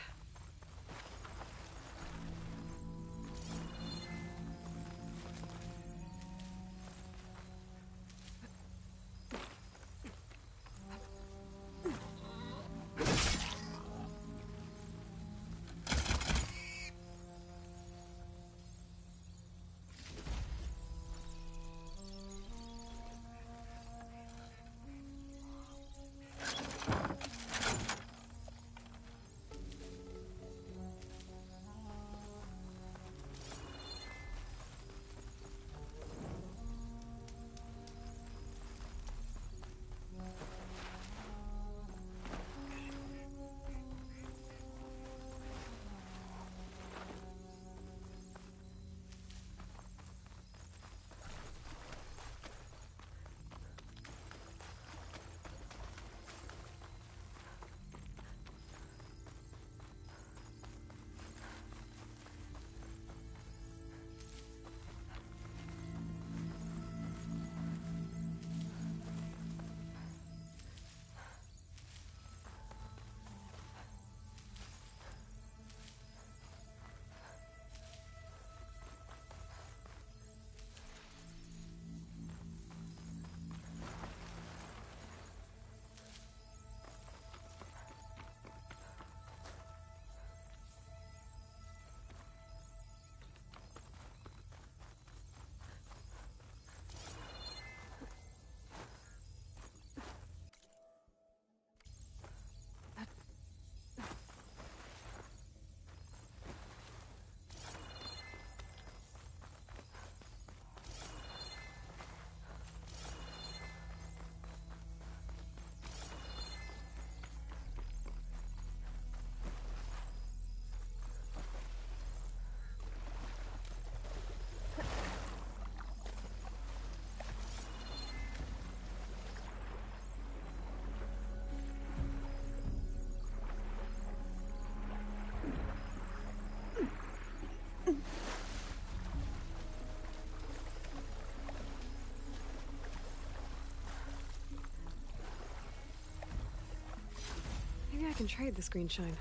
Maybe I can trade this green shine.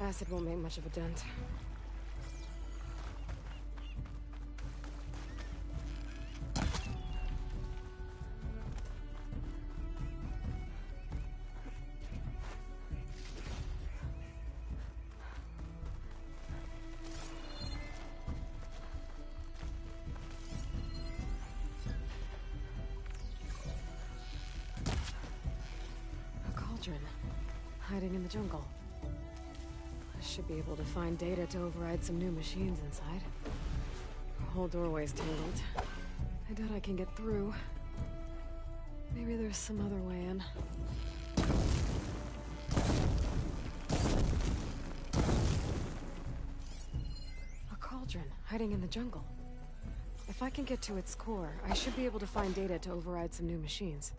Acid won't make much of a dent. A cauldron, hiding in the jungle. I should be able to find data to override some new machines inside. The whole doorway's tangled. I doubt I can get through. Maybe there's some other way in. A cauldron, hiding in the jungle. If I can get to its core, I should be able to find data to override some new machines.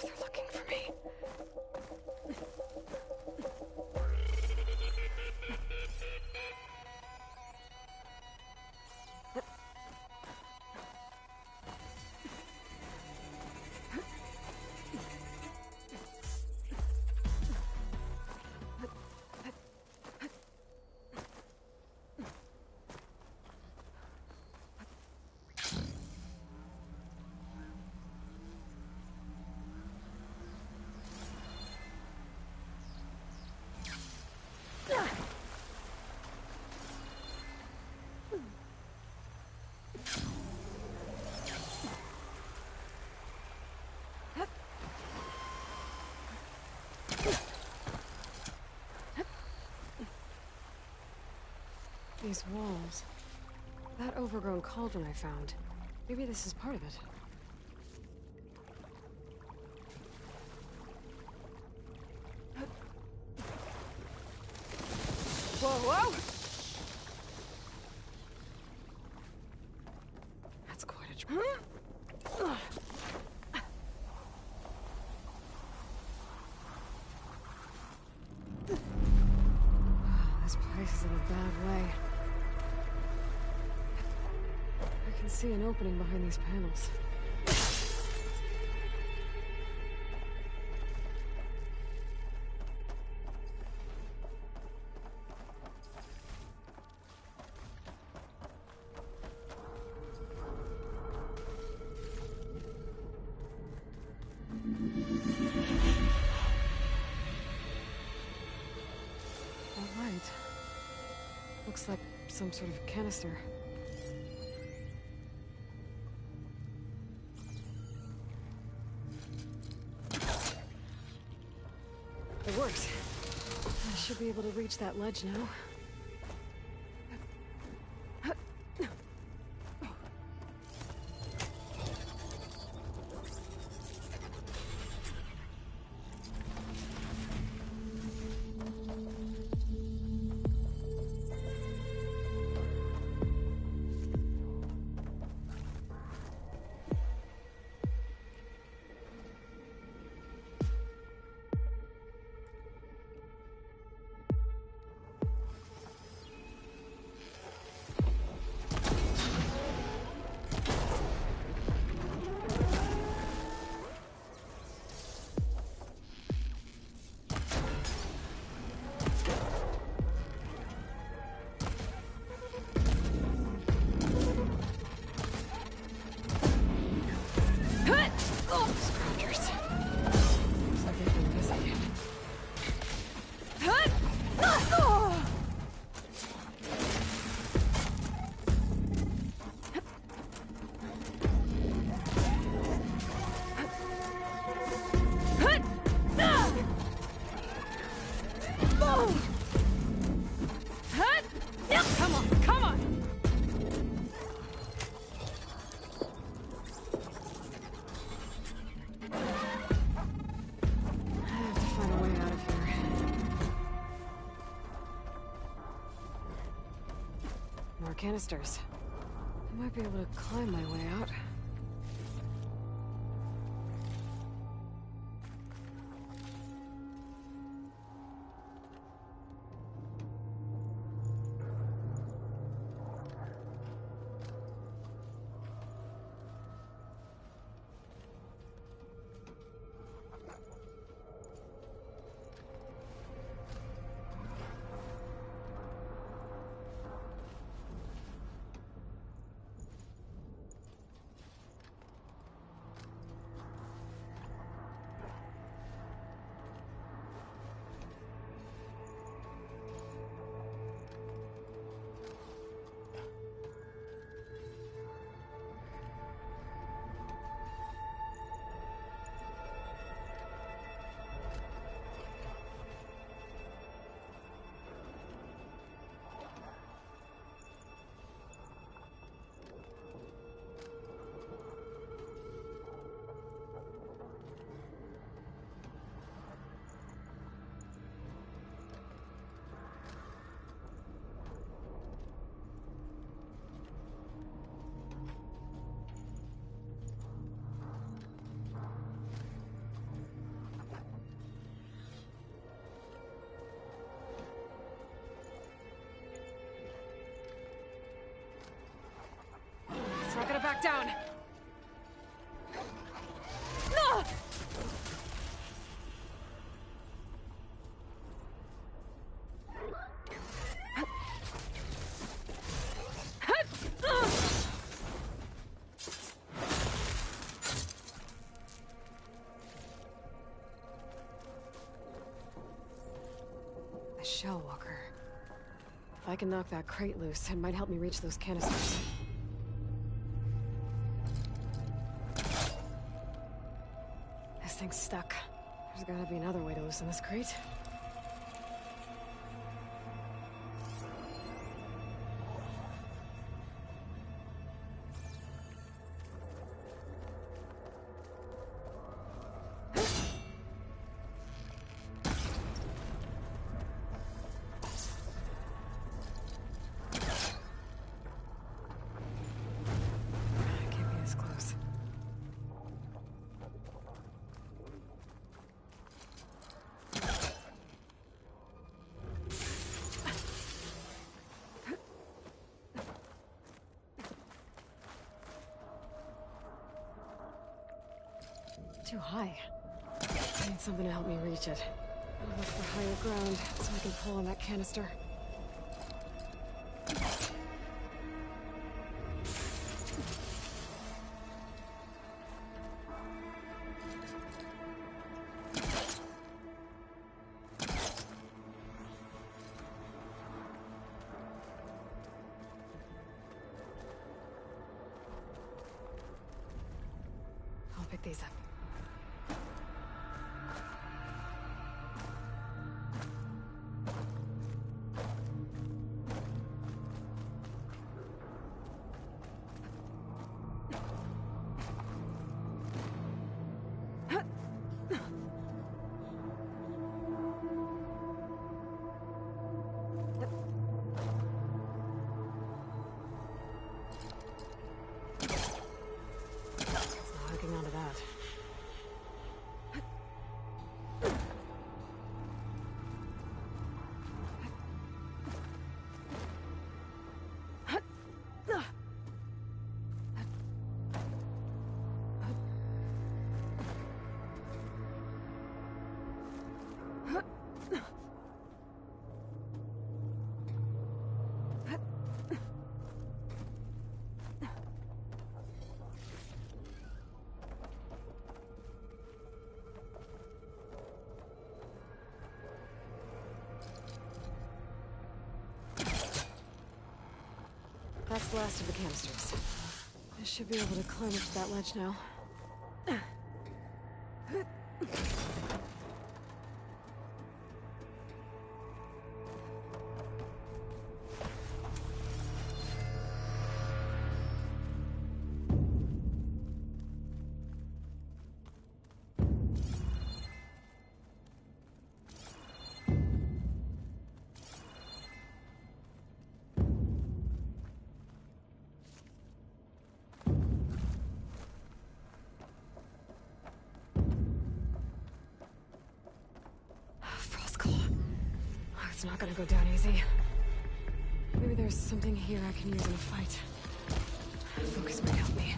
They're looking for me. These walls. That overgrown cauldron I found. Maybe this is part of it. Whoa, whoa! That's quite a trip. This place is in a bad way. I can see an opening behind these panels. All right. Looks like some sort of canister. It works. I should be able to reach that ledge now. More canisters. I might be able to climb my way out. Not gonna back down. No! A shell walker. If I can knock that crate loose, it might help me reach those canisters. This thing's stuck. There's gotta be another way to loosen this crate. Can't be this close. Too high. I need something to help me reach it. I'll look for higher ground so I can pull on that canister. I'll pick these up. Hooking onto that. That's the last of the canisters. I should be able to climb up to that ledge now. It's not gonna go down easy. Maybe there's something here I can use in a fight. Focus might help me.